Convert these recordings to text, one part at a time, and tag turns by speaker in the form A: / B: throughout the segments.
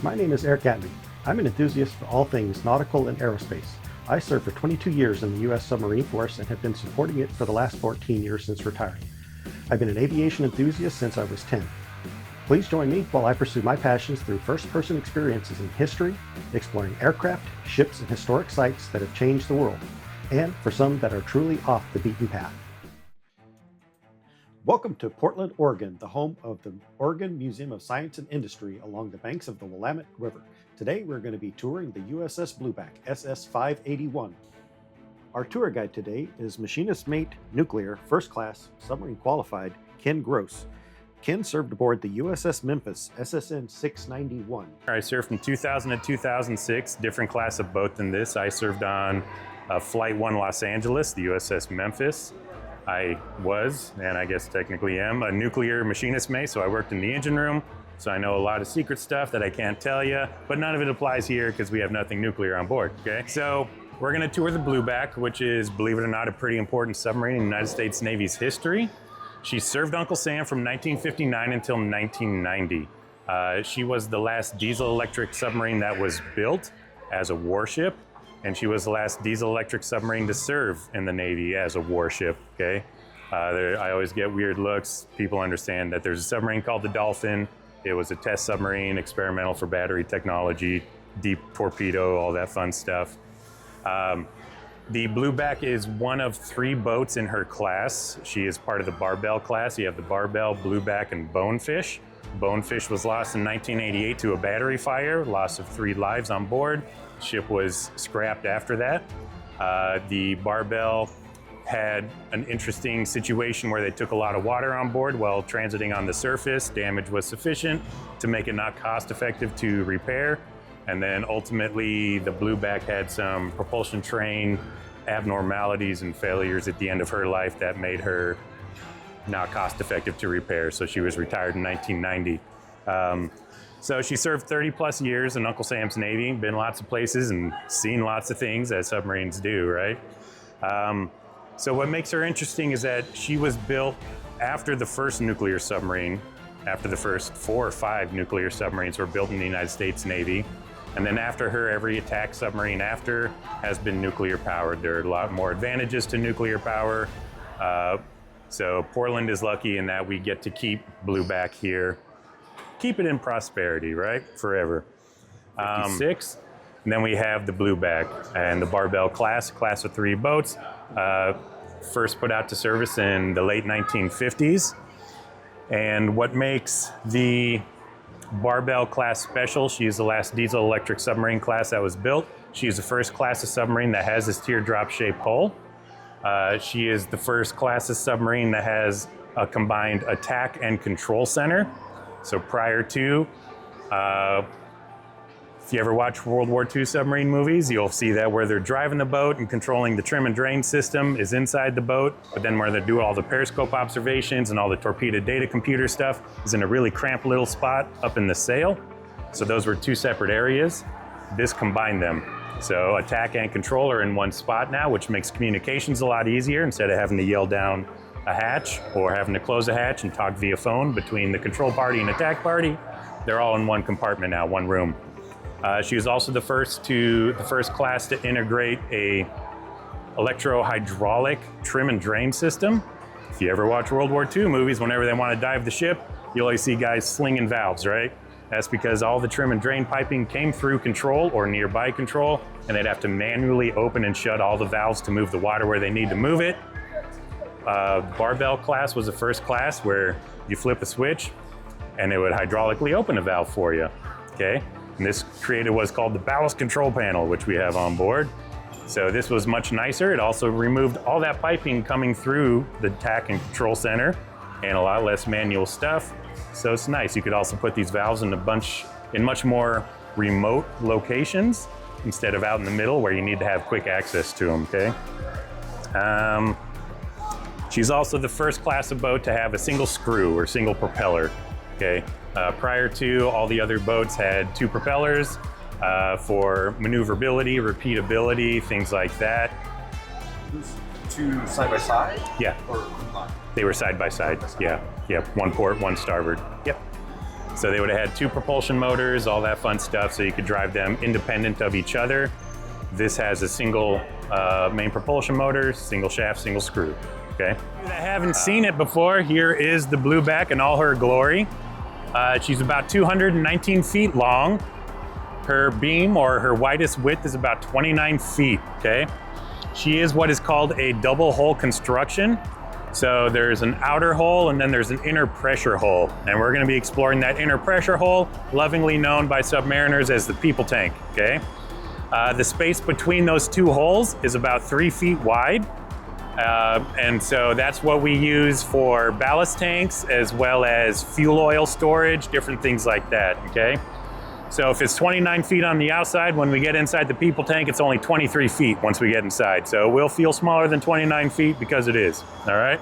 A: My name is Eric Gatney. I'm an enthusiast for all things nautical and aerospace. I served for 22 years in the U.S. Submarine Force and have been supporting it for the last 14 years since retiring. I've been an aviation enthusiast since I was 10. Please join me while I pursue my passions through first-person experiences in history, exploring aircraft, ships, and historic sites that have changed the world, and for some that are truly off the beaten path. Welcome to Portland, Oregon, the home of the Oregon Museum of Science and Industry along the banks of the Willamette River. Today we're going to be touring the USS BLUEBACK SS-581. Our tour guide today is Machinist Mate Nuclear First Class Submarine Qualified Ken Gross. Ken served aboard the USS Memphis SSN 691.
B: I served from 2000 to 2006, different class of boat than this. I served on Flight 1 Los Angeles, the USS Memphis. I was, and I guess technically am, a nuclear machinist mate, so I worked in the engine room, so I know a lot of secret stuff that I can't tell you, but none of it applies here because we have nothing nuclear on board, okay? So we're gonna tour the BLUEBACK, which is, believe it or not, a pretty important submarine in the United States Navy's history. She served Uncle Sam from 1959 until 1990. She was the last diesel-electric submarine that was built as a warship, and she was the last diesel-electric submarine to serve in the Navy as a warship, okay? I always get weird looks. People understand that there's a submarine called the Dolphin. It was a test submarine, experimental for battery technology, deep torpedo, all that fun stuff. The BLUEBACK is one of 3 boats in her class. She is part of the Barbell class. You have the Barbell, BLUEBACK, and Bonefish. Bonefish was lost in 1988 to a battery fire, loss of 3 lives on board. Ship was scrapped after that. The Barbell had an interesting situation where they took a lot of water on board while transiting on the surface. Damage was sufficient to make it not cost effective to repair. And then ultimately the BLUEBACK had some propulsion train abnormalities and failures at the end of her life that made her not cost effective to repair. So she was retired in 1990. So she served 30 plus years in Uncle Sam's Navy, been lots of places and seen lots of things as submarines do, right? So what makes her interesting is that she was built after the first nuclear submarine, after the first 4 or 5 nuclear submarines were built in the United States Navy. And then after her, every attack submarine after has been nuclear powered. There are a lot more advantages to nuclear power. So Portland is lucky in that we get to keep BLUEBACK here. Keep it in prosperity, right? Forever. 56. And then we have the BLUEBACK and the Barbell class of 3 boats. First put out to service in the late 1950s. And what makes the Barbell class special, she is the last diesel electric submarine class that was built. She is the first class of submarine that has this teardrop shaped hull. She is the first class of submarine that has a combined attack and control center. So prior to, if you ever watch World War II submarine movies, you'll see that where they're driving the boat and controlling the trim and drain system is inside the boat, but then where they do all the periscope observations and all the torpedo data computer stuff is in a really cramped little spot up in the sail. So those were 2 separate areas. This combined them. So attack and control are in one spot now, which makes communications a lot easier instead of having to yell down a hatch or having to close a hatch and talk via phone between the control party and attack party. They're all in one compartment now, one room. She was also the first class to integrate a electro-hydraulic trim and drain system. If you ever watch World War II movies, whenever they want to dive the ship, you always see guys slinging valves, right? That's because all the trim and drain piping came through control or nearby control, and they'd have to manually open and shut all the valves to move the water where they need to move it. Barbell class was the first class where you flip a switch and it would hydraulically open a valve for you, okay? And this created what's called the ballast control panel, which we have on board. So this was much nicer. It also removed all that piping coming through the attack and control center and a lot less manual stuff. So it's nice. You could also put these valves in much more remote locations instead of out in the middle where you need to have quick access to them, okay? She's also the first class of boat to have a single screw or single propeller, okay? Prior to, all the other boats had 2 propellers for maneuverability, repeatability, things like that.
C: 2 side by side?
B: Yeah.
C: Or combined?
B: They were side by side, yeah. Yep, 1 port, 1 starboard, yep. So they would have had 2 propulsion motors, all that fun stuff, so you could drive them independent of each other. This has a single main propulsion motor, single shaft, single screw, okay? If you haven't seen it before, here is the Blueback in all her glory. She's about 219 feet long. Her beam, or her widest width, is about 29 feet, okay? She is what is called a double hull construction. So there's an outer hull and then there's an inner pressure hull. And we're gonna be exploring that inner pressure hull, lovingly known by submariners as the people tank, okay? The space between those 2 holes is about 3 feet wide. And so that's what we use for ballast tanks as well as fuel oil storage, different things like that, okay? So if it's 29 feet on the outside, when we get inside the people tank, it's only 23 feet once we get inside. So we'll feel smaller than 29 feet because it is, all right?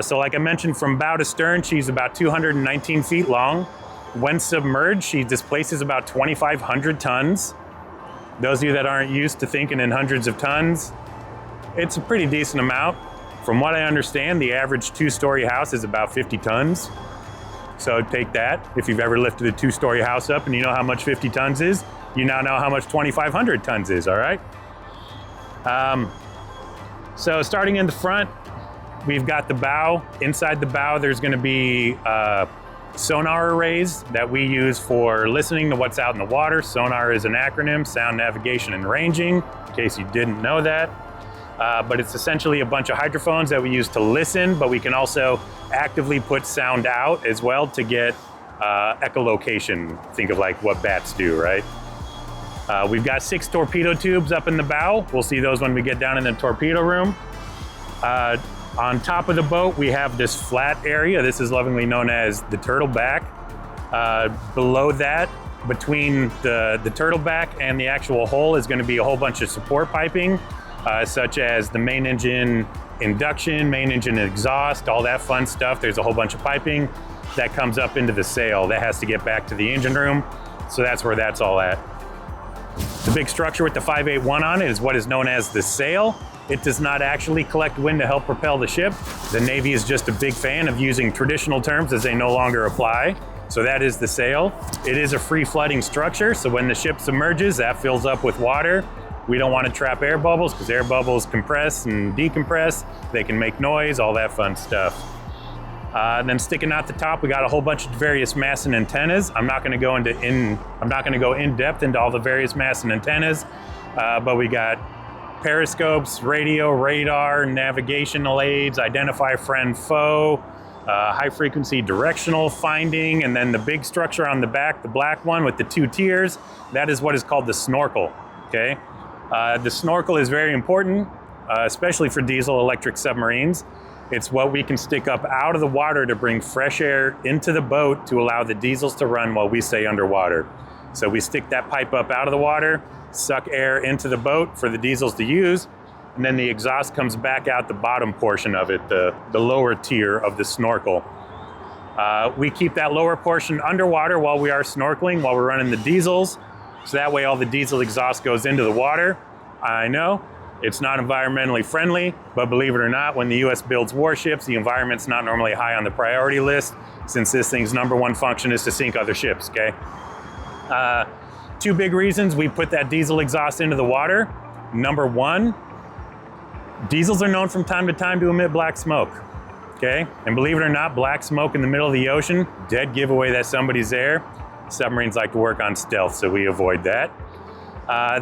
B: So like I mentioned, from bow to stern, she's about 219 feet long. When submerged, she displaces about 2,500 tons. Those of you that aren't used to thinking in hundreds of tons, it's a pretty decent amount. From what I understand, the average 2-story house is about 50 tons. So take that. If you've ever lifted a 2-story house up and you know how much 50 tons is, you now know how much 2,500 tons is, all right? So starting in the front, we've got the bow. Inside the bow, there's gonna be sonar arrays that we use for listening to what's out in the water. SONAR is an acronym, Sound Navigation and Ranging, in case you didn't know that. But it's essentially a bunch of hydrophones that we use to listen, but we can also actively put sound out as well to get echolocation. Think of like what bats do, right? We've got 6 torpedo tubes up in the bow. We'll see those when we get down in the torpedo room. On top of the boat, we have this flat area. This is lovingly known as the turtle back. Below that, between the turtle back and the actual hull, is going to be a whole bunch of support piping, such as the main engine induction, main engine exhaust, all that fun stuff. There's a whole bunch of piping that comes up into the sail that has to get back to the engine room. So that's where that's all at. The big structure with the 581 on it is what is known as the sail. It does not actually collect wind to help propel the ship. The Navy is just a big fan of using traditional terms as they no longer apply. So that is the sail. It is a free flooding structure. So when the ship submerges, that fills up with water. We don't want to trap air bubbles because air bubbles compress and decompress. They can make noise, all that fun stuff. And then sticking out the top, we got a whole bunch of various masts and antennas. I'm not going to go in depth into all the various masts and antennas, but we got periscopes, radio, radar, navigational aids, identify friend, foe, high frequency directional finding, and then the big structure on the back, the black one with the 2 tiers, that is what is called the snorkel, okay? The snorkel is very important, especially for diesel electric submarines. It's what we can stick up out of the water to bring fresh air into the boat to allow the diesels to run while we stay underwater. So we stick that pipe up out of the water, suck air into the boat for the diesels to use, and then the exhaust comes back out the bottom portion of it, the lower tier of the snorkel. We keep that lower portion underwater while we are snorkeling, while we're running the diesels, so that way all the diesel exhaust goes into the water. I know, it's not environmentally friendly, but believe it or not, when the US builds warships, the environment's not normally high on the priority list, since this thing's #1 function is to sink other ships, okay? 2 big reasons we put that diesel exhaust into the water. Number 1, diesels are known from time to time to emit black smoke, okay? And believe it or not, black smoke in the middle of the ocean, dead giveaway that somebody's there. Submarines like to work on stealth, so we avoid that.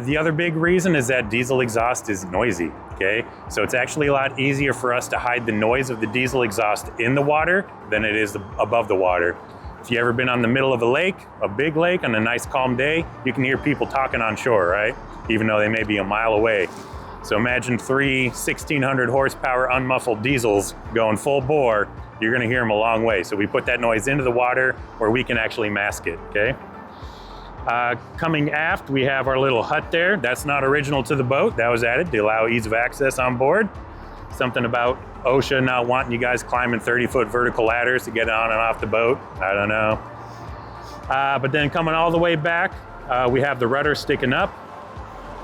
B: The other big reason is that diesel exhaust is noisy, okay? So it's actually a lot easier for us to hide the noise of the diesel exhaust in the water than it is above the water. If you ever been on the middle of a lake, a big lake, on a nice calm day, you can hear people talking on shore, right? Even though they may be a mile away. So imagine 3 1,600 horsepower unmuffled diesels going full bore, you're gonna hear them a long way. So we put that noise into the water where we can actually mask it, okay? Coming aft, we have our little hut there. That's not original to the boat. That was added to allow ease of access on board. Something about OSHA not wanting you guys climbing 30-foot vertical ladders to get on and off the boat. I don't know. But then coming all the way back, we have the rudder sticking up,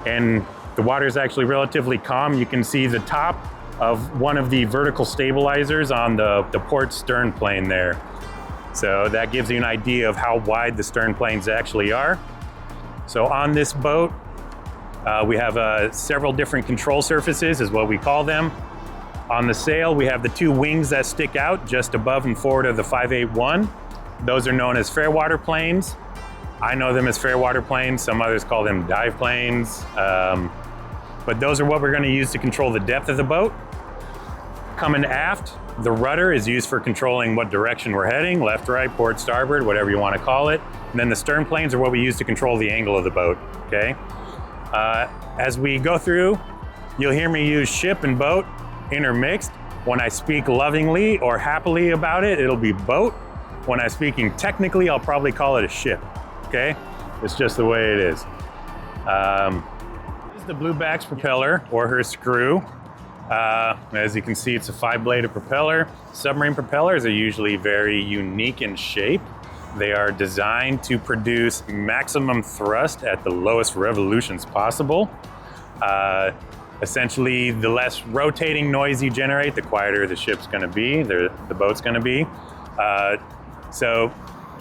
B: and the water is actually relatively calm. You can see the top of one of the vertical stabilizers on the port stern plane there. So that gives you an idea of how wide the stern planes actually are. So on this boat, we have several different control surfaces is what we call them. On the sail, we have the two wings that stick out just above and forward of the 581. Those are known as fairwater planes. I know them as fairwater planes. Some others call them dive planes. But those are what we're going to use to control the depth of the boat. Coming aft, the rudder is used for controlling what direction we're heading, left, right, port, starboard, whatever you want to call it. And then the stern planes are what we use to control the angle of the boat, okay? As we go through, you'll hear me use ship and boat intermixed. When I speak lovingly or happily about it, it'll be boat. When I'm speaking technically, I'll probably call it a ship, okay? It's just the way it is. This is the Blueback's propeller, or her screw. As you can see, it's a 5-bladed propeller. Submarine propellers are usually very unique in shape. They are designed to produce maximum thrust at the lowest revolutions possible. Essentially, the less rotating noise you generate, the quieter the ship's gonna be, the boat's gonna be. So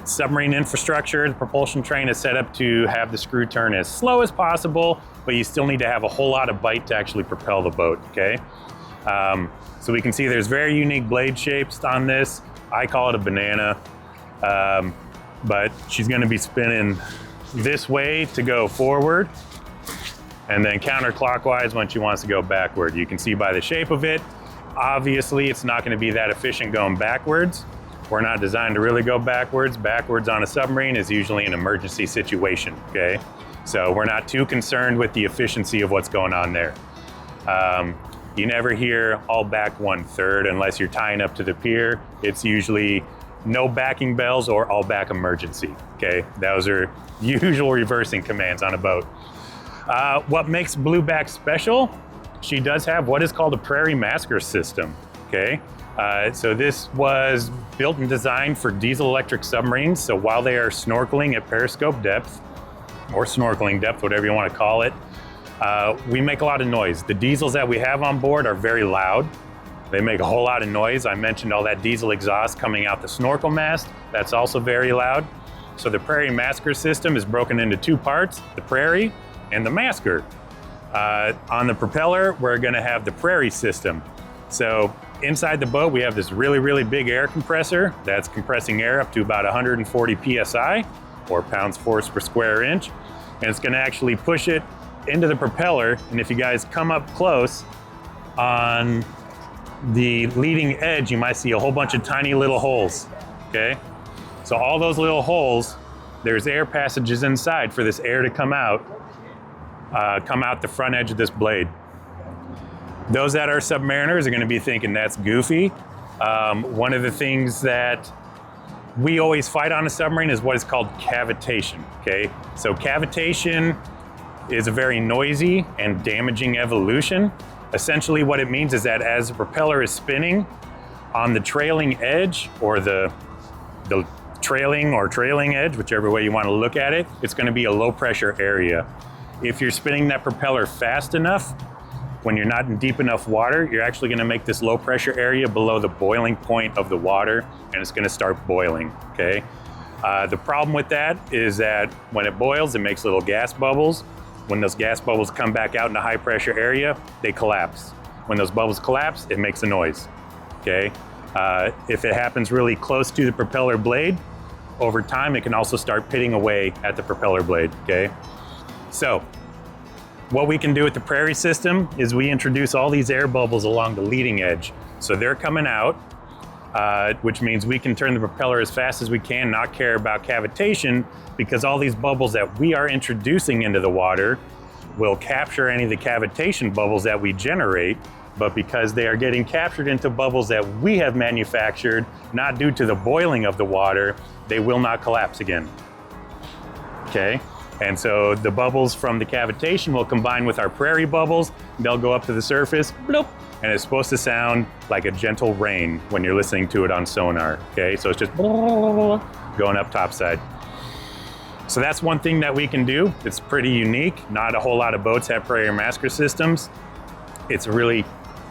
B: submarine infrastructure, the propulsion train is set up to have the screw turn as slow as possible, but you still need to have a whole lot of bite to actually propel the boat, okay? So we can see there's very unique blade shapes on this. I call it a banana, but she's gonna be spinning this way to go forward, and then counterclockwise when she wants to go backward. You can see by the shape of it, obviously it's not gonna be that efficient going backwards. We're not designed to really go backwards. Backwards on a submarine is usually an emergency situation, okay? So we're not too concerned with the efficiency of what's going on there. You never hear all back 1/3 unless you're tying up to the pier. It's usually no backing bells or all back emergency, okay? Those are usual reversing commands on a boat. What makes Blueback special? She does have what is called a PRAIRIE masker system, okay? So this was built and designed for diesel electric submarines. So while they are snorkeling at periscope depth, or snorkeling depth, whatever you want to call it, we make a lot of noise. The diesels that we have on board are very loud. They make a whole lot of noise. I mentioned all that diesel exhaust coming out the snorkel mast. That's also very loud. So the PRAIRIE masker system is broken into two parts, the PRAIRIE and the masker. On the propeller, we're gonna have the PRAIRIE system. So inside the boat, we have this really, really big air compressor that's compressing air up to about 140 PSI, or pounds force per square inch. And it's gonna actually push it into the propeller. And if you guys come up close, on the leading edge, you might see a whole bunch of tiny little holes, okay? So all those little holes, there's air passages inside for this air to come out the front edge of this blade. Those that are submariners are gonna be thinking that's goofy. One of the things that we always fight on a submarine is what is called cavitation, okay? So cavitation is a very noisy and damaging evolution. Essentially what it means is that as the propeller is spinning, on the trailing edge, or the trailing edge, whichever way you want to look at it, it's going to be a low pressure area. If you're spinning that propeller fast enough, when you're not in deep enough water, you're actually going to make this low pressure area below the boiling point of the water, and it's going to start boiling, okay? The problem with that is that when it boils, it makes little gas bubbles. When those gas bubbles come back out in a high pressure area, they collapse. When those bubbles collapse, it makes a noise, okay? If it happens really close to the propeller blade, over time, it can also start pitting away at the propeller blade, okay? So, what we can do with the PRAIRIE system is we introduce all these air bubbles along the leading edge. So they're coming out, which means we can turn the propeller as fast as we can, not care about cavitation, because all these bubbles that we are introducing into the water will capture any of the cavitation bubbles that we generate, but because they are getting captured into bubbles that we have manufactured, not due to the boiling of the water, they will not collapse again, okay? And so the bubbles from the cavitation will combine with our PRAIRIE bubbles, they'll go up to the surface, bloop, and it's supposed to sound like a gentle rain when you're listening to it on sonar, okay? So it's just going up topside. So that's one thing that we can do. It's pretty unique. Not a whole lot of boats have PRAIRIE masker systems. It's a really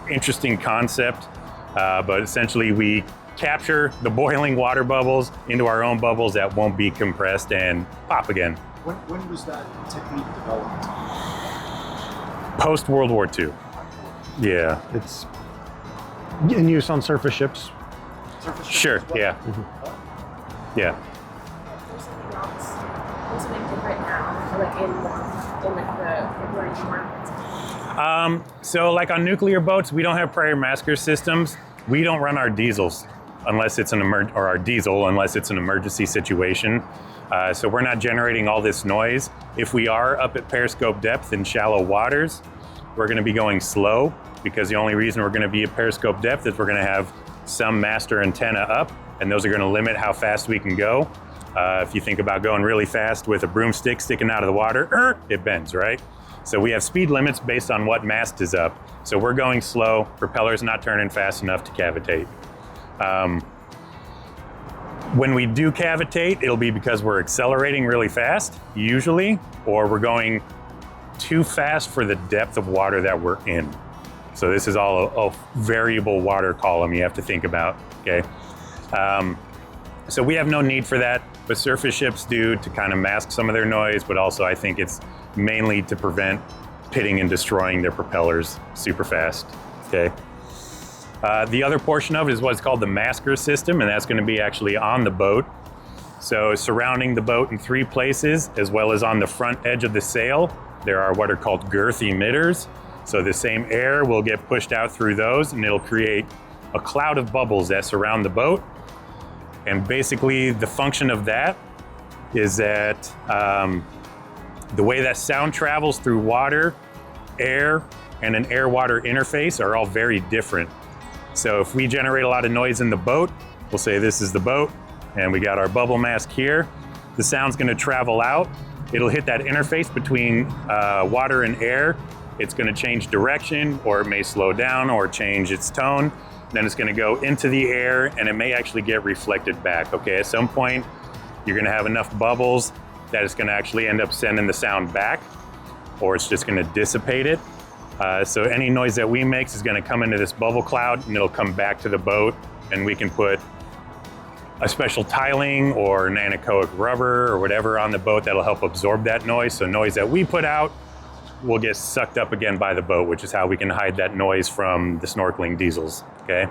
B: interesting concept, but essentially we capture the boiling water bubbles into our own bubbles that won't be compressed and pop again.
C: When was that technique developed?
B: Post World War II. Yeah.
A: It's in use on surface ships.
B: Sure, yeah. Yeah.
D: There's something else. There's something different now, like in like the Marine Corps.
B: So like on nuclear boats, we don't have prior masker systems. We don't run our diesels unless it's an our diesel unless it's an emergency situation. So we're not generating all this noise. If we are up at periscope depth in shallow waters, we're going to be going slow, because the only reason we're going to be at periscope depth is we're going to have some master antenna up, and those are going to limit how fast we can go. If you think about going really fast with a broomstick sticking out of the water, it bends, right? So we have speed limits based on what mast is up. So we're going slow, propeller's not turning fast enough to cavitate. When we do cavitate, it'll be because we're accelerating really fast, usually, or we're going too fast for the depth of water that we're in. So this is all a variable water column you have to think about, okay? So we have no need for that, but surface ships do to kind of mask some of their noise, but also I think it's mainly to prevent pitting and destroying their propellers super fast, okay? The other portion of it is what's called the masker system, and that's going to be actually on the boat. So surrounding the boat in 3 places, as well as on the front edge of the sail, there are what are called girth emitters. So the same air will get pushed out through those, and it'll create a cloud of bubbles that surround the boat. And basically the function of that is that the way that sound travels through water, air, and an air-water interface are all very different. So if we generate a lot of noise in the boat, we'll say this is the boat, and we got our bubble mask here. The sound's gonna travel out. It'll hit that interface between water and air. It's gonna change direction, or it may slow down or change its tone. Then it's gonna go into the air, and it may actually get reflected back, okay? At some point, you're gonna have enough bubbles that it's gonna actually end up sending the sound back, or it's just gonna dissipate it. So any noise that we make is gonna come into this bubble cloud, and it'll come back to the boat, and we can put a special tiling or an anechoic rubber or whatever on the boat that'll help absorb that noise. So noise that we put out will get sucked up again by the boat, which is how we can hide that noise from the snorkeling diesels, okay?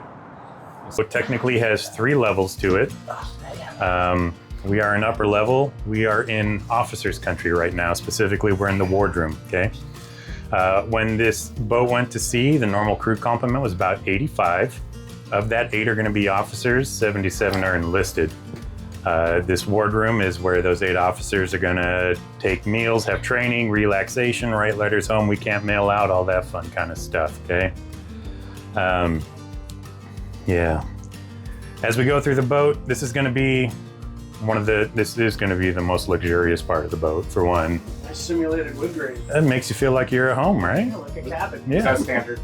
B: So it technically has 3 levels to it. We are in upper level. We are in officer's country right now. Specifically, we're in the wardroom, okay? When this boat went to sea, the normal crew complement was about 85. Of that, 8 are gonna be officers, 77 are enlisted. This wardroom is where those 8 officers are gonna take meals, have training, relaxation, write letters home we can't mail out, all that fun kind of stuff, okay? Yeah. As we go through the boat, this is gonna be this is gonna be the most luxurious part of the boat, for one.
E: Nice simulated wood grain.
B: That makes you feel like you're at home, right?
E: Yeah, like a cabin.
B: Yeah.
E: Is that standard?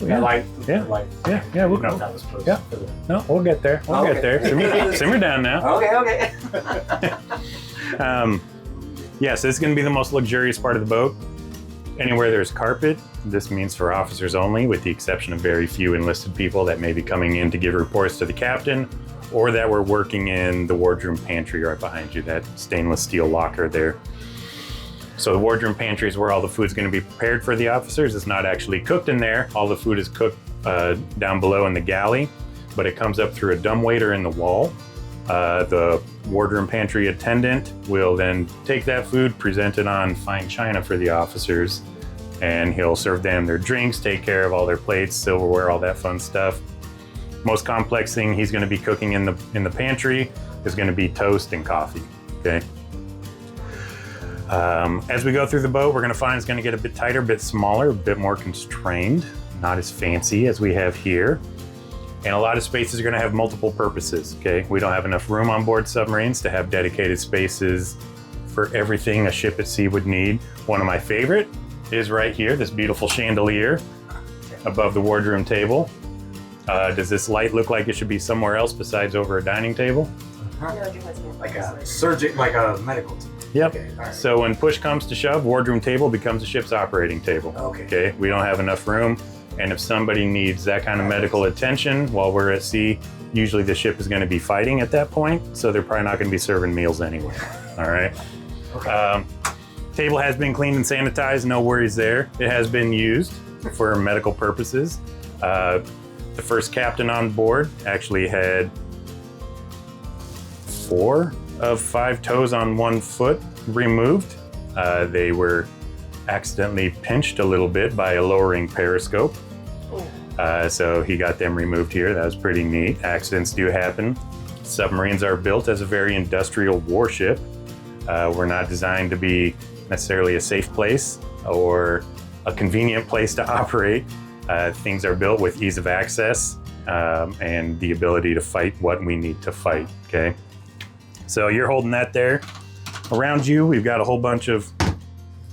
B: Yeah.
E: Light.
B: Yeah.
E: Light.
B: Yeah, we'll
E: No,
B: go.
E: that was supposed
B: Yeah.
E: for the...
B: No, we'll get there. We'll
E: Okay.
B: get there. Simmer down now.
E: Okay.
B: Yeah, so this is gonna be the most luxurious part of the boat. Anywhere there's carpet, this means for officers only, with the exception of very few enlisted people that may be coming in to give reports to the captain, or that we're working in the wardroom pantry right behind you, that stainless steel locker there. So the wardroom pantry is where all the food's gonna be prepared for the officers. It's not actually cooked in there. All the food is cooked down below in the galley, but it comes up through a dumbwaiter in the wall. The wardroom pantry attendant will then take that food, present it on fine china for the officers, and he'll serve them their drinks, take care of all their plates, silverware, all that fun stuff. Most complex thing he's gonna be cooking in the pantry is gonna be toast and coffee, okay? As we go through the boat, we're gonna find it's gonna get a bit tighter, a bit smaller, a bit more constrained, not as fancy as we have here. And a lot of spaces are gonna have multiple purposes, okay? We don't have enough room on board submarines to have dedicated spaces for everything a ship at sea would need. One of my favorite is right here, this beautiful chandelier above the wardroom table. Does this light look like it should be somewhere else besides over a dining table?
E: Like a surgeon, like a medical team.
B: Yep.
E: Okay, all right.
B: So when push comes to shove, wardroom table becomes the ship's operating table.
E: Okay.
B: We don't have enough room. And if somebody needs that kind of medical attention while we're at sea, usually the ship is going to be fighting at that point, so they're probably not going to be serving meals anyway. All right. Table has been cleaned and sanitized, no worries there. It has been used for medical purposes. The first captain on board actually had 4 of 5 toes on 1 foot removed. They were accidentally pinched a little bit by a lowering periscope. So he got them removed here. That was pretty neat. Accidents do happen. Submarines are built as a very industrial warship. We're not designed to be necessarily a safe place or a convenient place to operate. Things are built with ease of access and the ability to fight what we need to fight, okay? So you're holding that there. Around you, we've got a whole bunch of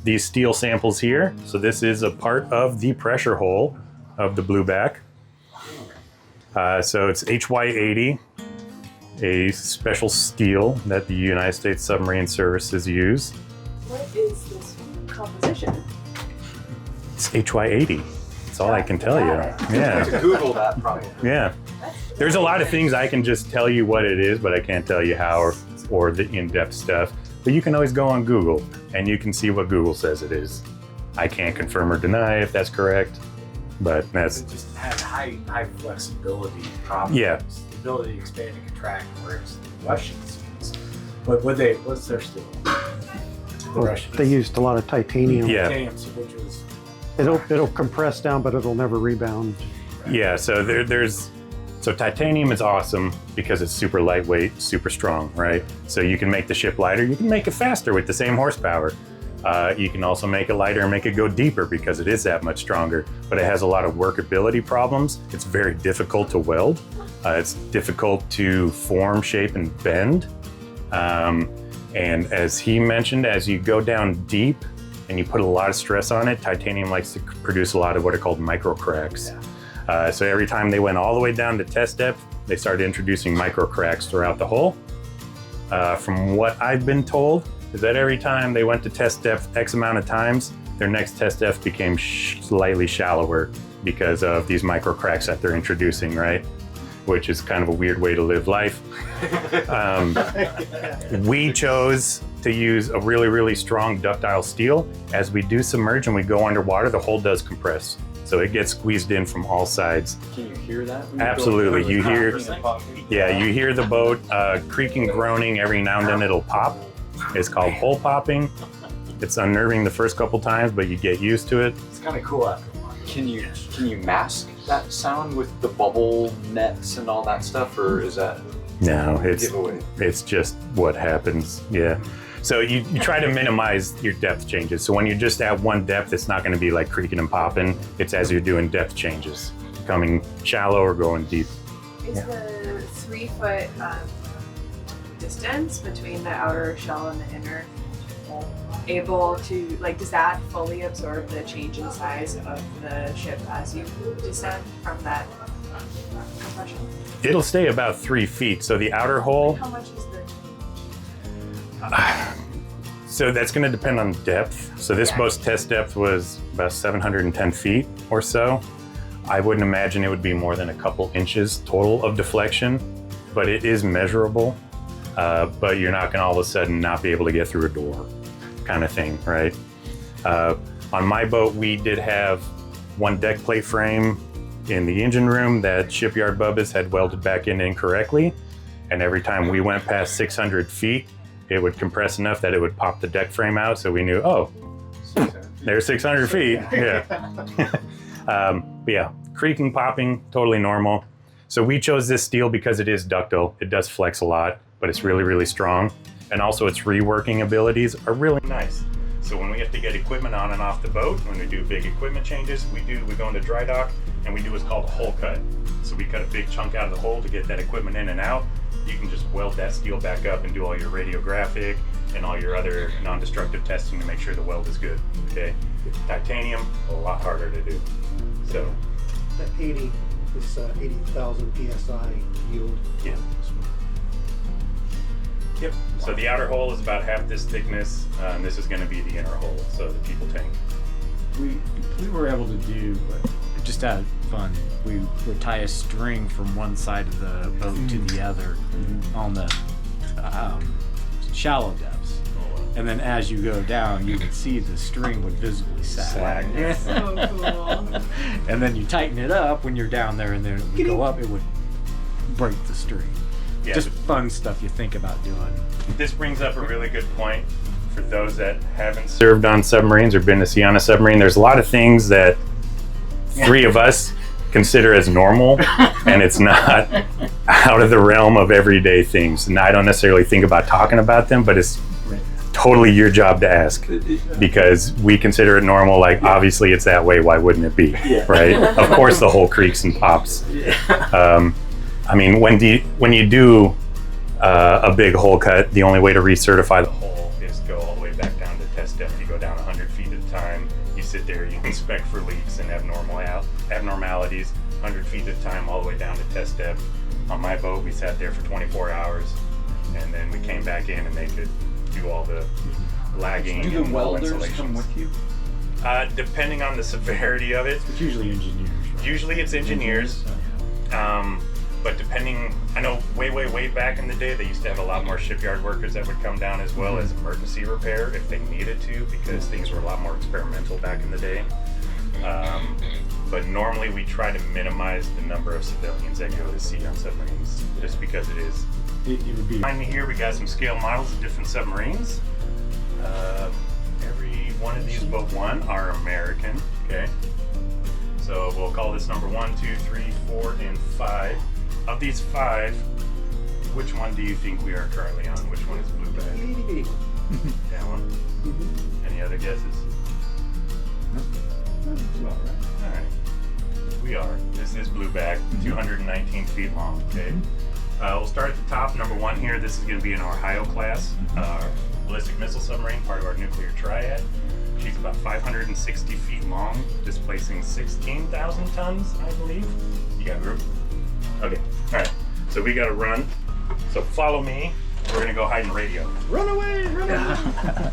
B: these steel samples here. So this is a part of the pressure hull of the Blueback. So it's HY80, a special steel that the United States Submarine Services use.
D: What is this composition?
B: It's HY80. That's all I can tell you. Yeah.
E: To Google that probably.
B: Yeah. There's a lot of things I can just tell you what it is, but I can't tell you how or the in-depth stuff. But you can always go on Google and you can see what Google says it is. I can't confirm or deny if that's correct, but that's...
E: It just has high flexibility problems.
B: Yeah.
E: The ability to expand and contract, whereas the Russians use. What's their steel? The Russians.
A: They used a lot of titanium.
B: Yeah.
E: Titanium, which was...
A: It'll compress down, but it'll never rebound.
B: Yeah, so so titanium is awesome because it's super lightweight, super strong, right? So you can make the ship lighter, you can make it faster with the same horsepower. You can also make it lighter and make it go deeper because it is that much stronger, but it has a lot of workability problems. It's very difficult to weld. It's difficult to form, shape, and bend. And as he mentioned, as you go down deep and you put a lot of stress on it, titanium likes to produce a lot of what are called micro cracks. So every time they went all the way down to test depth, they started introducing micro cracks throughout the hull. From what I've been told, is that every time they went to test depth X amount of times, their next test depth became slightly shallower because of these micro cracks that they're introducing, right? Which is kind of a weird way to live life. We chose to use a really, really strong ductile steel. As we do submerge and we go underwater, the hull does compress. So it gets squeezed in from all sides.
E: Can you hear that?
B: Absolutely, you hear, yeah, you hear the boat creaking, groaning, every now and then it'll pop. It's called hull popping. It's unnerving the first couple times, but you get used to it.
E: It's kind of cool after a while.
F: Can you mask that sound with the bubble nets and all that stuff, or is that
B: No,
F: giveaway?
B: it's just what happens, yeah. So you try to minimize your depth changes. So when you're just at one depth, it's not gonna be like creaking and popping. It's as you're doing depth changes, coming shallow or going deep.
D: Is the 3 foot distance between the outer shell and the inner able to, like, does that fully absorb the change in size of the ship as you descend from that compression?
B: It'll stay about 3 feet. So the outer hull,
D: How much is the
B: so that's gonna depend on depth. So this boat's test depth was about 710 feet or so. I wouldn't imagine it would be more than a couple inches total of deflection, but it is measurable. But you're not gonna all of a sudden not be able to get through a door kind of thing, right? On my boat, we did have one deck plate frame in the engine room that Shipyard Bubba's had welded back in incorrectly. And every time we went past 600 feet, it would compress enough that it would pop the deck frame out. So we knew, oh, there's 600 feet, yeah. But yeah, creaking, popping, totally normal. So we chose this steel because it is ductile. It does flex a lot, but it's really, really strong. And also its reworking abilities are really nice. So when we have to get equipment on and off the boat, when we do big equipment changes, we go into dry dock and we do what's called a hull cut. So we cut a big chunk out of the hull to get that equipment in and out. You can just weld that steel back up and do all your radiographic and all your other non-destructive testing to make sure the weld is good, okay? Titanium, a lot harder to do, so.
G: That 80 is 80,000 PSI yield.
B: Yeah. Yep, so the outer hull is about half this thickness, and this is gonna be the inner hull, so the people tank.
C: We were able to do
E: just out of fun, we would tie a string from one side of the boat to the other on the shallow depths. And then as you go down, you would see the string would visibly sag.
D: So cool.
E: And then you tighten it up when you're down there, and then it would go up, it would break the string.
B: Yeah,
E: Just fun stuff you think about doing.
B: this brings up a really good point for those that haven't served on submarines or been to sea on a submarine. There's a lot of things that three of us consider as normal, and it's not out of the realm of everyday things. And I don't necessarily think about talking about them, but it's totally your job to ask, because we consider it normal. Like, obviously it's that way, why wouldn't it be? Right? Of course the whole creaks and pops. I mean, when you do a big hole cut, the only way to recertify the hole is go all the way back down to test depth. You go down 100 feet at a time, you sit there, you inspect for leaks and abnormalities, 100 feet at a time, all the way down to test depth. On my boat, we sat there for 24 hours, and then we came back in and they could do all the lagging.
F: Do the
B: and all
F: welders
B: installations.
F: come with you?
B: Depending on the severity of it.
E: It's usually engineers. Right?
B: Usually it's engineers. But depending, I know way back in the day, they used to have a lot more shipyard workers that would come down as well as emergency repair if they needed to, because things were a lot more experimental back in the day. But normally we try to minimize the number of civilians that go to sea on submarines, just because it is.
E: It would be.
B: Behind me here, we got some scale models of different submarines. Every one of these but one are American, okay? So we'll call this number 1, 2, 3, 4, and 5. Of these 5, which one do you think we are currently on? Which one is Blueback? That one? Any other guesses? All right. We are. This is Blueback, 219 feet long, okay? We'll start at the top, number 1 here. This is going to be an Ohio class ballistic missile submarine, part of our nuclear triad. She's about 560 feet long, displacing 16,000 tons, I believe. You got a group? Okay, all right. So we got to run. So follow me. We're going to go hide in radio.
G: Run away! Run away!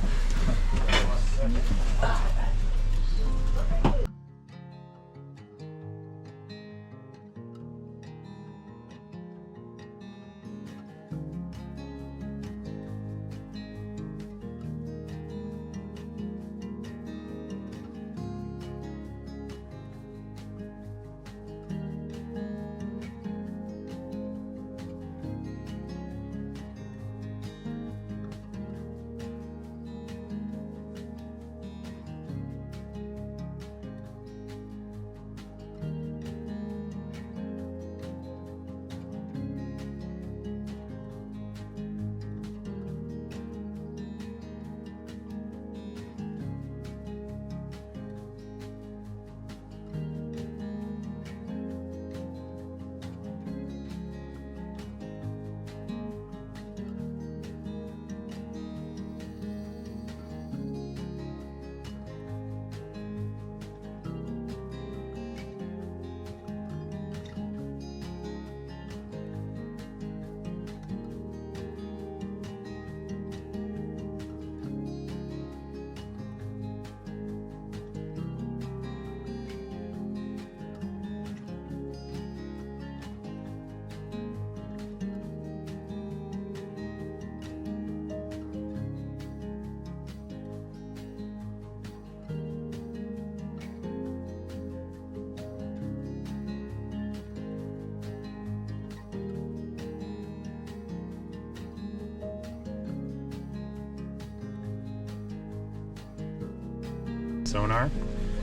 B: Sonar.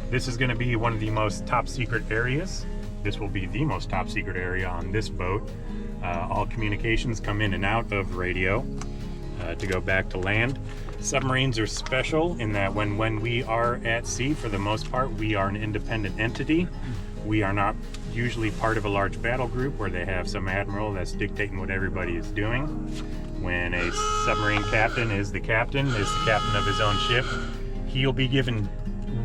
B: This is going to be one of the most top secret areas. This will be the most top secret area on this boat. All communications come in and out of radio to go back to land. Submarines are special in that when we are at sea, for the most part, we are an independent entity. We are not usually part of a large battle group where they have some admiral that's dictating what everybody is doing. When a submarine captain is the captain of his own ship, he'll be given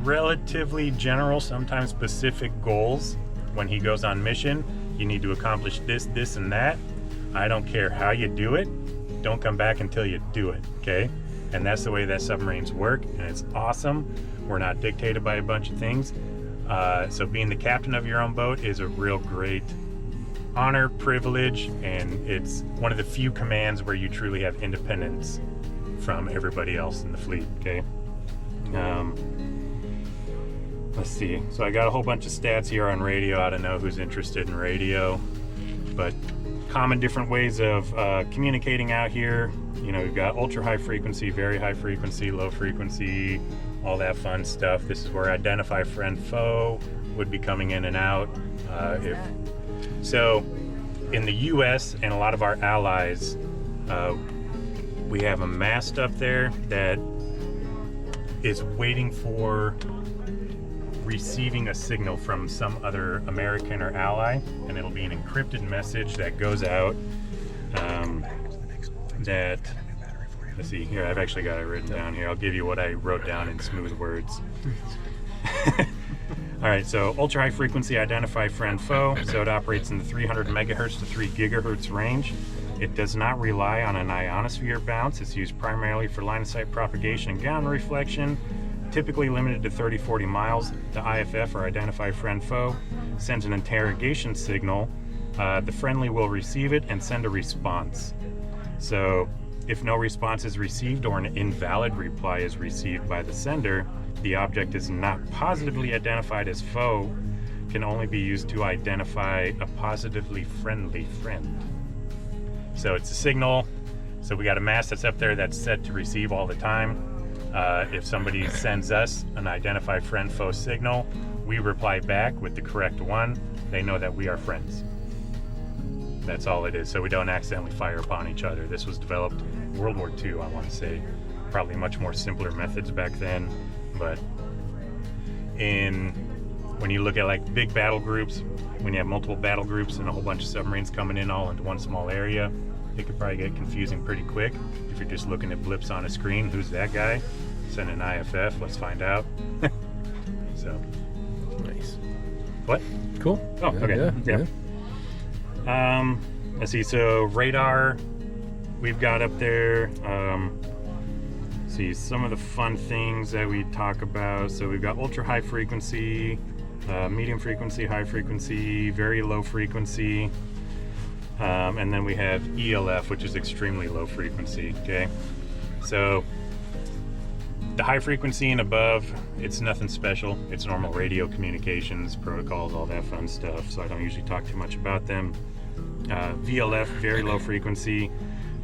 B: relatively general, sometimes specific goals. When he goes on mission, you need to accomplish this, this, and that. I don't care how you do it. Don't come back until you do it, okay? And that's the way that submarines work, and it's awesome. We're not dictated by a bunch of things. So being the captain of your own boat is a real great honor, privilege, and it's one of the few commands where you truly have independence from everybody else in the fleet, okay? Let's see. So I got a whole bunch of stats here on radio. I don't know who's interested in radio, but common different ways of communicating out here. You know, we've got ultra high frequency, very high frequency, low frequency, all that fun stuff. This is where identify friend foe would be coming in and out. So in the US and a lot of our allies, we have a mast up there that is waiting for receiving a signal from some other American or ally, and it'll be an encrypted message that goes out that, let's see here, I've actually got it written down here. I'll give you what I wrote down in smooth words. All right, so ultra high frequency identify friend foe. So it operates in the 300 megahertz to 3 gigahertz range. It does not rely on an ionosphere bounce. It's used primarily for line of sight propagation and gamma reflection, typically limited to 30-40 miles. The IFF, or identify friend foe, sends an interrogation signal. The friendly will receive it and send a response. So if no response is received or an invalid reply is received by the sender, the object is not positively identified as foe, can only be used to identify a positively friendly friend. So it's a signal. So we got a mast that's up there that's set to receive all the time. If somebody sends us an identify friend foe signal, we reply back with the correct one. They know that we are friends. That's all it is. So we don't accidentally fire upon each other. This was developed World War II, I want to say. Probably much more simpler methods back then. But when you look at like big battle groups, when you have multiple battle groups and a whole bunch of submarines coming in all into one small area, it could probably get confusing pretty quick. If you're just looking at blips on a screen, who's that guy? Send an IFF, let's find out. So.
H: Nice.
B: What?
H: Cool.
B: Oh, okay. Yeah. Let's see, so radar we've got up there. See some of the fun things that we talk about. So we've got ultra high frequency, medium frequency, high frequency, very low frequency, and then we have ELF, which is extremely low frequency. Okay, so the high frequency and above, it's nothing special. It's normal radio communications, protocols, all that fun stuff. So I don't usually talk too much about them. VLF, very low frequency,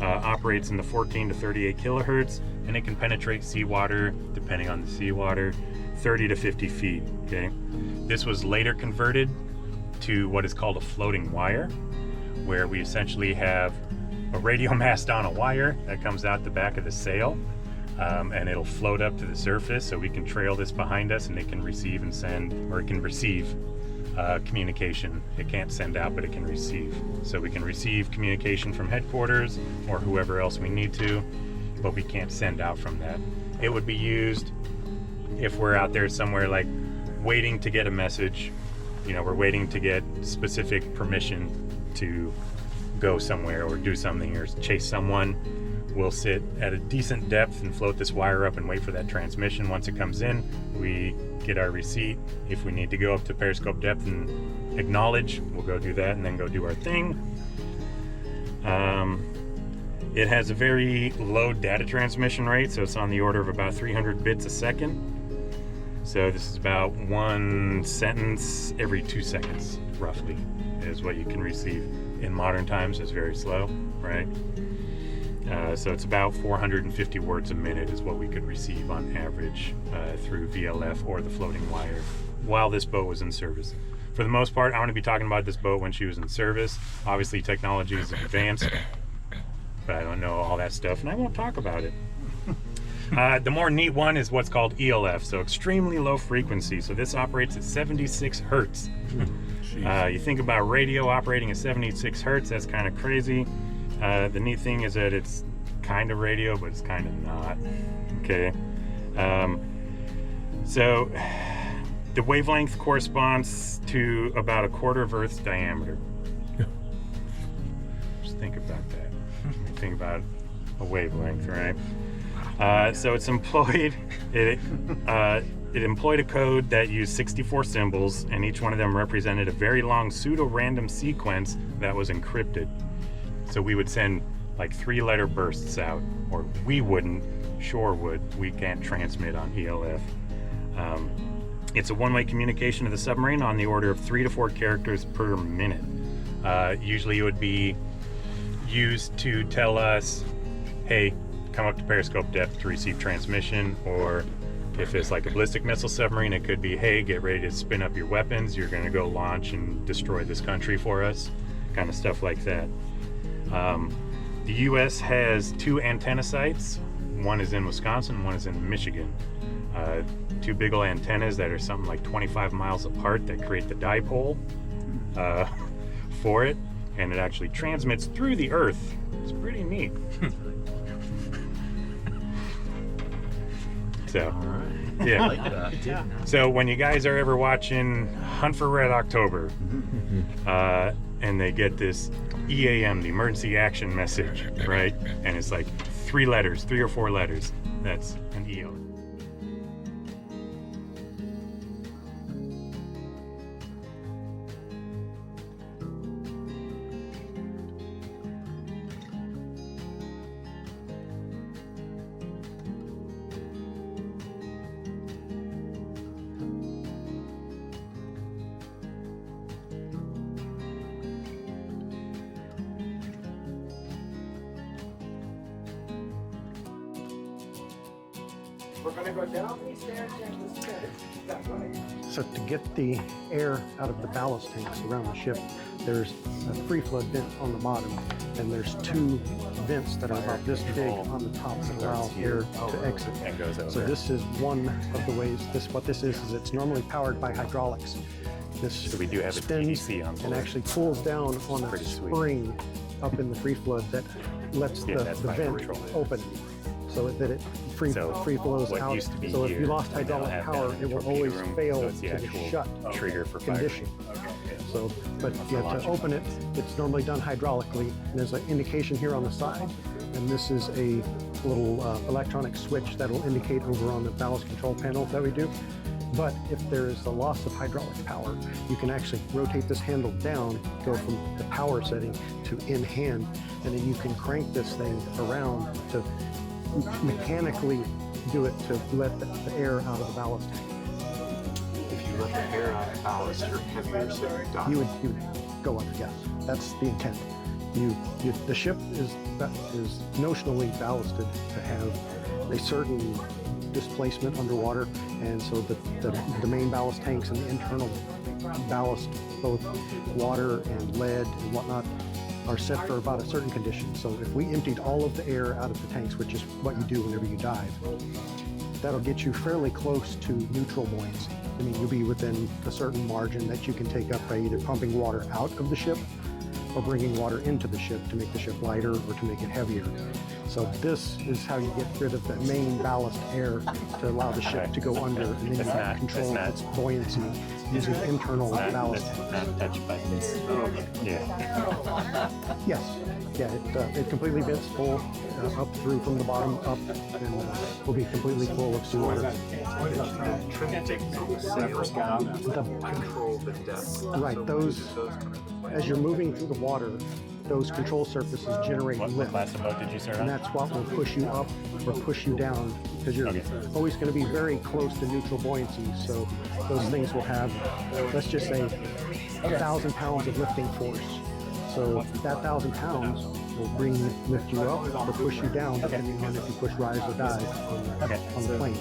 B: operates in the 14 to 38 kilohertz, and it can penetrate seawater, depending on the seawater, 30 to 50 feet. Okay, this was later converted to what is called a floating wire, where we essentially have a radio mast on a wire that comes out the back of the sail, and it'll float up to the surface, so we can trail this behind us, and it can receive and send, or it can receive communication. It can't send out, but it can receive. So we can receive communication from headquarters or whoever else we need to, but we can't send out from that. It would be used if we're out there somewhere like waiting to get a message. You know, we're waiting to get specific permission to go somewhere or do something or chase someone. We'll sit at a decent depth and float this wire up and wait for that transmission. Once it comes in, we get our receipt. If we need to go up to periscope depth and acknowledge, we'll go do that and then go do our thing. It has a very low data transmission rate, so it's on the order of about 300 bits a second. So this is about one sentence every 2 seconds, roughly, is what you can receive. In modern times, it's very slow, right? So it's about 450 words a minute is what we could receive on average through VLF or the floating wire while this boat was in service. For the most part, I want to be talking about this boat when she was in service. Obviously, technology is advanced, but I don't know all that stuff, and I won't talk about it. The more neat one is what's called ELF, so extremely low frequency. So this operates at 76 hertz. You think about radio operating at 76 hertz, that's kind of crazy. The neat thing is that it's kind of radio, but it's kind of not. Okay. So the wavelength corresponds to about a quarter of Earth's diameter. Just think about that. Think about a wavelength, right? So it's employed. It it employed a code that used 64 symbols, and each one of them represented a very long pseudo-random sequence that was encrypted. So we would send like 3-letter bursts out, or we wouldn't, Shore would. We can't transmit on ELF. It's a one-way communication of the submarine on the order of 3 to 4 characters per minute. Usually it would be used to tell us, hey, come up to periscope depth to receive transmission, or if it's like a ballistic missile submarine, it could be, hey, get ready to spin up your weapons. You're gonna go launch and destroy this country for us, kind of stuff like that. The US has 2 antenna sites. One is in Wisconsin, one is in Michigan. 2 big old antennas that are something like 25 miles apart that create the dipole for it, and it actually transmits through the Earth. It's pretty neat. So, yeah. So when you guys are ever watching Hunt for Red October, and they get this EAM, the emergency action message, right? And it's like 3 letters, 3 or 4 letters. That's an EO.
C: We're gonna go down these stairs and this way. That way.
A: So to get the air out of the ballast tanks around the ship, there's a free flood vent on the bottom, and there's 2 vents that are about this big on the top that allow air to exit.
B: And goes over.
A: So this is one of the ways. What this is it's normally powered by hydraulics. This
B: So we do have a
A: spins
B: TDC on
A: and
B: board.
A: actually pulls down on a
B: Pretty sweet.
A: spring up in the free flood that lets
B: Yeah,
A: the
B: that's by
A: vent
B: control.
A: open, so that it free
B: So
A: flows
B: what
A: out.
B: used to be
A: So if
B: here,
A: you lost
B: we now
A: hydraulic
B: have
A: power,
B: down in
A: it
B: the
A: will
B: torpedo
A: always
B: room,
A: fail
B: so it's the
A: to the
B: actual
A: shut
B: trigger for firing.
A: condition. So, but yeah, to open it, it's normally done hydraulically, and there's an indication here on the side, and this is a little electronic switch that will indicate over on the ballast control panel that we do. But if there is a loss of hydraulic power, you can actually rotate this handle down, go from the power setting to in hand, and then you can crank this thing around to mechanically do it to let the air out of the ballast tank.
H: If you let the air out of ballast, you're heavier, so you die.
A: You would go under, yes. That's the intent. The ship is notionally ballasted to have a certain displacement underwater, and so the main ballast tanks and the internal ballast, both water and lead and whatnot, are set for about a certain condition. So if we emptied all of the air out of the tanks, which is what you do whenever you dive, that'll get you fairly close to neutral buoyancy. I mean, you'll be within a certain margin that you can take up by either pumping water out of the ship or bringing water into the ship to make the ship lighter or to make it heavier. So this is how you get rid of the main ballast air to allow the ship to go under, and then you can control its buoyancy using internal ballast tanks.
B: Not touch buttons. Yeah.
A: Yes, yeah, it completely vents full up through from the bottom up, and will be completely full of seawater.
H: The trim things on the sails control the depth.
A: Right, those, as you're moving through the water, those control surfaces generate
B: What
A: lift.
B: class of boat did you serve
A: And
B: on?
A: that's what will push you up or push you down, because you're always going to be very close to neutral buoyancy. So those things will have, let's just say, 1,000 pounds of lifting force. So that 1,000 pounds will lift you up or push you down, depending on if you push rise or dive on the plane.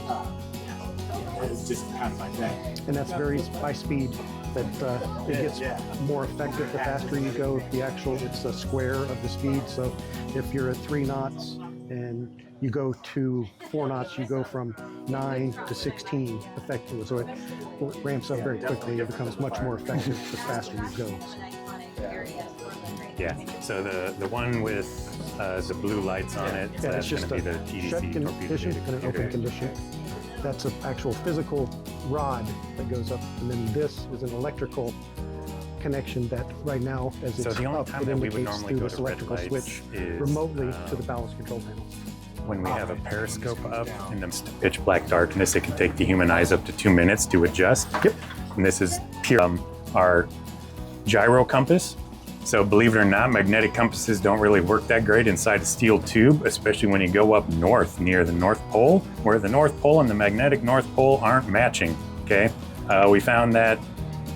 C: It's just kind of like that.
A: And that varies by speed. That it gets more effective the faster you go. It's a square of the speed. So if you're at 3 knots and you go to 4 knots, you go from 9 to 16 effectively. So it ramps up very quickly. It becomes much more effective the faster you go.
B: Yeah. So the one with the blue lights on it, so
A: Yeah,
B: that's
A: it's
B: going
A: just
B: to be the
A: a shut
B: TDC torpedo
A: condition
B: data
A: and an open
B: computer.
A: condition. That's an actual physical rod that goes up, and then this is an electrical connection that right now, as
B: So
A: it's
B: the only
A: up,
B: time
A: it
B: that we would
A: indicates
B: normally
A: through
B: go
A: this
B: to red
A: electrical
B: lights
A: switch
B: is,
A: remotely to the ballast control panel.
B: when we have a periscope up in the pitch black darkness, it can take the human eyes up to 2 minutes to adjust.
A: Yep.
B: And this is pure our gyro compass. So believe it or not, magnetic compasses don't really work that great inside a steel tube, especially when you go up north near the North Pole, where the North Pole and the magnetic North Pole aren't matching, okay? We found that,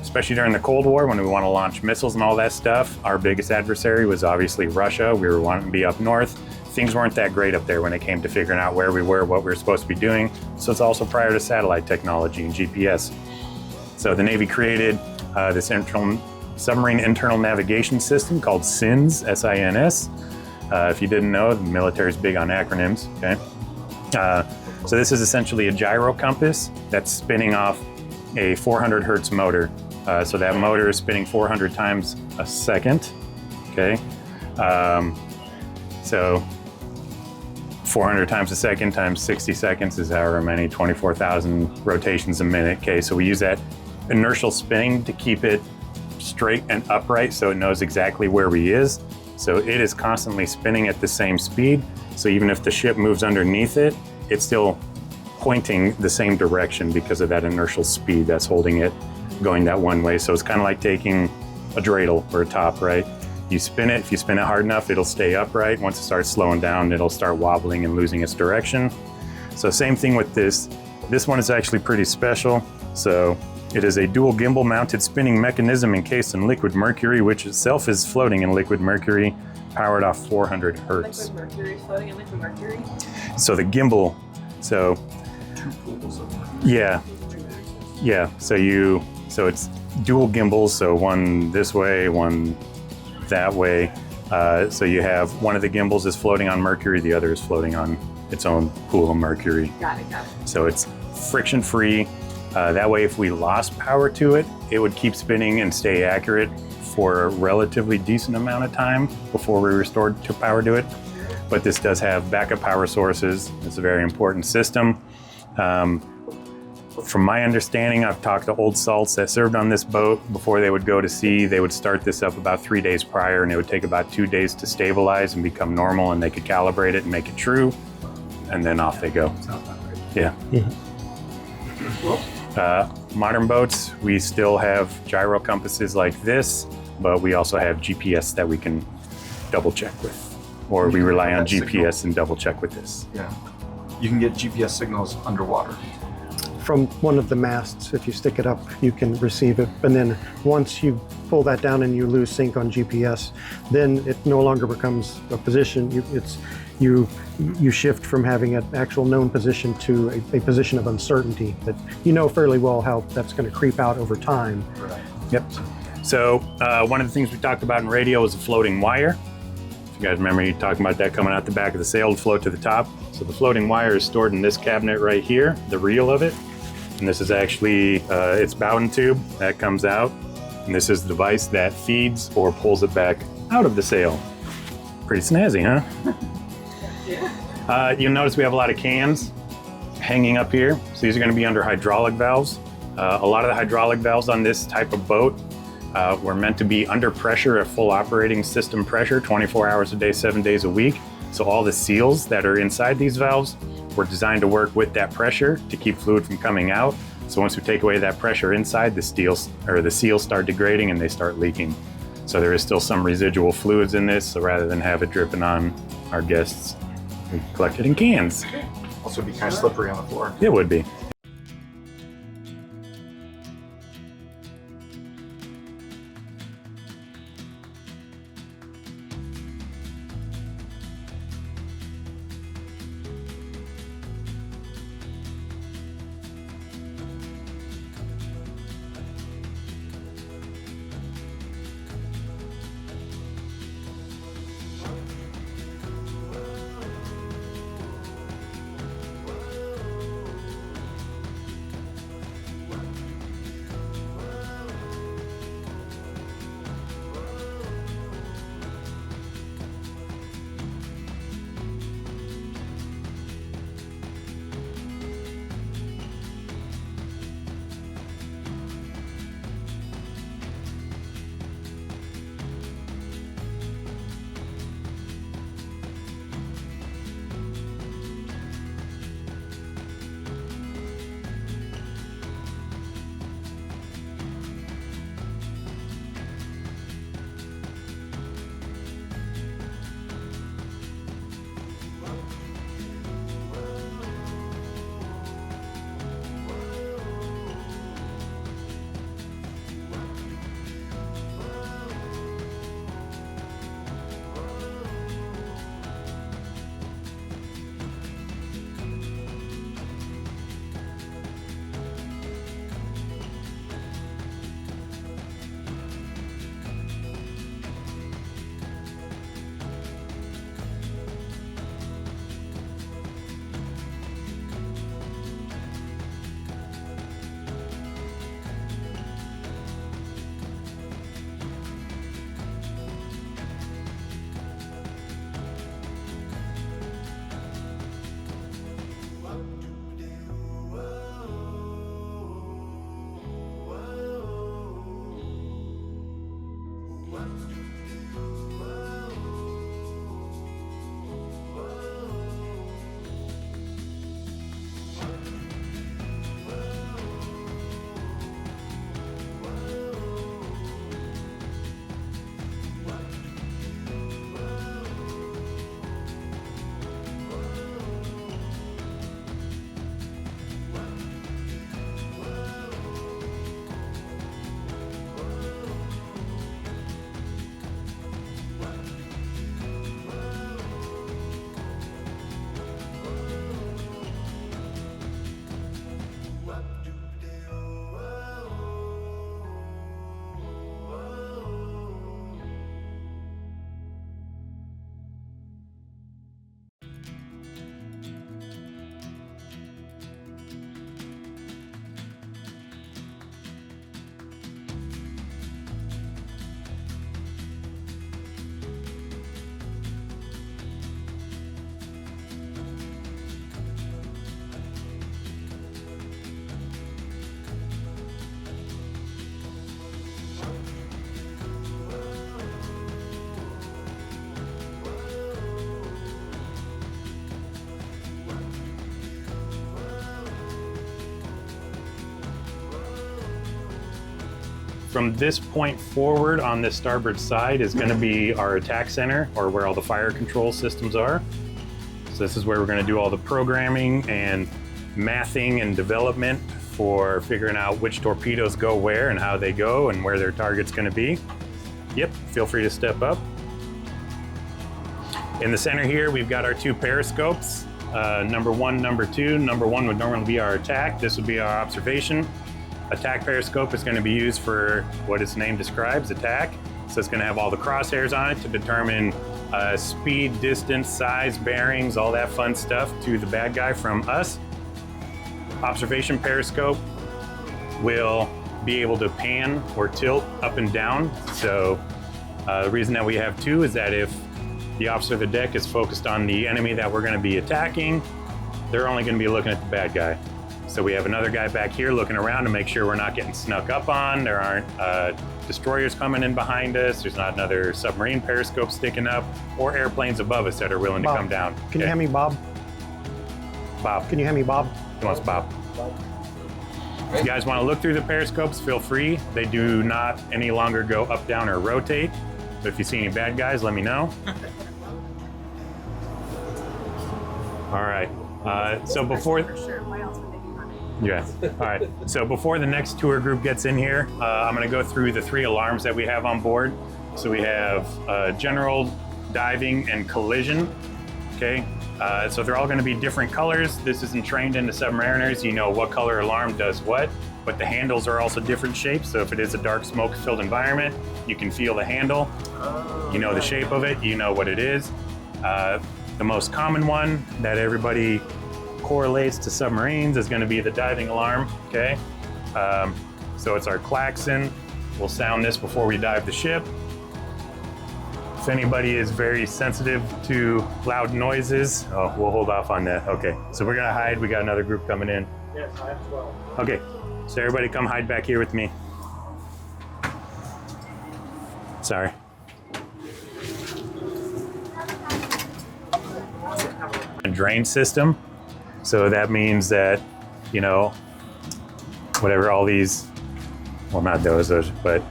B: especially during the Cold War, when we want to launch missiles and all that stuff, our biggest adversary was obviously Russia. We were wanting to be up north. Things weren't that great up there when it came to figuring out where we were, what we were supposed to be doing. So it's also prior to satellite technology and GPS. So the Navy created this submarine internal navigation system called SINS, S-I-N-S. If you didn't know, the military's big on acronyms, okay? So this is essentially a gyro compass that's spinning off a 400 hertz motor. So that motor is spinning 400 times a second, okay? So 400 times a second times 60 seconds is however many, 24,000 rotations a minute, okay? So we use that inertial spinning to keep it straight and upright so it knows exactly where we is. So it is constantly spinning at the same speed. So even if the ship moves underneath it, it's still pointing the same direction because of that inertial speed that's holding it going that one way. So it's kind of like taking a dreidel or a top, right? You spin it, if you spin it hard enough, it'll stay upright. Once it starts slowing down, it'll start wobbling and losing its direction. So same thing with this. This one is actually pretty special. So it is a dual gimbal mounted spinning mechanism encased in liquid mercury, which itself is floating in liquid mercury, powered off 400 hertz.
D: Liquid mercury, floating in liquid mercury?
B: So the gimbal, so yeah, so it's dual gimbals, so one this way, one that way. So you have one of the gimbals is floating on mercury, the other is floating on its own pool of mercury.
D: Got it.
B: So it's friction free. That way, if we lost power to it, it would keep spinning and stay accurate for a relatively decent amount of time before we restored to power to it. But this does have backup power sources. It's a very important system. From my understanding, I've talked to old salts that served on this boat. Before they would go to sea, they would start this up about 3 days prior, and it would take about 2 days to stabilize and become normal, and they could calibrate it and make it true, and then off they go. Yeah. Modern boats, we still have gyro compasses like this, but we also have GPS that we can double check with, or we rely on GPS and double check with this.
I: Yeah. You can get GPS signals underwater.
A: From one of the masts, if you stick it up, you can receive it. And then once you pull that down and you lose sync on GPS, then it no longer becomes a position. You shift from having an actual known position to a position of uncertainty that you know fairly well how that's going to creep out over time.
I: Right.
B: Yep. So one of the things we talked about in radio is a floating wire. If you guys remember, you talking about that coming out the back of the sail to float to the top. So the floating wire is stored in this cabinet right here, the reel of it. And this is actually its Bowden tube that comes out. And this is the device that feeds or pulls it back out of the sail. Pretty snazzy, huh? You'll notice we have a lot of cans hanging up here. So these are going to be under hydraulic valves. A lot of the hydraulic valves on this type of boat were meant to be under pressure at full operating system pressure, 24 hours a day, 7 days a week. So all the seals that are inside these valves were designed to work with that pressure to keep fluid from coming out. So once we take away that pressure inside, the seals start degrading and they start leaking. So there is still some residual fluids in this. So rather than have it dripping on our guests, we collect it in cans.
I: Also be kind of slippery on the floor.
B: It would be. from this point forward on the starboard side is going to be our attack center, or where all the fire control systems are. So this is where we're going to do all the programming and mathing and development for figuring out which torpedoes go where and how they go and where their target's going to be. Yep, feel free to step up. In the center here, we've got our 2 periscopes, number 1, number 2. Number 1 would normally be our attack. This would be our observation. Attack periscope is going to be used for what its name describes, attack. So it's going to have all the crosshairs on it to determine speed, distance, size, bearings, all that fun stuff to the bad guy from us. Observation periscope will be able to pan or tilt up and down. So the reason that we have 2 is that if the officer of the deck is focused on the enemy that we're going to be attacking, they're only going to be looking at the bad guy. So we have another guy back here looking around to make sure we're not getting snuck up on. There aren't destroyers coming in behind us. There's not another submarine periscope sticking up, or airplanes above us that are willing to come down.
A: Can you hand me Bob?
B: Bob.
A: Can you hand me Bob?
B: He wants Bob. If you guys want to look through the periscopes, feel free. They do not any longer go up, down, or rotate. But if you see any bad guys, let me know. All right. So before,
D: For sure. Why else would they be running?
B: yeah. All right. So before the next tour group gets in here, I'm going to go through the 3 alarms that we have on board. So we have general, diving, and collision. Okay. So they're all going to be different colors. This isn't trained into submariners. You know what color alarm does what, but the handles are also different shapes. So if it is a dark smoke-filled environment, you can feel the handle. You know the shape of it. You know what it is. The most common one that everybody correlates to submarines is going to be the diving alarm, okay? So it's our klaxon. We'll sound this before we dive the ship. If anybody is very sensitive to loud noises, oh, we'll hold off on that. Okay, so we're gonna hide. We got another group coming in.
H: Yes, I have 12.
B: Okay, so everybody come hide back here with me. Sorry. A drain system. So that means that, you know, whatever all these, well, not those, but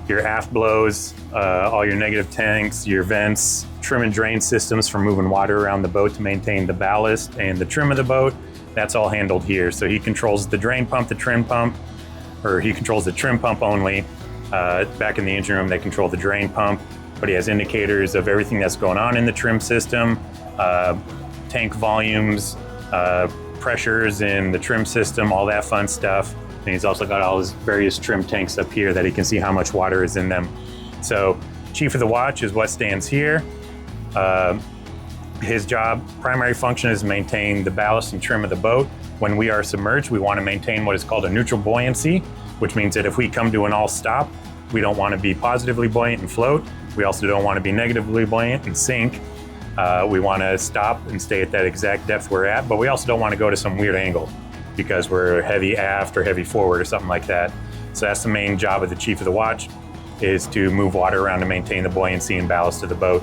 B: your aft blows, all your negative tanks, your vents, trim and drain systems for moving water around the boat to maintain the ballast and the trim of the boat, that's all handled here. So he controls the drain pump, the trim pump, or he controls the trim pump only. Back in the engine room, they control the drain pump, but he has indicators of everything that's going on in the trim system, tank volumes, pressures in the trim system, all that fun stuff. And he's also got all his various trim tanks up here that he can see how much water is in them. So Chief of the Watch is what stands here. His job, primary function is maintain the ballast and trim of the boat. When we are submerged, we want to maintain what is called a neutral buoyancy, which means that if we come to an all stop, we don't want to be positively buoyant and float. We also don't want to be negatively buoyant and sink. We want to stop and stay at that exact depth we're at, but we also don't want to go to some weird angle because we're heavy aft or heavy forward or something like that. So that's the main job of the Chief of the Watch, is to move water around to maintain the buoyancy and ballast of the boat.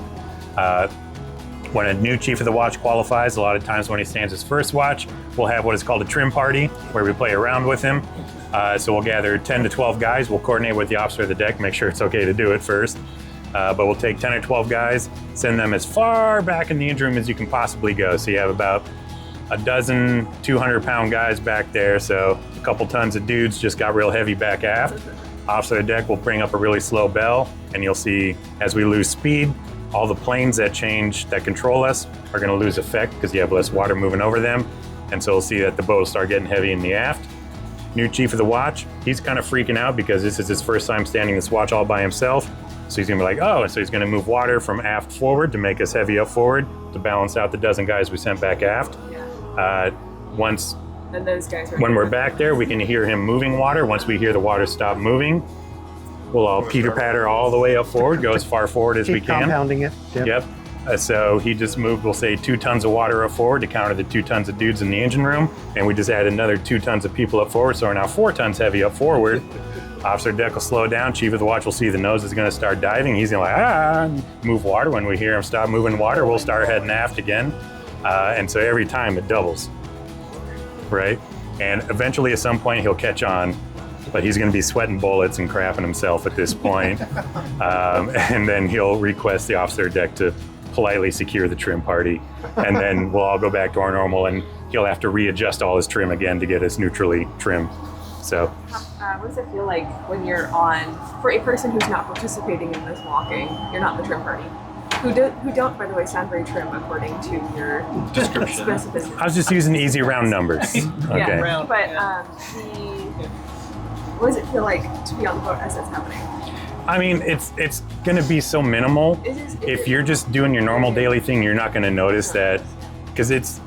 B: When a new Chief of the Watch qualifies, a lot of times when he stands his first watch, we'll have what is called a trim party, where we play around with him. So we'll gather 10 to 12 guys. We'll coordinate with the officer of the deck, make sure it's okay to do it first. But we'll take 10 or 12 guys, send them as far back in the engine room as you can possibly go. So you have about a dozen 200-pound guys back there. So a couple tons of dudes just got real heavy back aft. Officer of the deck will bring up a really slow bell, and you'll see as we lose speed, all the planes that change, that control us, are gonna lose effect because you have less water moving over them. And so we'll see that the boat will start getting heavy in the aft. New Chief of the Watch, he's kind of freaking out because this is his first time standing this watch all by himself. So he's gonna be like, oh, and so he's gonna move water from aft forward to make us heavy up forward to balance out the dozen guys we sent back aft. Once,
D: And those guys are
B: when we're back there, we can hear him moving water. Once we hear the water stop moving, we'll all Peter patter all the way up forward, go as far forward as we
A: Keep
B: can.
A: compounding it.
B: Yep. So he just moved, we'll say 2 tons of water up forward to counter the 2 tons of dudes in the engine room. And we just add another 2 tons of people up forward. So we're now 4 tons heavy up forward. Officer deck will slow down. Chief of the Watch will see the nose is going to start diving. He's going to move water. When we hear him stop moving water, we'll start heading aft again. And so every time it doubles, right? And eventually at some point he'll catch on but he's going to be sweating bullets and crapping himself at this point. And then he'll request the officer deck to politely secure the trim party, and then we'll all go back to our normal, and he'll have to readjust all his trim again to get us neutrally trimmed. So
D: what does it feel like when you're on, for a person who's not participating in this walking, you're not the trim party, who don't, by the way, sound very trim according to your
I: Description.
D: specificity.
B: I was just using easy round numbers. Okay.
D: Yeah, but what does it feel like to be on the boat as it's happening?
B: I mean, it's going to be so minimal. If you're just doing your normal daily thing, you're not going to notice that, because it's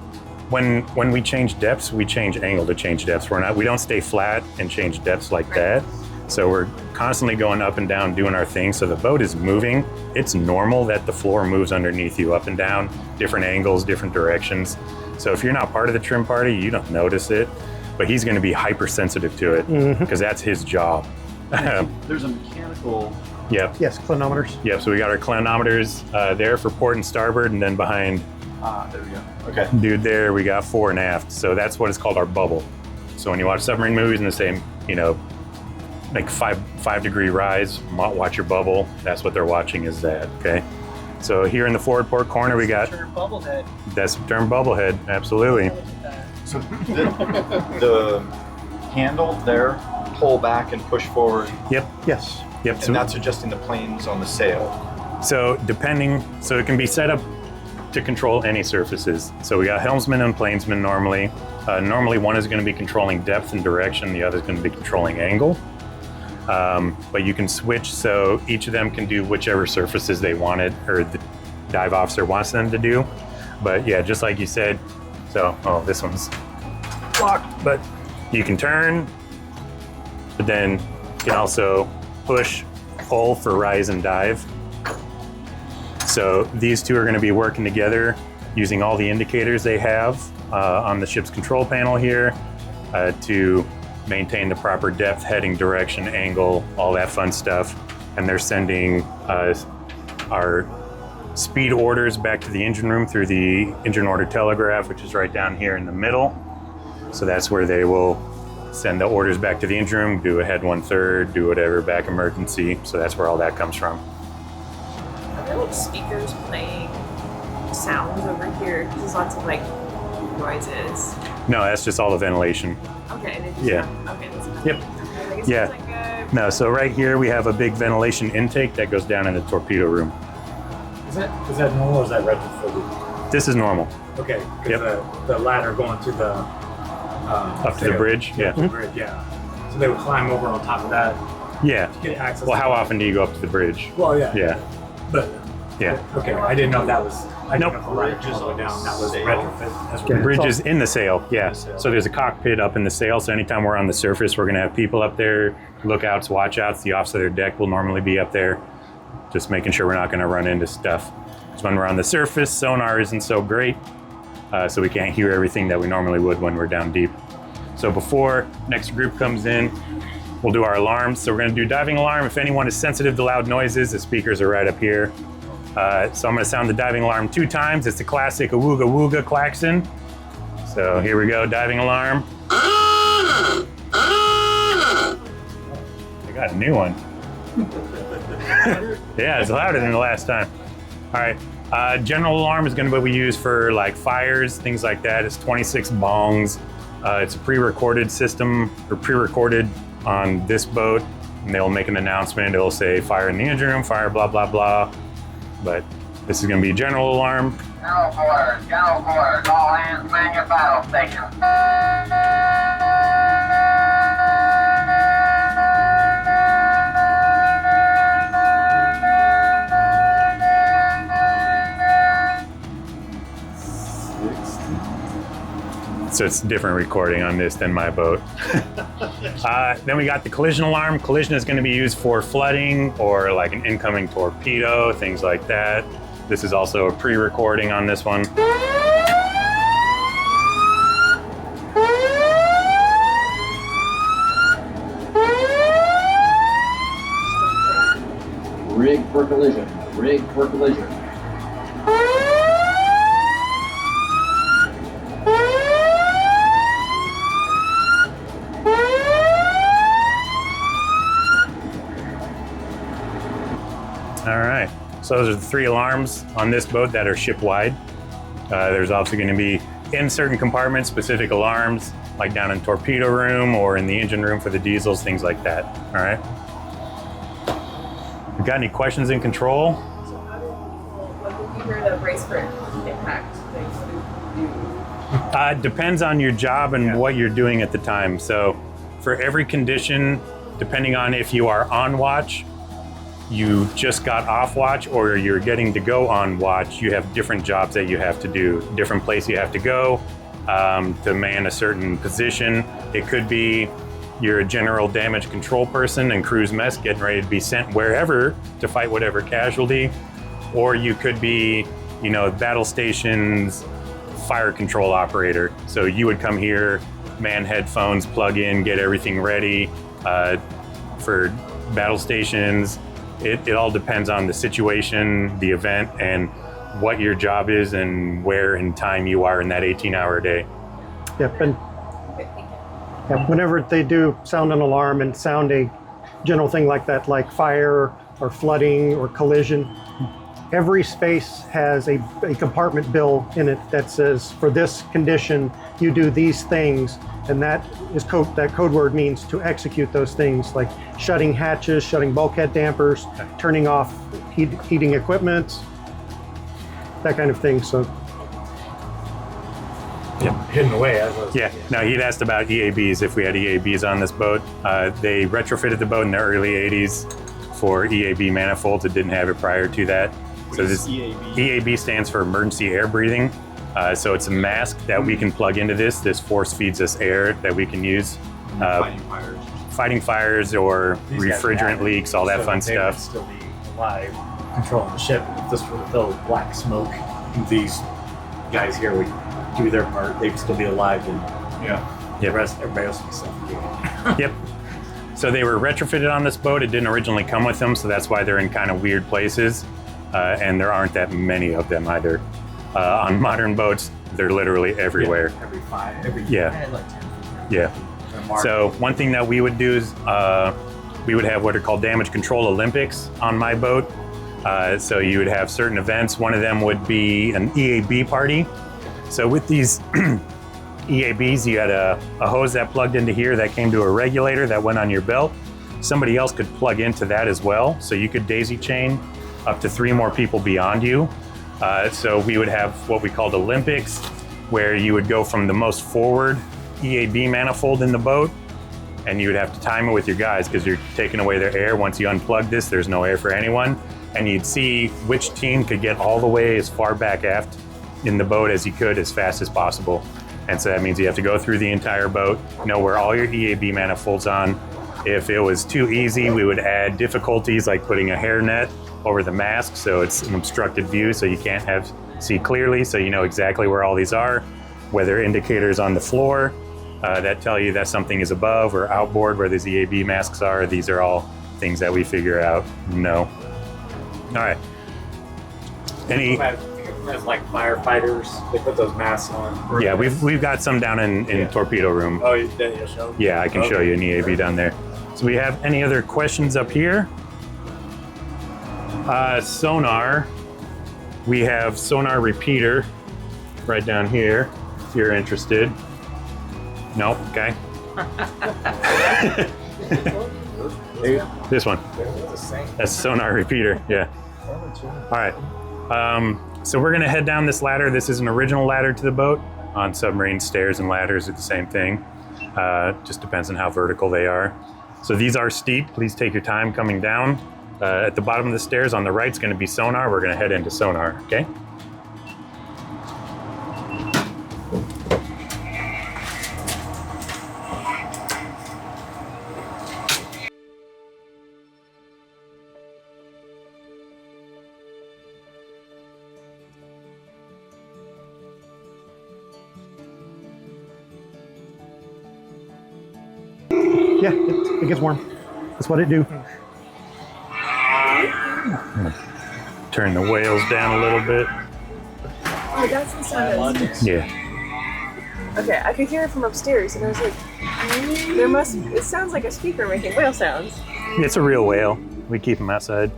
B: when we change depths, we change angle to change depths. We don't stay flat and change depths like that. So we're constantly going up and down doing our thing. So the boat is moving. It's normal that the floor moves underneath you up and down, different angles, different directions. So if you're not part of the trim party, you don't notice it. But he's going to be hypersensitive to it because that's his job.
I: There's a mechanical.
B: Yep.
A: Yes, clinometers.
B: Yep. So we got our clinometers there for port and starboard, and then behind
I: There we go. Okay.
B: dude there, we got fore and aft. So that's what is called our bubble. So when you watch submarine movies and they say, you know, like 5-degree rise, watch your bubble. That's what they're watching is that. Okay. So here in the forward port corner, we got
H: bubblehead.
B: that's the term bubblehead. Absolutely.
I: So the handle there, pull back and push forward,
B: Yep.
A: Yes.
B: Yep.
I: and that's adjusting the planes on the sail.
B: So so it can be set up to control any surfaces. So we got helmsman and planesman normally. Normally one is going to be controlling depth and direction, the other is going to be controlling angle. But you can switch, so each of them can do whichever surfaces they wanted, or the dive officer wants them to do. But yeah, just like you said, so, this one's locked, but you can turn, but then you can also push, pull for rise and dive. So these two are going to be working together using all the indicators they have on the ship's control panel here to maintain the proper depth, heading, direction, angle, all that fun stuff. And they're sending our speed orders back to the engine room through the engine order telegraph, which is right down here in the middle. So that's where they will send the orders back to the engine room, do a head 1/3, do whatever, back emergency. So that's where all that comes from.
D: Are there like speakers playing sounds over here? There's lots of like noises.
B: No, that's just all the ventilation.
D: Okay, and it just
B: Yeah.
D: Okay, that's enough.
B: Yep.
D: I guess
B: Yeah.
D: it's like a
B: No, so right here we have a big ventilation intake that goes down in the torpedo room.
E: Is that normal or is that retrofitted?
B: This is normal.
E: Okay,
B: Yep.
E: because the ladder going to the
B: Up to the bridge, yeah.
E: to the bridge, yeah. So they would climb over on top of that
B: Yeah.
E: to get access.
B: Well,
E: to
B: how
E: the-
B: often do you go up to the bridge?
E: Well, yeah.
B: Yeah.
E: But
B: Yeah.
E: okay, I didn't know if that was. I
B: Nope.
E: didn't know if the ladder just all the way down. That was
I: Sail.
E: retrofit. That's
A: Okay.
E: what
B: Bridge is in the sail, yeah.
I: sail.
B: So there's a cockpit up in the sail. So anytime we're on the surface, we're going to have people up there, lookouts, watchouts. The officer deck will normally be up there, just making sure we're not going to run into stuff. Because when we're on the surface, sonar isn't so great, so we can't hear everything that we normally would when we're down deep. So before next group comes in, we'll do our alarms. So we're going to do diving alarm. If anyone is sensitive to loud noises, the speakers are right up here. So I'm going to sound the diving alarm 2 times. It's the classic awooga wooga klaxon. So here we go, diving alarm. I got a new one. Yeah, it's louder than the last time. All right, general alarm is going to be what we use for like fires, things like that. It's 26 bongs. It's a pre-recorded system, or pre-recorded on this boat, and they'll make an announcement. It'll say fire in the engine room, fire blah, blah, blah. But this is going to be a general alarm.
J: General quarters, all hands man your battle station.
B: So it's different recording on this than my boat. Then we got the collision alarm. Collision is going to be used for flooding or like an incoming torpedo, things like that. This is also a pre-recording on this one.
J: Rig for collision. Rig for collision.
B: All right. So those are the 3 alarms on this boat that are ship-wide. There's also going to be in certain compartments specific alarms, like down in torpedo room or in the engine room for the diesels, things like that. All right. You got any questions in control?
D: So how do people, like if you hear the brace for impact, like what do you do?
B: Depends on your job and what you're doing at the time. So for every condition, depending on if you are on watch, you just got off watch, or you're getting to go on watch, you have different jobs that you have to do, different place you have to go to man a certain position. It could be you're a general damage control person and cruise mess getting ready to be sent wherever to fight whatever casualty, or you could be, you know, battle stations fire control operator. So you would come here, man headphones, plug in, get everything ready for battle stations. It all depends on the situation, the event, and what your job is and where in time you are in that 18-hour day.
A: Yep, and whenever they do sound an alarm and sound a general thing like that, like fire or flooding or collision, every space has a compartment bill in it that says, for this condition, you do these things, and that code word means to execute those things, like shutting hatches, shutting bulkhead dampers, turning off heating equipment, that kind of thing. So,
E: Hidden away.
B: No, he'd asked about EABs, if we had EABs on this boat. They retrofitted the boat in the early 80s for EAB manifolds. It didn't have it prior to that. So this EAB stands for emergency air breathing. So it's a mask that we can plug into this. This force feeds us air that we can use. Fighting fires or refrigerant leaks, all that fun stuff.
E: Would still be alive, controlling the ship. If this were to fill black smoke, these guys here would do their part. They'd still be alive, and the rest, everybody else would be suffocating.
B: Yep. So they were retrofitted on this boat. It didn't originally come with them, so that's why they're in kind of weird places. And there aren't that many of them either. On modern boats, they're literally everywhere.
E: Every like 10 feet.
B: Yeah. So one thing that we would do is we would have what are called damage control Olympics on my boat. So you would have certain events. One of them would be an EAB party. So with these EABs, you had a hose that plugged into here that came to a regulator that went on your belt. Somebody else could plug into that as well. So you could daisy chain up to 3 more people beyond you. So we would have what we called Olympics, where you would go from the most forward EAB manifold in the boat, and you would have to time it with your guys because you're taking away their air. Once you unplug this, there's no air for anyone. And you'd see which team could get all the way as far back aft in the boat as you could as fast as possible. And so that means you have to go through the entire boat, know where all your EAB manifolds on. If it was too easy, we would add difficulties like putting a hairnet over the mask so it's an obstructed view so you can't see clearly, so you know exactly where all these are. Weather indicators on the floor that tell you that something is above or outboard where these EAB masks are. These are all things that we figure out. No. All right. Any?
E: As like firefighters, they put those masks on.
B: Yeah, we've got some down in torpedo room.
E: Oh, you'll show?
B: Yeah, I can show you an EAB down there. So we have any other questions up here? Sonar. We have sonar repeater right down here, if you're interested. Nope, okay. This one. That's sonar repeater, yeah. All right. So we're gonna head down this ladder. This is an original ladder to the boat. On submarine, stairs and ladders are the same thing. Just depends on how vertical they are. So these are steep. Please take your time coming down. At the bottom of the stairs on the right is gonna be sonar. We're gonna head into sonar, okay?
A: yeah, it gets warm. That's what it do.
B: Turn the whales down a little bit.
D: Oh, that's the sound.
B: Yeah.
D: Okay, I could hear it from upstairs, and I was like, it sounds like a speaker making whale sounds.
B: It's a real whale. We keep them outside.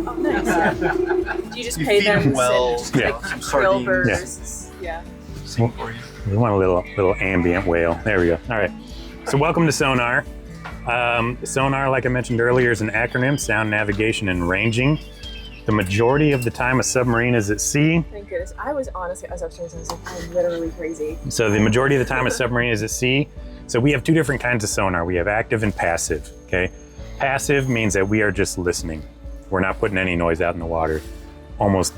D: Oh, nice. Yeah. Do you just
I: You
D: pay
I: feed
D: them
I: them well,
D: like
I: some
D: krill
I: sardines.
D: bursts? Yeah.
I: Sing for you.
B: We want a little ambient wail. There we go. All right. So welcome to SONAR. SONAR, like I mentioned earlier, is an acronym: Sound Navigation and Ranging. The majority of the time a submarine is at sea.
D: Thank goodness. I was honestly, as upstairs, I was like, I'm literally crazy.
B: So the majority of the time a submarine is at sea. So we have two different kinds of sonar. We have active and passive, okay? Passive means that we are just listening. We're not putting any noise out in the water. Almost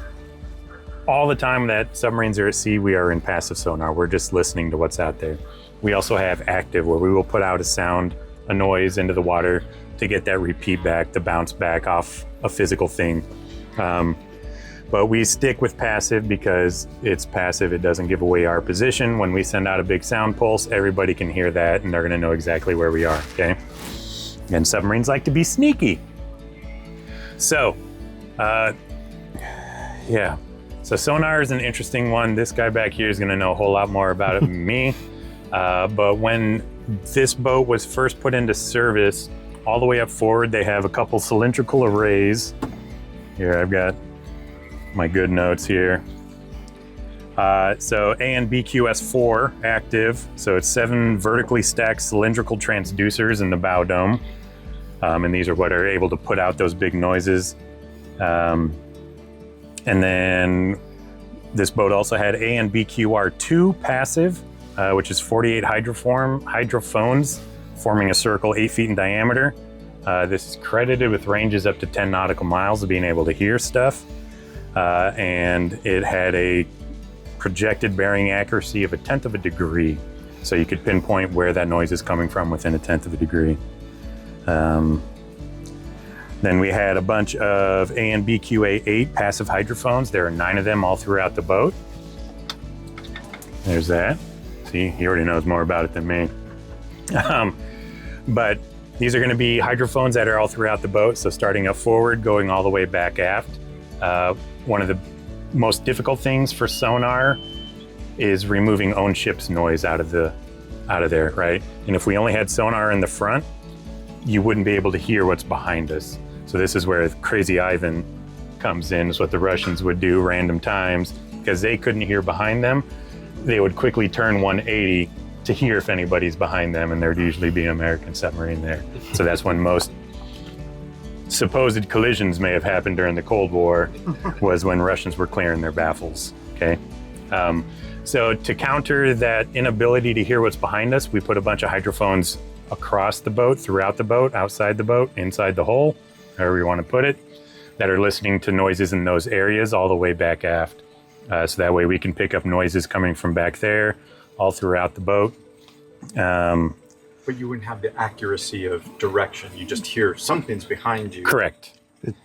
B: all the time that submarines are at sea, we are in passive sonar. We're just listening to what's out there. We also have active, where we will put out a sound, a noise into the water to get that repeat back, to bounce back off a physical thing. But we stick with passive because it's passive. It doesn't give away our position. When we send out a big sound pulse, everybody can hear that and they're gonna know exactly where we are, okay? And submarines like to be sneaky. So, yeah. So sonar is an interesting one. This guy back here is gonna know a whole lot more about it than me. But when this boat was first put into service, all the way up forward, they have a couple cylindrical arrays. Here, I've got my good notes here. So A and BQS4 active. So it's 7 vertically stacked cylindrical transducers in the bow dome. And these are what are able to put out those big noises. And then this boat also had A and BQR2 passive, which is 48 hydrophones forming a circle 8 feet in diameter. This is credited with ranges up to 10 nautical miles of being able to hear stuff. And it had a projected bearing accuracy of 1/10 of a degree. So you could pinpoint where that noise is coming from within 1/10 of a degree. Then we had a bunch of A and BQA8 passive hydrophones. There are 9 of them all throughout the boat. There's that. See, he already knows more about it than me. But these are going to be hydrophones that are all throughout the boat. So starting up forward, going all the way back aft. One of the most difficult things for sonar is removing own ship's noise out of there, right? And if we only had sonar in the front, you wouldn't be able to hear what's behind us. So this is where Crazy Ivan comes in. Is what the Russians would do random times, because they couldn't hear behind them. They would quickly turn 180 to hear if anybody's behind them, and there'd usually be an American submarine there. So that's when most supposed collisions may have happened during the Cold War, was when Russians were clearing their baffles, okay? So to counter that inability to hear what's behind us, we put a bunch of hydrophones across the boat, throughout the boat, outside the boat, inside the hull, however you want to put it, that are listening to noises in those areas all the way back aft. So that way we can pick up noises coming from back there, all throughout the boat.
H: But you wouldn't have the accuracy of direction. You just hear something's behind you.
B: Correct.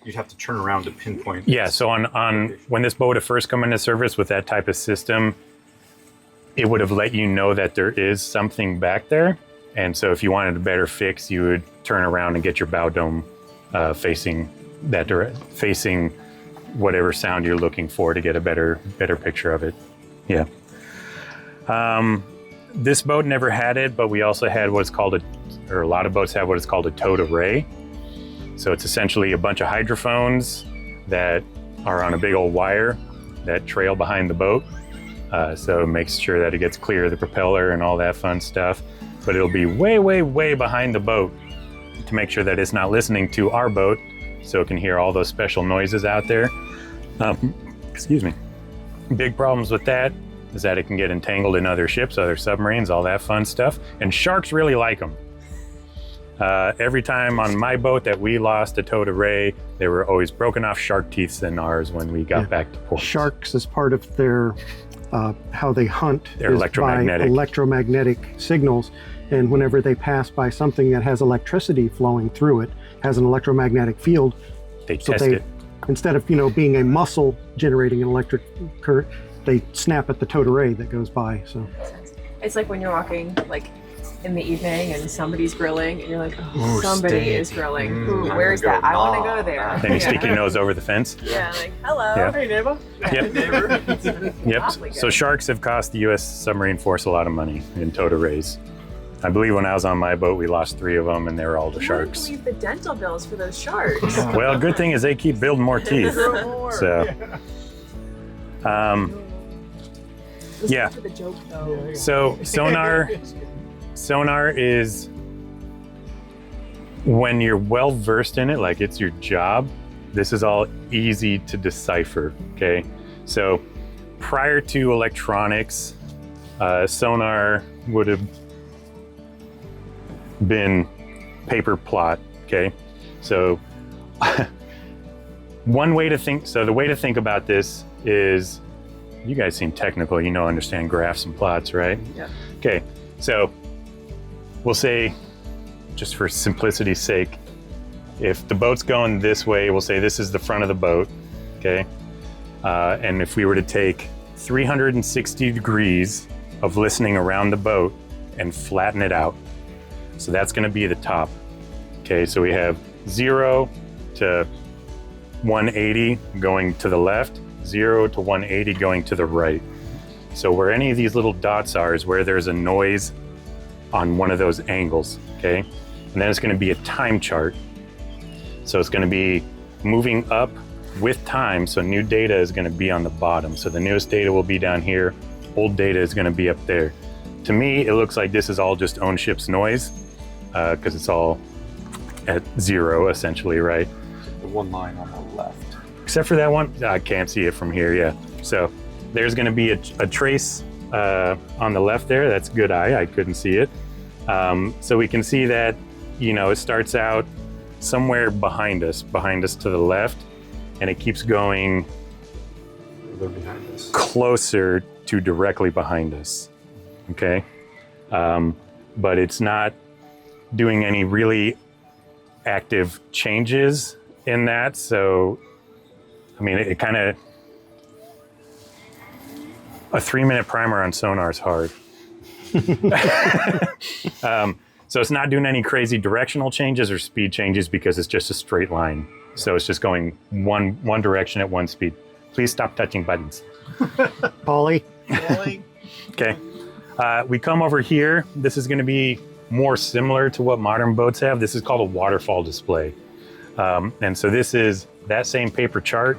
H: You'd have to turn around to pinpoint.
B: Yeah, so on when this boat had first come into service with that type of system, it would have let you know that there is something back there. And so if you wanted a better fix, you would turn around and get your bow dome facing facing whatever sound you're looking for to get a better picture of it. Yeah. This boat never had it, but we also had what's called a lot of boats have what is called a towed array. So it's essentially a bunch of hydrophones that are on a big old wire that trail behind the boat. So it makes sure that it gets clear of the propeller and all that fun stuff. But it'll be way, way, way behind the boat to make sure that it's not listening to our boat, so it can hear all those special noises out there. Excuse me. Big problems with that is that it can get entangled in other ships, other submarines, all that fun stuff. And sharks really like them. Every time on my boat that we lost a towed array, they were always broken off shark teeth than ours when we got back to port.
A: Sharks, as part of their how they hunt,
B: they're
A: is
B: electromagnetic.
A: by electromagnetic signals. And whenever they pass by something that has electricity flowing through it, has an electromagnetic field,
B: they test it.
A: Instead of being a muscle generating an electric current, they snap at the towed array that goes by. So
D: It's like when you're walking like in the evening and somebody's grilling and you're like, oh,
I: Ooh,
D: somebody
I: steak.
D: is grilling.
I: Mm,
D: Ooh,
I: I'm
D: where's
I: gonna
D: that?
I: go
D: I want to
I: gnaw.
D: go there.
B: Then you stick your nose over the fence.
D: Yeah, like, hello.
B: Yeah.
D: Hey, neighbor.
B: Yep. Yep. So sharks have cost the U.S. submarine force a lot of money in towed arrays. I believe when I was on my boat, we lost 3 of them, and they were all the sharks.
D: I can't believe the dental bills for those sharks.
B: Well, good thing is they keep building more teeth. So, yeah.
D: For the joke, though.
B: So sonar is when you're well versed in it, like it's your job. This is all easy to decipher. Okay, so prior to electronics, sonar would have been paper plot. Okay, so one way to think. So the way to think about this is, you guys seem technical. You know, understand graphs and plots, right?
D: Yeah.
B: Okay, so we'll say, just for simplicity's sake, if the boat's going this way, we'll say this is the front of the boat. Okay, and if we were to take 360 degrees of listening around the boat and flatten it out, so that's going to be the top. Okay, so we have 0 to 180 going to the left, 0 to 180 going to the right. So where any of these little dots are is where there's a noise on one of those angles. Okay, and then it's going to be a time chart. So it's going to be moving up with time. So new data is going to be on the bottom. So the newest data will be down here. Old data is going to be up there. To me, it looks like this is all just own ship's noise, because it's all at 0 essentially, right?
F: The one line on the left.
B: Except for that one, I can't see it from here, yeah. So there's going to be a trace on the left there. That's good eye, I couldn't see it. So we can see that, you know, it starts out somewhere behind us to the left, and it keeps going
H: behind us.
B: Closer to directly behind us. Okay, but it's not doing any really active changes in that. So, I mean, it kind of, a 3-minute primer on sonar is hard. So it's not doing any crazy directional changes or speed changes because it's just a straight line. So it's just going one direction at one speed. Please stop touching buttons.
A: Polly.
B: Okay. We come over here. This is going to be more similar to what modern boats have. This is called a waterfall display. And so this is that same paper chart,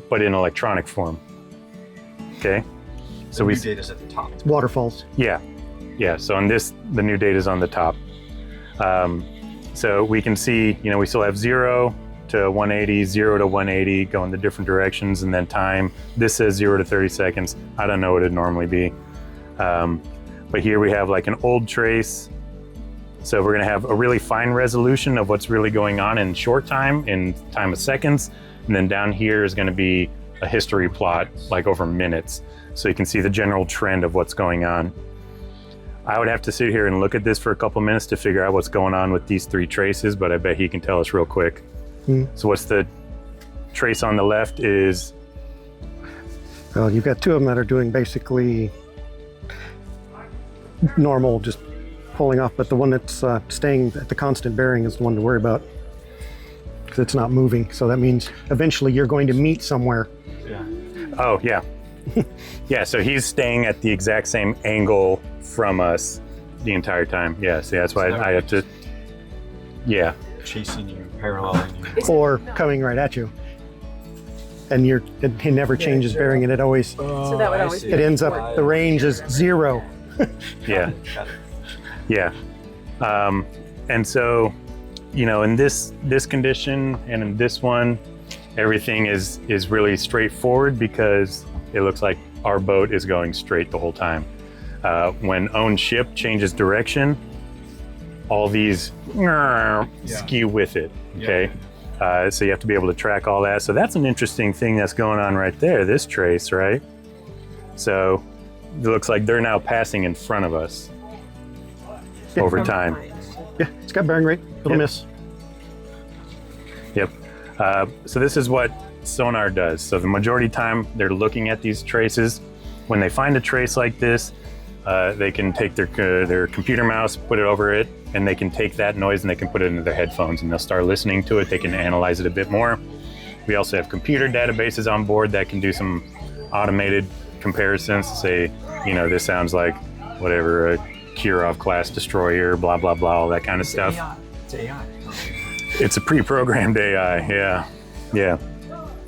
B: but in electronic form. Okay. So
I: the new data's at the top.
A: Waterfalls.
B: Yeah. Yeah, so on this, the new data is on the top. So we can see, you know, we still have 0 to 180, 0 to 180 going the different directions, and then time. This says 0 to 30 seconds. I don't know what it'd normally be. But here we have like an old trace. So we're gonna have a really fine resolution of what's really going on in short time, in time of seconds. And then down here is gonna be a history plot, like over minutes. So you can see the general trend of what's going on. I would have to sit here and look at this for a couple minutes to figure out what's going on with these 3 traces, but I bet he can tell us real quick. So what's the trace on the left is?
A: Well, you've got 2 of them that are doing basically normal, just pulling off, but the one that's staying at the constant bearing is the one to worry about, because it's not moving. So that means eventually you're going to meet somewhere.
B: Yeah. Oh, yeah. Yeah, so he's staying at the exact same angle from us the entire time. Yeah, so that's why I have to, yeah.
I: Chasing you, paralleling you.
A: Or coming right at you. And it never changes bearing, and it always,
D: So that would always be
A: it ends up, the range is 0.
B: Yeah. Yeah. And so, you know, in this condition and in this one, everything is really straightforward because it looks like our boat is going straight the whole time. When own ship changes direction, all these skew with it, okay? So you have to be able to track all that. So that's an interesting thing that's going on right there, this trace, right? So it looks like they're now passing in front of us over time.
A: Yeah, it's got bearing rate, it'll miss.
B: Yep. So this is what sonar does. So the majority of the time they're looking at these traces. When they find a trace like this, they can take their computer mouse, put it over it, and they can take that noise and they can put it into their headphones and they'll start listening to it. They can analyze it a bit more. We also have computer databases on board that can do some automated comparisons to say, you know, this sounds like whatever, a Kirov class destroyer, blah, blah, blah, all that kind of stuff.
E: It's AI.
B: It's a pre-programmed AI, yeah.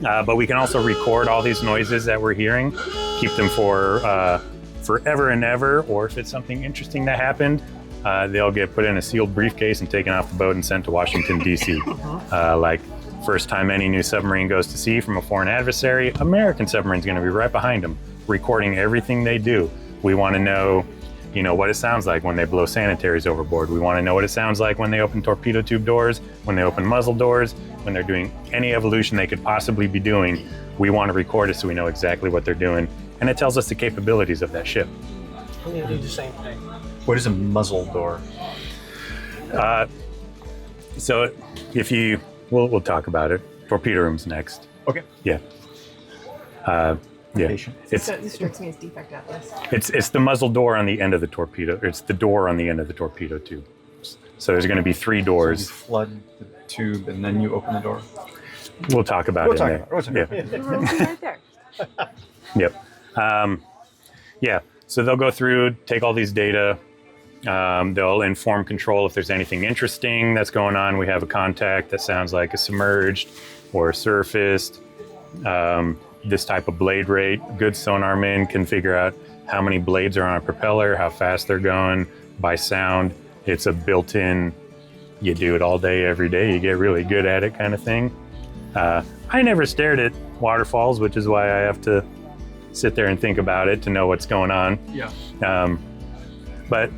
B: But we can also record all these noises that we're hearing, keep them for forever and ever, or if it's something interesting that happened, they'll get put in a sealed briefcase and taken off the boat and sent to Washington, D.C. Like, first time any new submarine goes to sea from a foreign adversary, American submarine's gonna be right behind them, recording everything they do. We wanna know, you know, what it sounds like when they blow sanitaries overboard. We wanna know what it sounds like when they open torpedo tube doors, when they open muzzle doors, when they're doing any evolution they could possibly be doing. We wanna record it so we know exactly what they're doing. And it tells us the capabilities of that ship.
A: I'm gonna do the same thing.
H: What is a muzzle door?
B: So if you, we'll talk about it. Torpedo room's next.
H: Okay.
B: Yeah. Yeah. It's
D: So this strikes me as defect at this.
B: it's the muzzle door on the end of the torpedo. It's the door on the end of the torpedo tube. So there's going to be 3
H: You
B: doors.
H: flood the tube and then you open the door.
B: We'll talk about
H: We'll
B: it.
H: talk
B: in
H: about it.
B: there.
H: We'll talk
B: Yeah.
D: Right there.
B: Yep. Yeah. So they'll go through, take all these data. They'll inform control if there's anything interesting that's going on. We have a contact that sounds like a submerged or a surfaced. This type of blade rate, good sonar men can figure out how many blades are on a propeller, how fast they're going by sound. It's a built-in, you do it all day, every day, you get really good at it kind of thing. I never stared at waterfalls, which is why I have to sit there and think about it to know what's going on.
H: Yeah.
B: But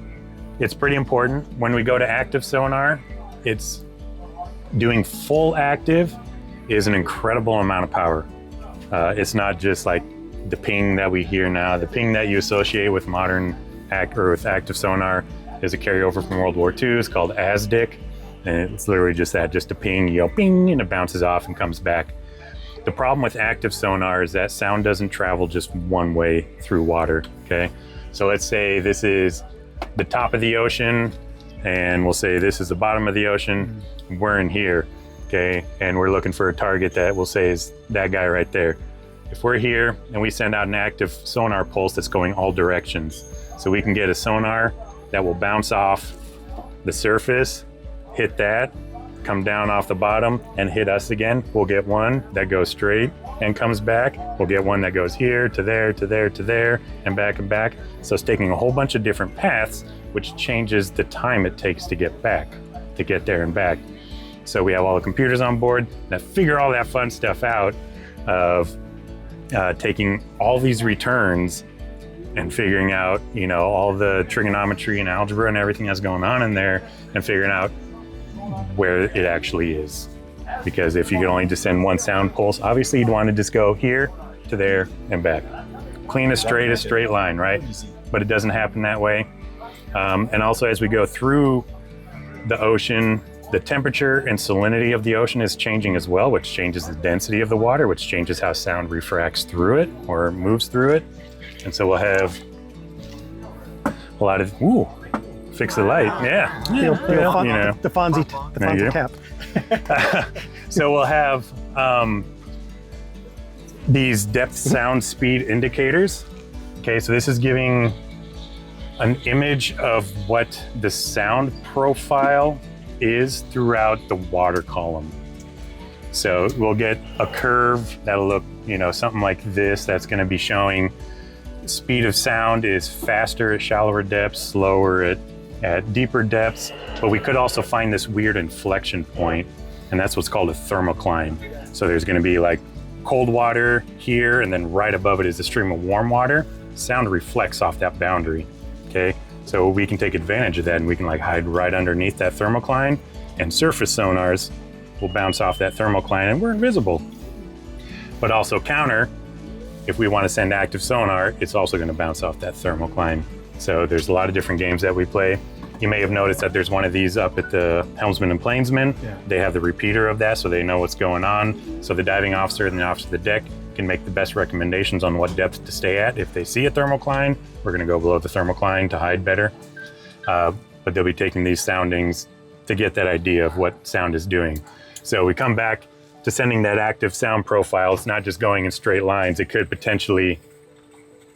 B: it's pretty important. When we go to active sonar, it's doing full active is an incredible amount of power. It's not just like the ping that we hear now. The ping that you associate with modern with active sonar is a carryover from World War II. It's called ASDIC. And it's literally just that, just a ping, you go ping, and it bounces off and comes back. The problem with active sonar is that sound doesn't travel just one way through water, okay? So let's say this is the top of the ocean, and we'll say this is the bottom of the ocean. We're in here, okay? And we're looking for a target that we'll say is that guy right there. If we're here and we send out an active sonar pulse that's going all directions, so we can get a sonar that will bounce off the surface, hit that, come down off the bottom and hit us again. We'll get one that goes straight and comes back. We'll get one that goes here to there, to there, to there, and back and back. So it's taking a whole bunch of different paths, which changes the time it takes to get back, to get there and back. So we have all the computers on board that figure all that fun stuff out of taking all these returns and figuring out, you know, all the trigonometry and algebra and everything that's going on in there and figuring out where it actually is. Because if you could only just send one sound pulse, obviously you'd want to just go here to there and back. Clean as straight line, right? But it doesn't happen that way. And also as we go through the ocean, the temperature and salinity of the ocean is changing as well, which changes the density of the water, which changes how sound refracts through it or moves through it. And so we'll have a lot of, fix the light, yeah.
A: The
B: you know.
A: Fonzie tap.
B: So we'll have these depth sound speed indicators. Okay, so this is giving an image of what the sound profile is throughout the water column. So we'll get a curve that'll look, you know, something like this, that's going to be showing speed of sound is faster at shallower depths, slower at deeper depths, but we could also find this weird inflection point, and that's what's called a thermocline. So there's going to be like cold water here, and then right above it is a stream of warm water. Sound reflects off that boundary, okay? So we can take advantage of that, and we can like hide right underneath that thermocline, and surface sonars will bounce off that thermocline, and we're invisible. But also counter, if we want to send active sonar, it's also going to bounce off that thermocline. So there's a lot of different games that we play. You may have noticed that there's one of these up at the helmsman and plainsman. Yeah. They have the repeater of that, so they know what's going on. So the diving officer and the officer of the deck can make the best recommendations on what depth to stay at. If they see a thermocline, we're going to go below the thermocline to hide better. But they'll be taking these soundings to get that idea of what sound is doing. So we come back to sending that active sound profile. It's not just going in straight lines. It could potentially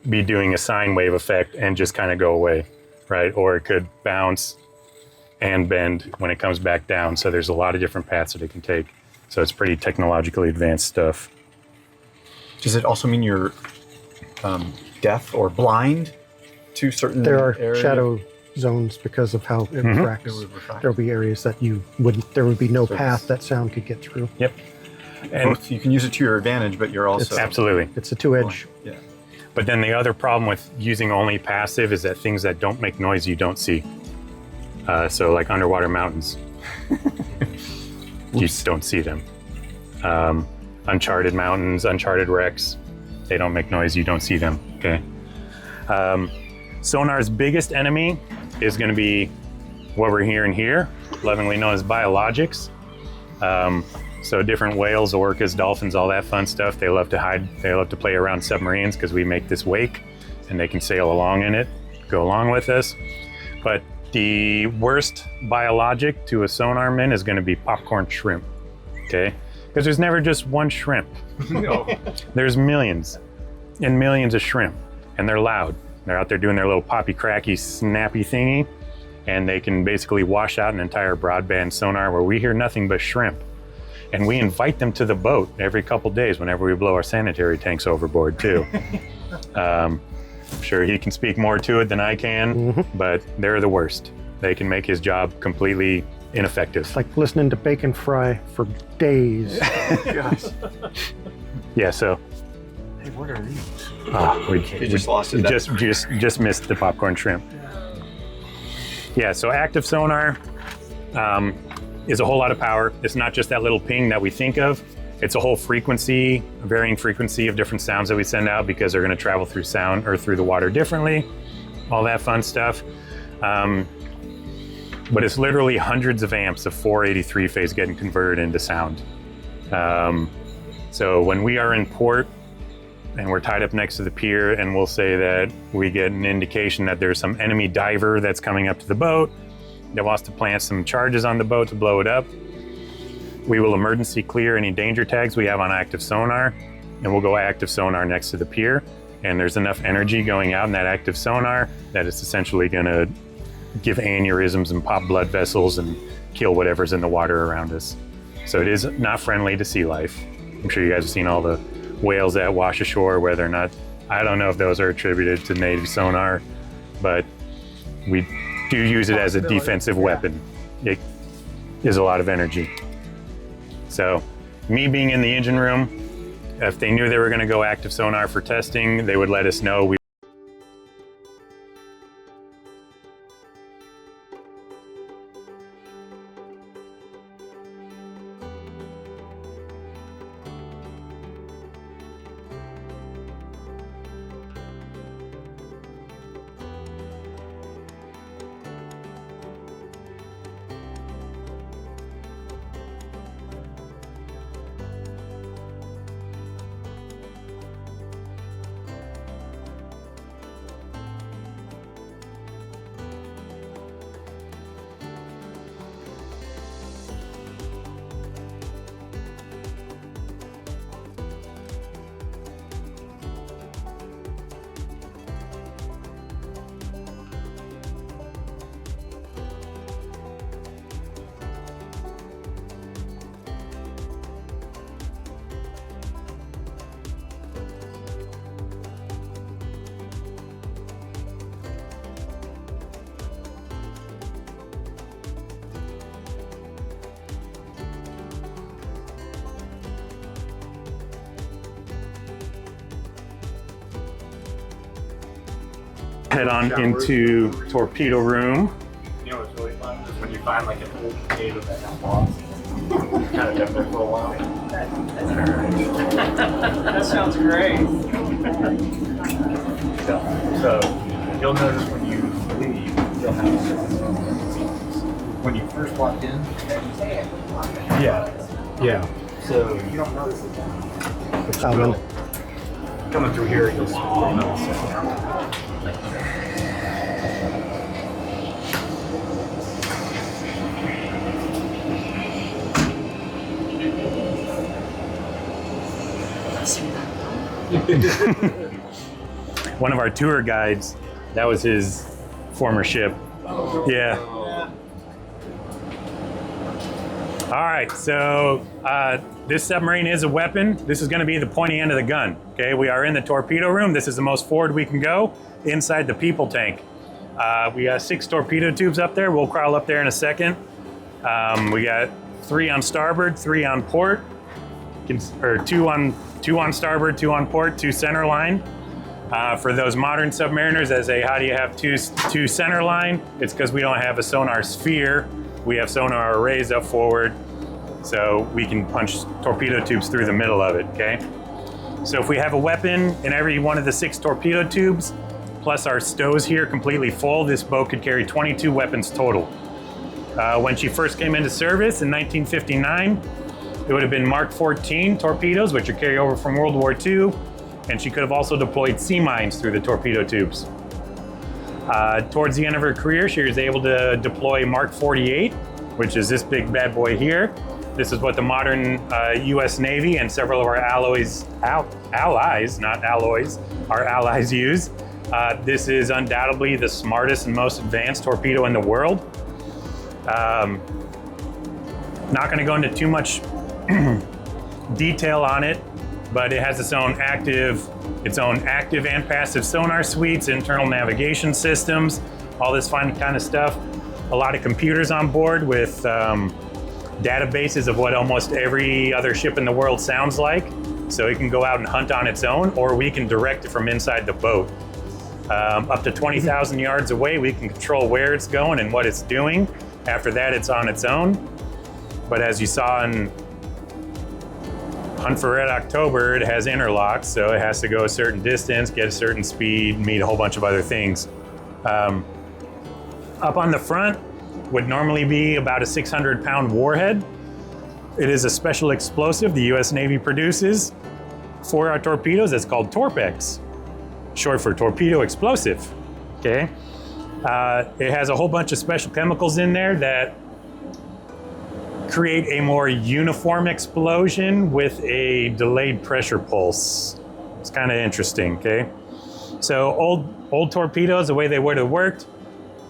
B: be doing a sine wave effect and just kind of go away. right? Or it could bounce and bend when it comes back down. So there's a lot of different paths that it can take. So it's pretty technologically advanced stuff.
H: Does it also mean you're deaf or blind to certain
A: There are
H: areas?
A: shadow zones because of how it refracts.
H: It would refract.
A: There'll be areas that there would be no
H: So
A: path that sound could get through.
B: Yep. And
H: Both, you can use it to your advantage, but you're also
B: absolutely.
A: It's a two-edge.
H: Yeah.
B: But then the other problem with using only passive is that things that don't make noise you don't see. So like underwater mountains, you just don't see them. Uncharted mountains, uncharted wrecks, they don't make noise, you don't see them, okay? Sonar's biggest enemy is gonna be what we're hearing here, lovingly known as biologics. So different whales, orcas, dolphins, all that fun stuff, they love to hide, they love to play around submarines because we make this wake and they can sail along in it, go along with us. But the worst biologic to a sonar min is gonna be popcorn shrimp, okay? Because there's never just one shrimp.
H: No.
B: There's millions and millions of shrimp, and they're loud. They're out there doing their little poppy cracky snappy thingy, and they can basically wash out an entire broadband sonar where we hear nothing but shrimp. And we invite them to the boat every couple days whenever we blow our sanitary tanks overboard too. I'm sure he can speak more to it than I can, but they're the worst. They can make his job completely ineffective.
A: It's like listening to bacon fry for days.
H: Gosh.
B: Yeah, so
E: Hey, what are these?
B: we
H: just lost it.
B: just missed the popcorn shrimp. Yeah, so active sonar is a whole lot of power. It's not just that little ping that we think of. It's a whole frequency, a varying frequency of different sounds that we send out because they're going to travel through sound or through the water differently. All that fun stuff. But it's literally hundreds of amps of 483 phase getting converted into sound. So when we are in port and we're tied up next to the pier and we'll say that we get an indication that there's some enemy diver that's coming up to the boat that wants to plant some charges on the boat to blow it up, we will emergency clear any danger tags we have on active sonar, and we'll go active sonar next to the pier. And there's enough energy going out in that active sonar that it's essentially gonna give aneurysms and pop blood vessels and kill whatever's in the water around us. So it is not friendly to sea life. I'm sure you guys have seen all the whales that wash ashore, whether or not, I don't know if those are attributed to native sonar, but we do use it as a defensive weapon. It is a lot of energy. So me being in the engine room, if they knew they were gonna go active sonar for testing, they would let us know. Head on into torpedo room.
E: You know what's really fun is when you find like an old potato that got lost. Kind of kept there for a while.
C: That sounds great.
E: So you'll notice when you leave, you'll have when you first walked in. Yeah. So you don't notice it. Coming through here, you'll notice it.
B: One of our tour guides, that was his former ship. Yeah. All right, so this submarine is a weapon. This is going to be the pointy end of the gun. Okay, we are in the torpedo room. This is the most forward we can go inside the people tank. We got 6 torpedo tubes up there. We'll crawl up there in a second. We got 3 on starboard, 3 on port, or 2 on starboard, 2 on port, 2 center line. For those modern submariners that say, how do you have two center line? It's because we don't have a sonar sphere. We have sonar arrays up forward, so we can punch torpedo tubes through the middle of it, okay? So if we have a weapon in every one of the 6 torpedo tubes, plus our stows here completely full, this boat could carry 22 weapons total. When she first came into service in 1959, it would have been Mark 14 torpedoes, which are carryover from World War II, and she could have also deployed sea mines through the torpedo tubes. Towards the end of her career, she was able to deploy Mark 48, which is this big bad boy here. This is what the modern US Navy and several of our allies, not alloys, our allies use. This is undoubtedly the smartest and most advanced torpedo in the world. Not going to go into too much detail on it, but it has its own active and passive sonar suites, internal navigation systems, all this fun kind of stuff. A lot of computers on board with databases of what almost every other ship in the world sounds like. So it can go out and hunt on its own, or we can direct it from inside the boat. Up to 20,000 yards away, we can control where it's going and what it's doing. After that, it's on its own. But as you saw in Hunt for Red October, it has interlocks, so it has to go a certain distance, get a certain speed, meet a whole bunch of other things. Up on the front would normally be about a 600-pound warhead. It is a special explosive the US Navy produces for our torpedoes. It's called Torpex, short for torpedo explosive, okay? It has a whole bunch of special chemicals in there that create a more uniform explosion with a delayed pressure pulse. It's kind of interesting, okay? So old torpedoes, the way they would have worked,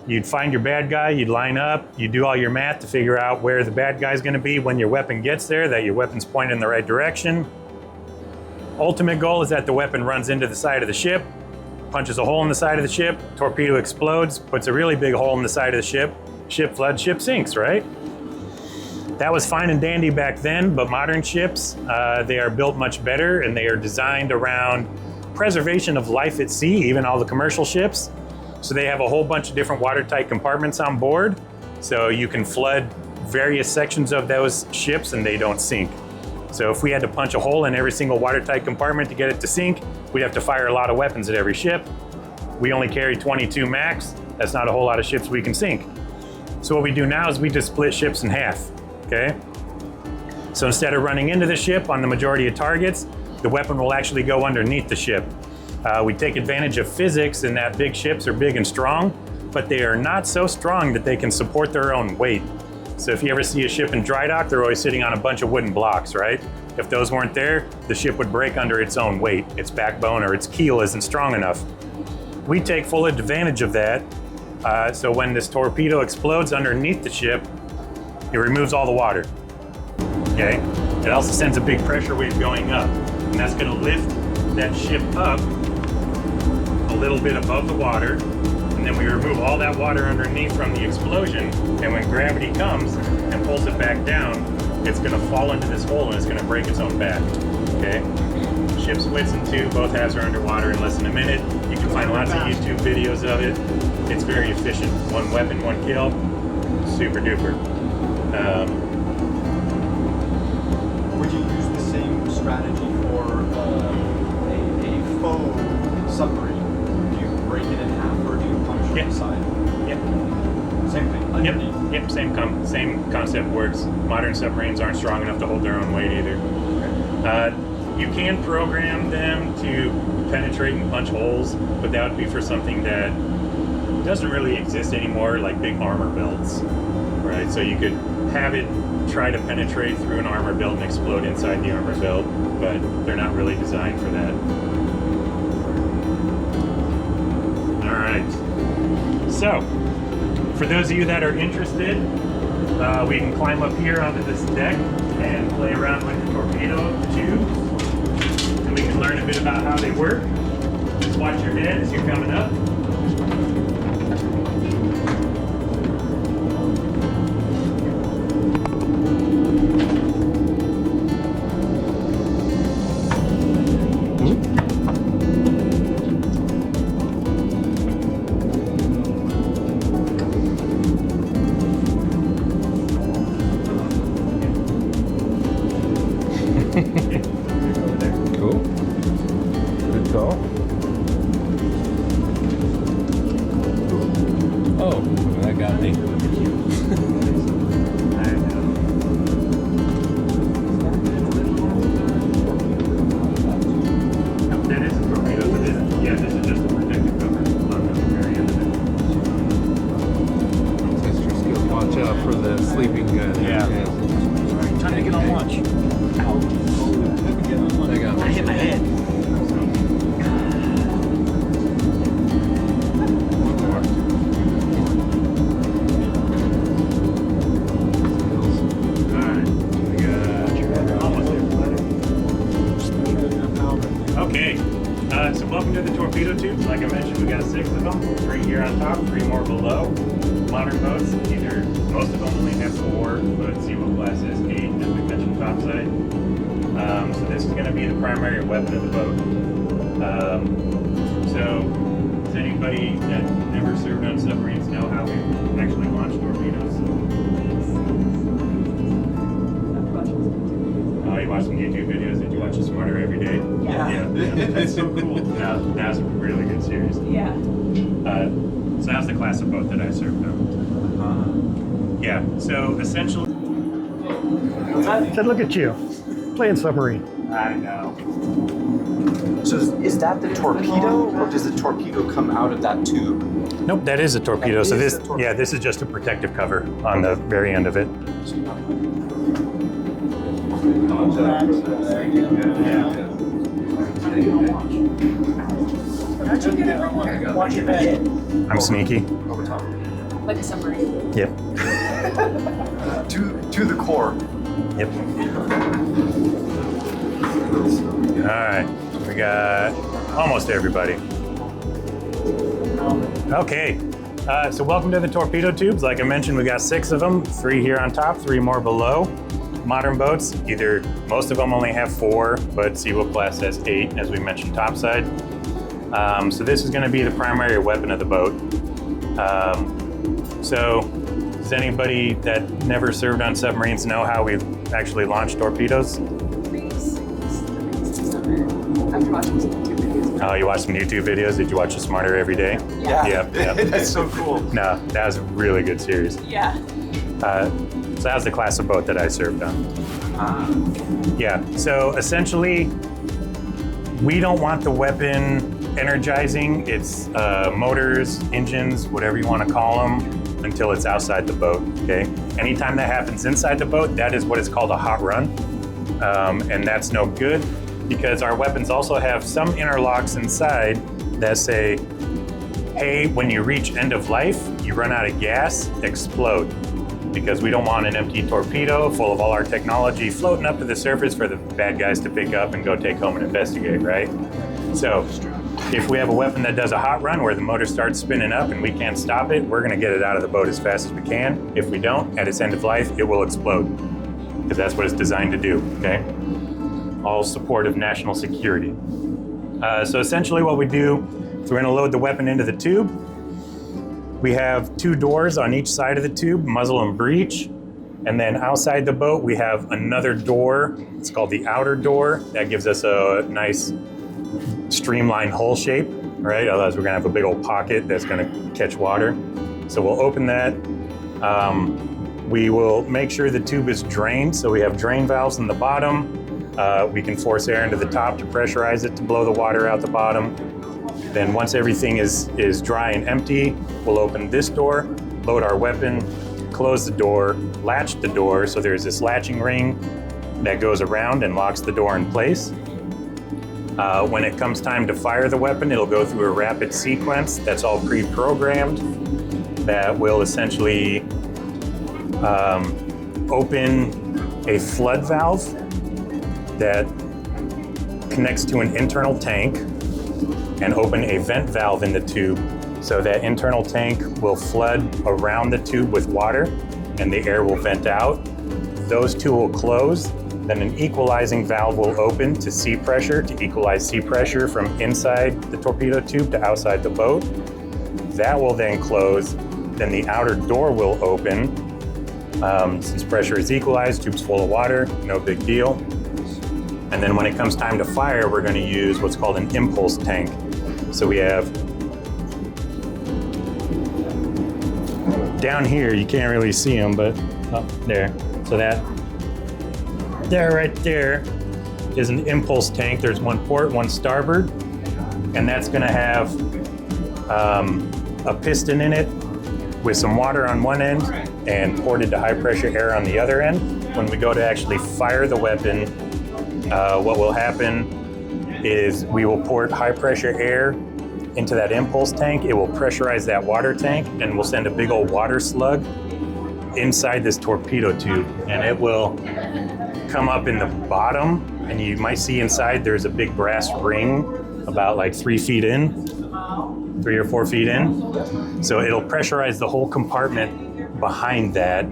B: you'd find your bad guy, you'd line up, you do all your math to figure out where the bad guy's gonna be when your weapon gets there, that your weapon's pointed in the right direction. Ultimate goal is that the weapon runs into the side of the ship, punches a hole in the side of the ship, torpedo explodes, puts a really big hole in the side of the ship, ship floods, ship sinks, right? That was fine and dandy back then, but modern ships, they are built much better and they are designed around preservation of life at sea, even all the commercial ships. So they have a whole bunch of different watertight compartments on board. So you can flood various sections of those ships and they don't sink. So if we had to punch a hole in every single watertight compartment to get it to sink, we'd have to fire a lot of weapons at every ship. We only carry 22 max. That's not a whole lot of ships we can sink. So what we do now is we just split ships in half, okay? So instead of running into the ship on the majority of targets, the weapon will actually go underneath the ship. We take advantage of physics in that big ships are big and strong, but they are not so strong that they can support their own weight. So if you ever see a ship in dry dock, they're always sitting on a bunch of wooden blocks, right? If those weren't there, the ship would break under its own weight. Its backbone or its keel isn't strong enough. We take full advantage of that. So when this torpedo explodes underneath the ship, it removes all the water, okay? It also sends a big pressure wave going up, and that's gonna lift that ship up a little bit above the water, and then we remove all that water underneath from the explosion, and when gravity comes and pulls it back down, it's gonna fall into this hole and it's gonna break its own back, okay? Ship splits in two, both halves are underwater in less than a minute. You can find lots of YouTube videos of it. It's very efficient. One weapon, one kill, super duper.
H: Would you use the same strategy for a faux submarine? Do you break it in half or do you punch on the side?
B: Yep.
H: Same thing.
B: Yep. Same concept works. Modern submarines aren't strong enough to hold their own weight either. You can program them to penetrate and punch holes, but that would be for something that doesn't really exist anymore, like big armor belts, right? So you could have it try to penetrate through an armor belt and explode inside the armor belt, but they're not really designed for that. All right. So, for those of you that are interested, we can climb up here onto this deck and play around with the torpedo tubes, and we can learn a bit about how they work. Just watch your head as you're coming up.
K: Cool. Good call. Oh, that got me.
B: That is a torpedo, so this is just a protective cover on the very end of it.
K: Extra skill. Watch out for the sleeping gun.
B: Yeah.
E: Trying to get on launch.
K: I got
E: I hit my head.
B: Okay, so welcome to the torpedo tubes. Like I mentioned, we got 6 of them, 3 here on top, 3 more below. Modern boats, most of them only have 4, but Seawolf class has 8, as we mentioned topside. So this is going to be the primary weapon of the boat. So does anybody that never served on submarines know how we actually launch torpedoes? Oh, you watched some YouTube videos? Did you watch the Smarter Every Day?
D: Yeah.
B: That's so cool. That's a really good series.
D: Yeah.
B: So that's the class of boat that I served on. Yeah, so essentially...
A: Said, look at you, playing submarine.
B: I know.
F: So is that the torpedo, or does the torpedo come out of that tube?
B: Nope, that is a torpedo.
F: That
B: So
F: is
B: this,
F: a torpedo.
B: yeah, this is just a protective cover on the very end of it.
D: How'd you get it right there? Watch your head.
B: I'm sneaky.
D: Like a submarine.
B: Yep.
F: To the core.
B: Yep. All right, we got almost everybody. Okay, so welcome to the torpedo tubes. Like I mentioned, we got 6 of them, 3 here on top, 3 more below. Modern boats, most of them only have 4, but Seawolf class has 8, as we mentioned topside. So this is going to be the primary weapon of the boat. So does anybody that never served on submarines know how we actually launch torpedoes?
D: After watching some YouTube videos.
B: Oh, you watched some YouTube videos? Did you watch the Smarter Every Day?
D: Yeah.
B: Yeah.
F: That's so cool.
B: No, that was a really good series.
D: Yeah.
B: So that was the class of boat that I served on. Yeah, so essentially, we don't want the weapon energizing its motors, engines, whatever you want to call them, until it's outside the boat, okay? Anytime that happens inside the boat, that is what is called a hot run. And that's no good, because our weapons also have some interlocks inside that say, hey, when you reach end of life, you run out of gas, explode. Because we don't want an empty torpedo full of all our technology floating up to the surface for the bad guys to pick up and go take home and investigate, right? So if we have a weapon that does a hot run where the motor starts spinning up and we can't stop it, we're gonna get it out of the boat as fast as we can. If we don't, at its end of life, it will explode. Because that's what it's designed to do, okay? All support of national security. So essentially what we do is we're gonna load the weapon into the tube. We have 2 doors on each side of the tube, muzzle and breech. And then outside the boat, we have another door. It's called the outer door. That gives us a nice streamlined hull shape, right? Otherwise, we're gonna have a big old pocket that's gonna catch water. So we'll open that. We will make sure the tube is drained. So we have drain valves in the bottom. We can force air into the top to pressurize it to blow the water out the bottom. Then once everything is dry and empty, we'll open this door, load our weapon, close the door, latch the door, so there's this latching ring that goes around and locks the door in place. When it comes time to fire the weapon, it'll go through a rapid sequence that's all pre-programmed that will essentially open a flood valve that connects to an internal tank and open a vent valve in the tube. So that internal tank will flood around the tube with water and the air will vent out. Those two will close. Then an equalizing valve will open to sea pressure, to equalize sea pressure from inside the torpedo tube to outside the boat. That will then close. Then the outer door will open. Since pressure is equalized, tube's full of water, no big deal. And then when it comes time to fire, we're going to use what's called an impulse tank. So we have down here, you can't really see them, but up there. So that there, right there, is an impulse tank. There's one port, one starboard, and that's going to have a piston in it with some water on one end and ported to high pressure air on the other end. When we go to actually fire the weapon, what will happen is we will port high pressure air into that impulse tank. It will pressurize that water tank and we'll send a big old water slug inside this torpedo tube, and it will come up in the bottom, and you might see inside there's a big brass ring about like 3 feet in, 3 or 4 feet in. So it'll pressurize the whole compartment behind that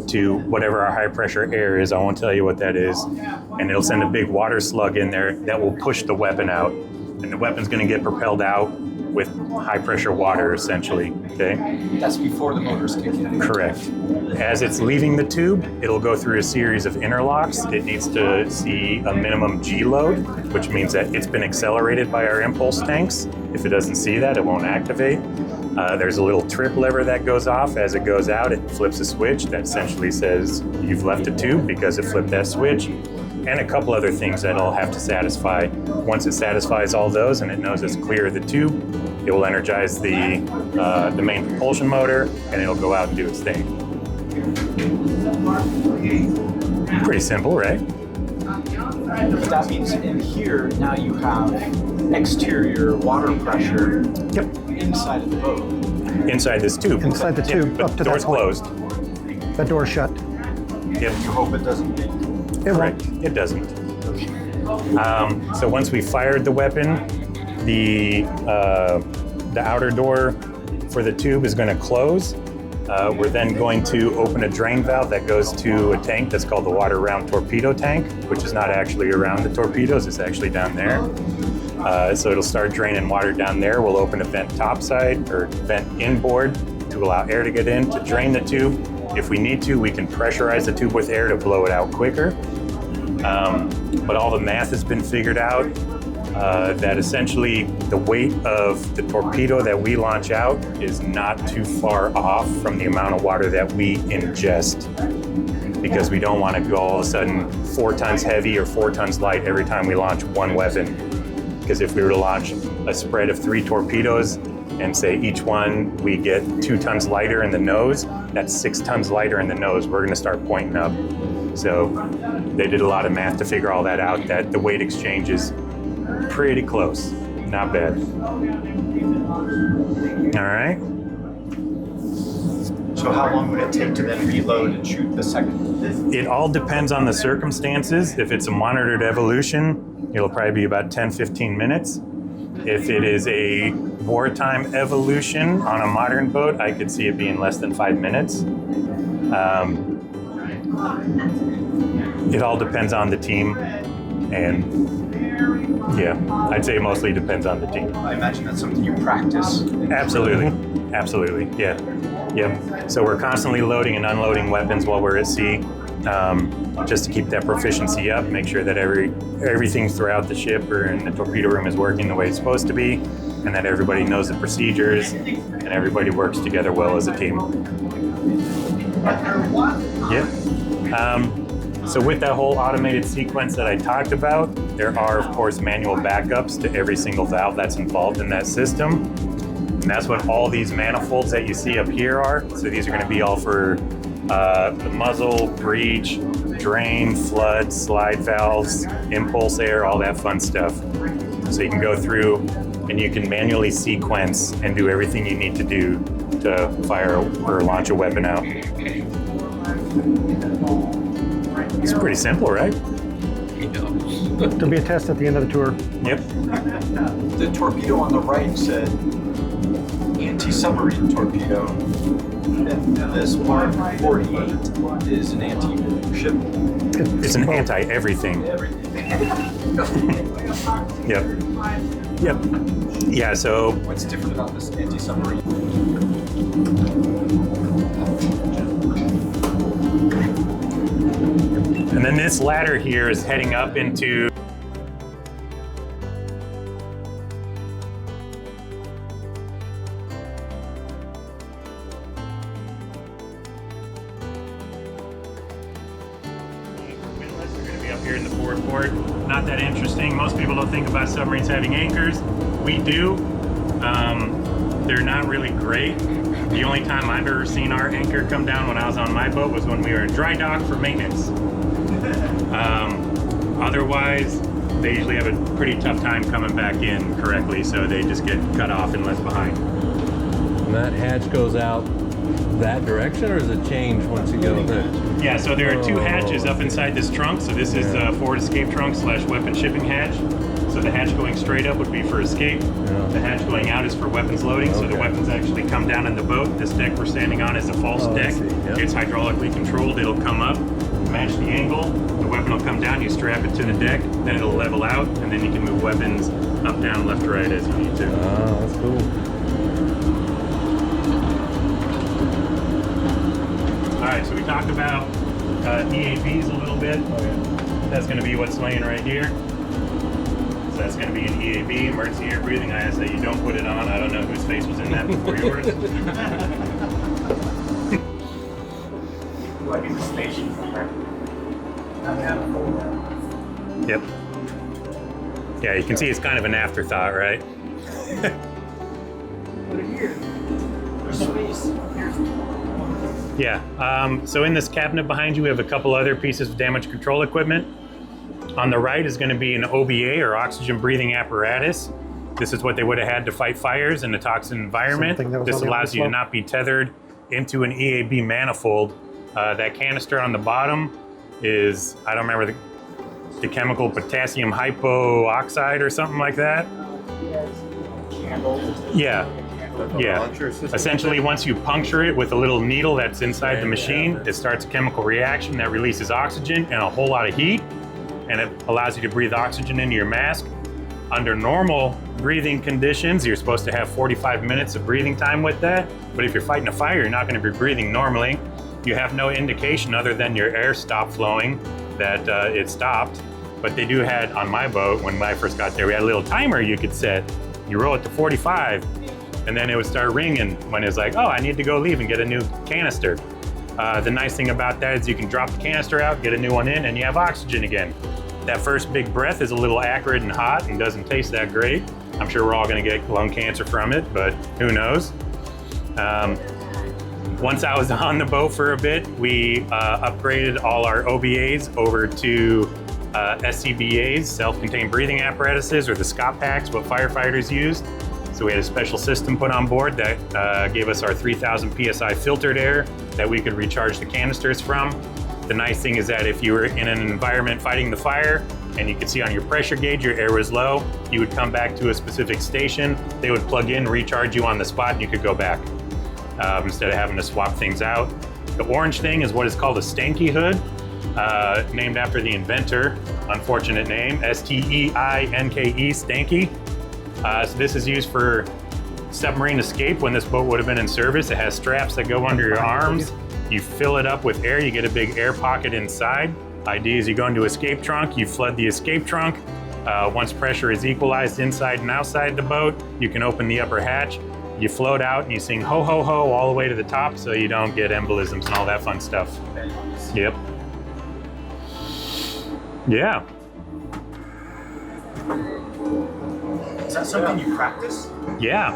B: to whatever our high pressure air is. I won't tell you what that is. And it'll send a big water slug in there that will push the weapon out. And the weapon's gonna get propelled out with high pressure water, essentially, okay?
F: That's before the motors kick in.
B: Correct. As it's leaving the tube, it'll go through a series of interlocks. It needs to see a minimum G load, which means that it's been accelerated by our impulse tanks. If it doesn't see that, it won't activate. There's a little trip lever that goes off. As it goes out, it flips a switch that essentially says you've left the tube because it flipped that switch. And a couple other things that it'll have to satisfy. Once it satisfies all those and it knows it's clear of the tube, it will energize the main propulsion motor and it'll go out and do its thing. Pretty simple, right?
H: That means in here, now you have exterior water pressure inside of the boat.
B: Inside this tube.
A: Inside the tube,
B: but
A: up to
B: the door's
A: that point.
B: closed.
A: That door's shut.
B: Yep.
I: You hope it doesn't leak.
A: It
B: Correct.
A: won't.
B: It doesn't. So once we fired the weapon, the outer door for the tube is going to close. We're then going to open a drain valve that goes to a tank that's called the water round torpedo tank, which is not actually around the torpedoes, it's actually down there. So it'll start draining water down there. We'll open a vent topside or vent inboard to allow air to get in to drain the tube. If we need to, we can pressurize the tube with air to blow it out quicker. But all the math has been figured out that essentially the weight of the torpedo that we launch out is not too far off from the amount of water that we ingest, because we don't want to go all of a sudden 4 tons heavy or 4 tons light every time we launch one weapon. Because if we were to launch a spread of 3 torpedoes and say each one we get 2 tons lighter in the nose, that's 6 tons lighter in the nose. We're going to start pointing up. So they did a lot of math to figure all that out, that the weight exchange is pretty close. Not bad. All right.
H: So how long would it take to then reload and shoot the second?
B: It all depends on the circumstances. If it's a monitored evolution, it'll probably be about 10-15 minutes. If it is a wartime evolution on a modern boat, I could see it being less than 5 minutes. It all depends on the team, and yeah, I'd say it mostly depends on the team.
H: I imagine that's something you practice.
B: Absolutely, absolutely, yeah. So we're constantly loading and unloading weapons while we're at sea, just to keep that proficiency up, make sure that everything throughout the ship or in the torpedo room is working the way it's supposed to be, and that everybody knows the procedures and everybody works together well as a team. Yeah. So with that whole automated sequence that I talked about, there are, of course, manual backups to every single valve that's involved in that system. And that's what all these manifolds that you see up here are. So these are going to be all for the muzzle, breech, drain, flood, slide valves, impulse air, all that fun stuff. So you can go through and you can manually sequence and do everything you need to do to fire or launch a weapon out. It's pretty simple, right?
A: There'll be a test at the end of the tour.
B: Yep.
H: The torpedo on the right said anti-submarine torpedo. And this Mark 48 is an anti-ship.
B: It's an anti-everything. Yep. Yep. Yeah, so...
H: What's different about this anti-submarine?
B: And then this ladder here is heading up into... Windlass are going to be up here in the forward port. Not that interesting. Most people don't think about submarines having anchors. We do. They're not really great. The only time I've ever seen our anchor come down when I was on my boat was when we were in dry dock for maintenance. Otherwise, they usually have a pretty tough time coming back in correctly, so they just get cut off and left behind.
K: And that hatch goes out that direction, or does it change once you go there?
B: Yeah, so there are two hatches up inside this trunk. So this is the forward escape trunk / weapon shipping hatch. So the hatch going straight up would be for escape. The hatch going out is for weapons loading. So the weapons actually come down in the boat. This deck we're standing on is a false deck. It's hydraulically controlled. It'll come up, match the angle. The weapon will come down. You strap it to the deck. Then it'll level out, and then you can move weapons up, down, left, right as you need to.
K: Oh, that's cool.
B: All right, so we talked about EABs a little bit. That's going to be what's laying right here. So that's going to be an EAB, emergency air breathing. I ask that you don't put it on. I don't know whose face was in that before yours. Yep. Yeah, you can see it's kind of an afterthought, right? Yeah, so in this cabinet behind you, we have a couple other pieces of damage control equipment. On the right is going to be an OBA, or oxygen breathing apparatus. This is what they would have had to fight fires in a toxic environment. This allows you to not be tethered into an EAB manifold. That canister on the bottom is, I don't remember the chemical, potassium hypoxide or something like that. Yeah. Yeah, essentially once you puncture it with a little needle that's inside the machine, it starts a chemical reaction that releases oxygen and a whole lot of heat, and it allows you to breathe oxygen into your mask. Under normal breathing conditions, you're supposed to have 45 minutes of breathing time with that, but if you're fighting a fire, you're not going to be breathing normally. You have no indication other than your air stopped flowing that it stopped, but they do had, on my boat, when I first got there, we had a little timer you could set. You roll it to 45, and then it would start ringing when it's like, oh, I need to go leave and get a new canister. The nice thing about that is you can drop the canister out, get a new one in, and you have oxygen again. That first big breath is a little acrid and hot and doesn't taste that great. I'm sure we're all gonna get lung cancer from it, but who knows? Once I was on the boat for a bit, we upgraded all our OBAs over to SCBAs, self-contained breathing apparatuses, or the SCOP packs, what firefighters use. So we had a special system put on board that gave us our 3,000 PSI filtered air that we could recharge the canisters from. The nice thing is that if you were in an environment fighting the fire and you could see on your pressure gauge your air was low, you would come back to a specific station, they would plug in, recharge you on the spot, and you could go back instead of having to swap things out. The orange thing is what is called a stanky hood, named after the inventor, unfortunate name, S-T-E-I-N-K-E, stanky. So this is used for submarine escape when this boat would have been in service. It has straps that go under your arms. You fill it up with air, you get a big air pocket inside. Idea is you go into escape trunk, you flood the escape trunk. Once pressure is equalized inside and outside the boat, you can open the upper hatch. You float out and you sing ho ho ho all the way to the top so you don't get embolisms and all that fun stuff. Yep. Yeah.
H: Is that something you practice?
B: Yeah.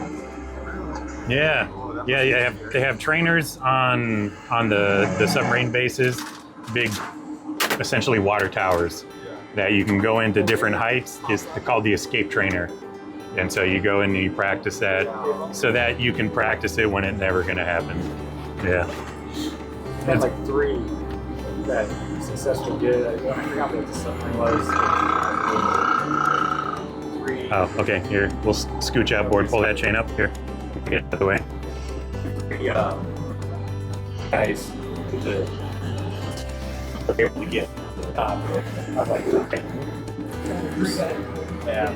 B: Yeah. Yeah, they have trainers on the submarine bases, big essentially water towers that you can go into different heights. It's called the escape trainer. And so you go in and you practice that so that you can practice it when it's never going to happen. Yeah.
E: Had like 3 that successfully did it. I forgot what the submarine was. 3.
B: Oh, okay. Here, we'll scooch outboard, pull that chain up. Here, get out of the way.
E: Guys, able to get to the top. I was like, okay. Yeah.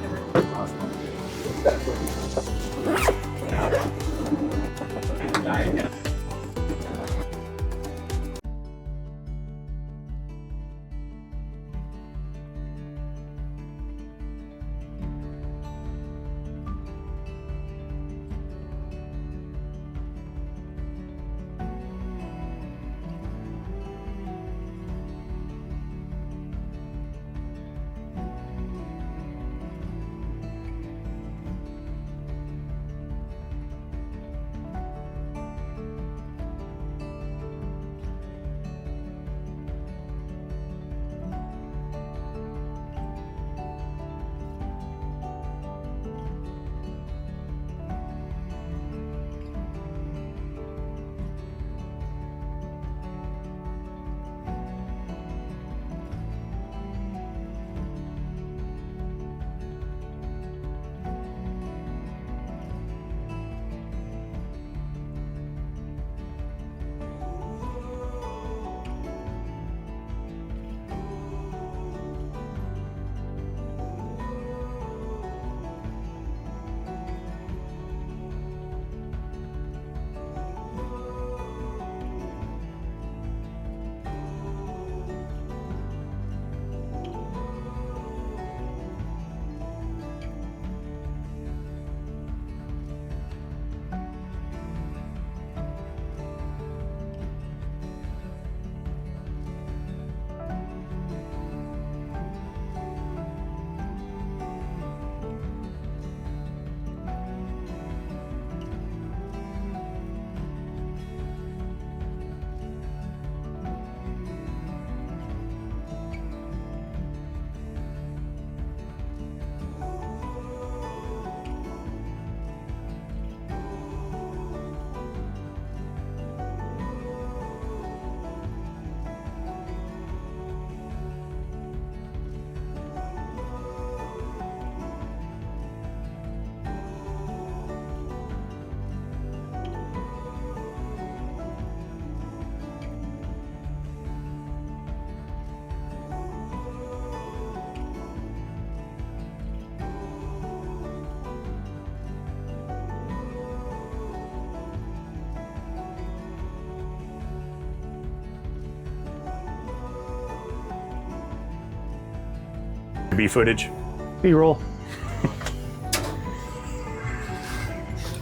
B: B footage.
A: B-roll.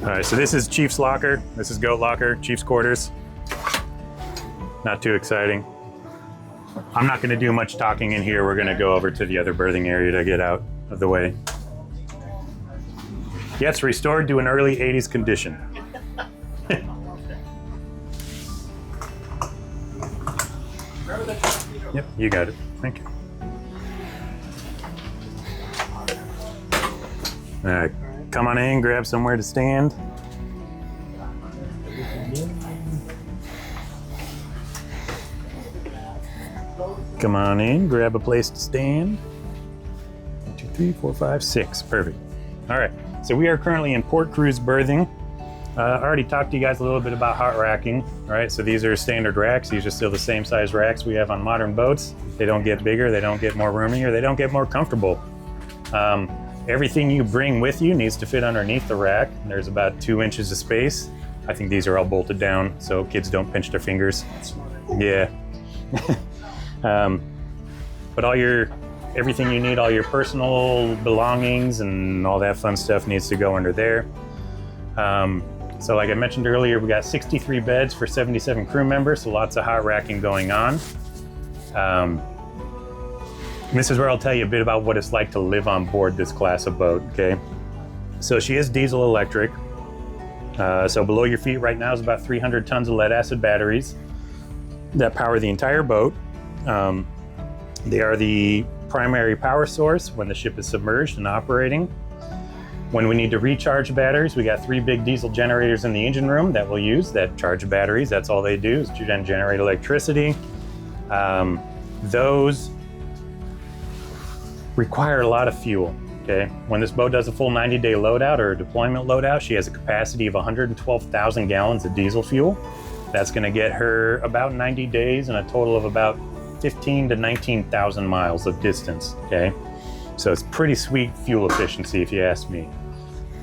B: All right, so this is Chief's locker. This is Goat locker, Chief's quarters. Not too exciting. I'm not gonna do much talking in here. We're gonna go over to the other berthing area to get out of the way. Yeah, it's restored to an early 80s condition. Yep, you got it. Thank you. All right, come on in, grab somewhere to stand. Come on in, grab a place to stand. 1, 2, 3, 4, 5, 6, perfect. All right, so we are currently in port cruise berthing. I already talked to you guys a little bit about hot racking, right? So these are standard racks. These are still the same size racks we have on modern boats. They don't get bigger, they don't get more roomy, or they don't get more comfortable. Everything you bring with you needs to fit underneath the rack. There's about 2 inches of space. I think these are all bolted down so kids don't pinch their fingers. Yeah. But everything you need, all your personal belongings and all that fun stuff needs to go under there. So like I mentioned earlier, we got 63 beds for 77 crew members, so lots of hot racking going on. This is where I'll tell you a bit about what it's like to live on board this class of boat, okay? So she is diesel electric. So below your feet right now is about 300 tons of lead acid batteries that power the entire boat. They are the primary power source when the ship is submerged and operating. When we need to recharge batteries, we got 3 big diesel generators in the engine room that we'll use that charge batteries. That's all they do is generate electricity. Those require a lot of fuel, okay? When this boat does a full 90-day loadout or a deployment loadout, she has a capacity of 112,000 gallons of diesel fuel. That's gonna get her about 90 days and a total of about 15 to 19,000 miles of distance, okay? So it's pretty sweet fuel efficiency if you ask me.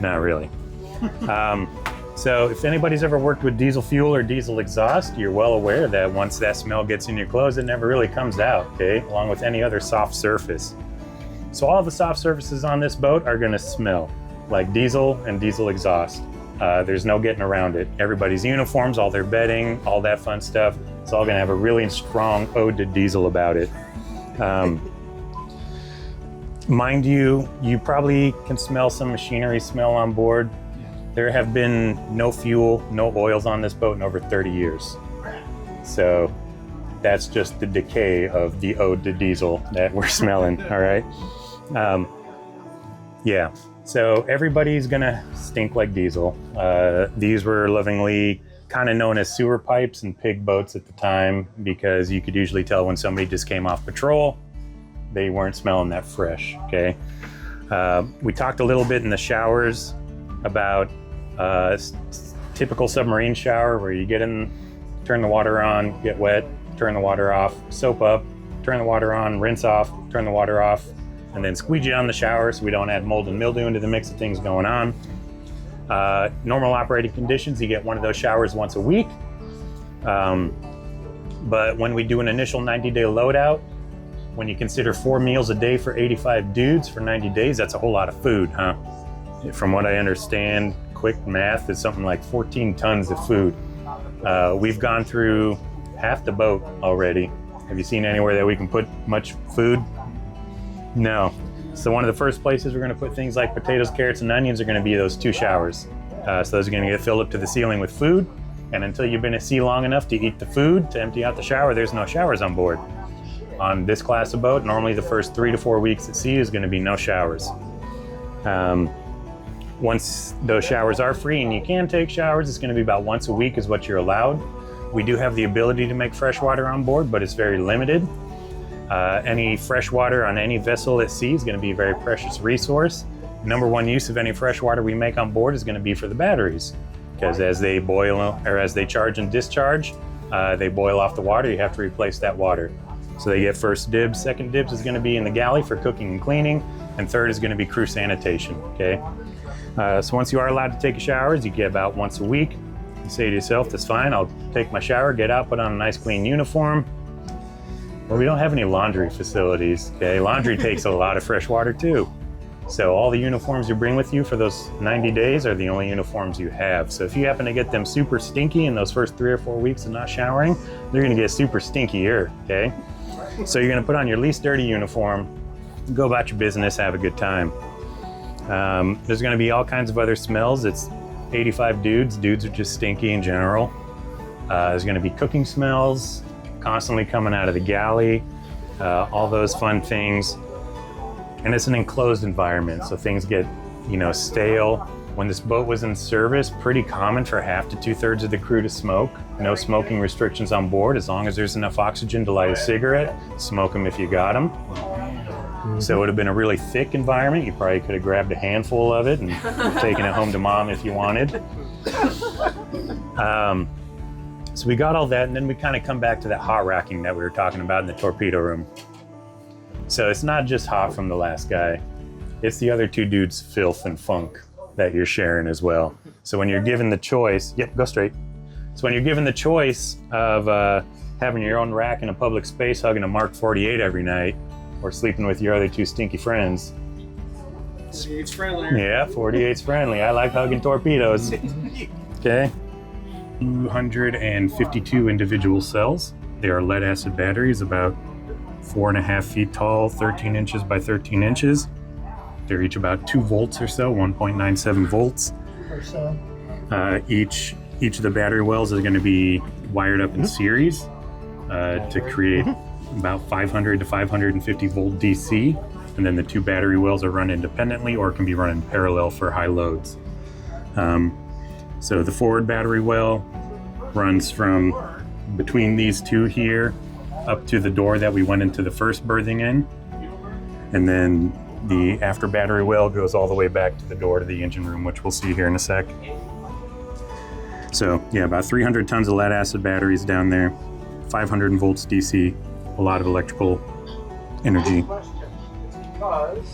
B: Not really. So if anybody's ever worked with diesel fuel or diesel exhaust, you're well aware that once that smell gets in your clothes, it never really comes out, okay? Along with any other soft surface. So all the soft surfaces on this boat are gonna smell like diesel and diesel exhaust. There's no getting around it. Everybody's uniforms, all their bedding, all that fun stuff, it's all gonna have a really strong ode to diesel about it. Mind you, you probably can smell some machinery smell on board. There have been no fuel, no oils on this boat in over 30 years. So that's just the decay of the ode to diesel that we're smelling, all right? Yeah, so everybody's gonna stink like diesel. These were lovingly kind of known as sewer pipes and pig boats at the time because you could usually tell when somebody just came off patrol, they weren't smelling that fresh, okay? We talked a little bit in the showers about typical submarine shower where you get in, turn the water on, get wet, turn the water off, soap up, turn the water on, rinse off, turn the water off, and then squeegee on the shower so we don't add mold and mildew into the mix of things going on. Normal operating conditions, you get one of those showers once a week. But when we do an initial 90-day loadout, when you consider 4 meals a day for 85 dudes for 90 days, that's a whole lot of food, huh? From what I understand, quick math is something like 14 tons of food. We've gone through half the boat already. Have you seen anywhere that we can put much food? No. So one of the first places we're gonna put things like potatoes, carrots, and onions are gonna be those 2 showers. So those are gonna get filled up to the ceiling with food. And until you've been at sea long enough to eat the food, to empty out the shower, there's no showers on board. On this class of boat, normally the first 3 to 4 weeks at sea is gonna be no showers. Once those showers are free and you can take showers, it's gonna be about once a week is what you're allowed. We do have the ability to make fresh water on board, but it's very limited. Any fresh water on any vessel at sea is gonna be a very precious resource. Number one use of any fresh water we make on board is gonna be for the batteries. Because as they boil, or as they charge and discharge, they boil off the water, you have to replace that water. So they get first dibs. Second dibs is gonna be in the galley for cooking and cleaning, and third is gonna be crew sanitation, okay? So once you are allowed to take showers, you get about once a week. You say to yourself, that's fine, I'll take my shower, get out, put on a nice clean uniform. Well, we don't have any laundry facilities, okay? Laundry takes a lot of fresh water too. So all the uniforms you bring with you for those 90 days are the only uniforms you have. So if you happen to get them super stinky in those first 3 or 4 weeks of not showering, they're gonna get super stinkier, okay? So you're gonna put on your least dirty uniform, go about your business, have a good time. There's gonna be all kinds of other smells. It's 85 dudes. Dudes are just stinky in general. There's gonna be cooking smells constantly coming out of the galley, all those fun things. And it's an enclosed environment, so things get, stale. When this boat was in service, pretty common for half to 2/3 of the crew to smoke. No smoking restrictions on board. As long as there's enough oxygen to light a cigarette, smoke them if you got them. So it would have been a really thick environment. You probably could have grabbed a handful of it and taken it home to mom if you wanted. So we got all that, and then we kind of come back to that hot racking that we were talking about in the torpedo room. So it's not just hot from the last guy. It's the other 2 dudes' filth and funk that you're sharing as well. So when you're given the choice, go straight. So when you're given the choice of having your own rack in a public space, hugging a Mark 48 every night, or sleeping with your other 2 stinky friends.
H: 48's friendlier.
B: Yeah, 48's friendly. I like hugging torpedoes. Okay. 252 individual cells. They are lead acid batteries, about 4.5 feet tall, 13 inches by 13 inches. They're each about 2 volts or so, 1.97 volts.
G: Or so.
B: Each of the battery wells is going to be wired up in series to create about 500 to 550 volt DC, and then the 2 battery wells are run independently or can be run in parallel for high loads. So the forward battery well runs from between these 2 here up to the door that we went into the first berthing in, and then the after battery well goes all the way back to the door to the engine room, which we'll see here in a sec. So yeah, about 300 tons of lead acid batteries down there, 500 volts DC, a lot of electrical energy.
A: Because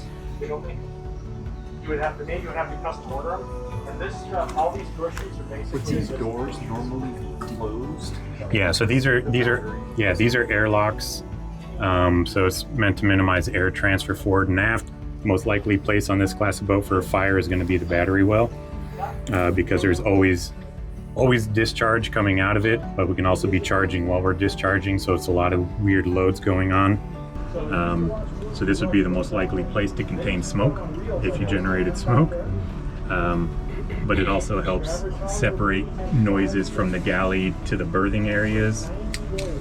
A: you would have to custom order them, and this all these door sheets are basically.
F: Would these doors normally closed?
B: Yeah, so these are airlocks. So it's meant to minimize air transfer forward and aft. Most likely place on this class of boat for a fire is going to be the battery well, because there's always discharge coming out of it, but we can also be charging while we're discharging, so it's a lot of weird loads going on. So this would be the most likely place to contain smoke if you generated smoke. But it also helps separate noises from the galley to the berthing areas,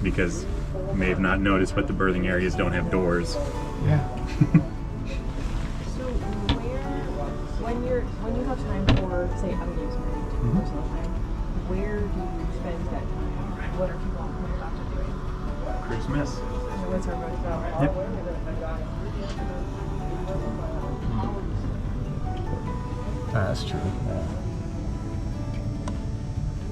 B: because you may have not noticed, but the berthing areas don't have doors.
F: Yeah.
C: So when you have time for, say, amusement, personal time, where do you spend that time? What are people on the about doing?
B: Cruise mess.
C: What's our most about?
B: Yep.
F: That's true.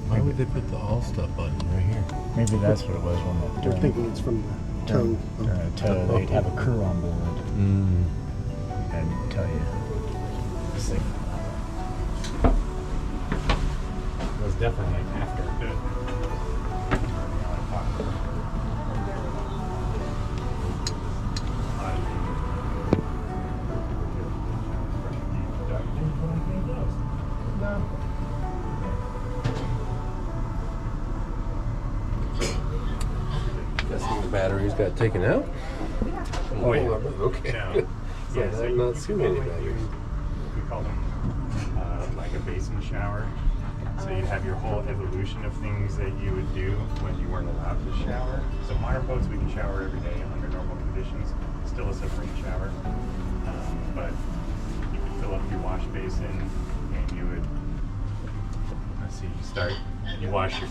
K: Why would they put the all stop button right here?
E: Maybe that's what it was when
A: They're thinking it's from the tow.
E: during a tow, they'd have a crew on board and tell you.
B: It was definitely after.
K: Guessing the batteries got taken out?
B: Oh yeah.
K: Okay.
B: Yeah.
K: So
B: Yeah, so
K: I've not seen any batteries.
B: We call them like a basin shower. So you'd have your whole evolution of things that you would do when you weren't allowed to shower. So modern boats, we can shower every day under normal conditions. Still a submarine shower. But you could fill up your wash basin and you would, let's see, you wash your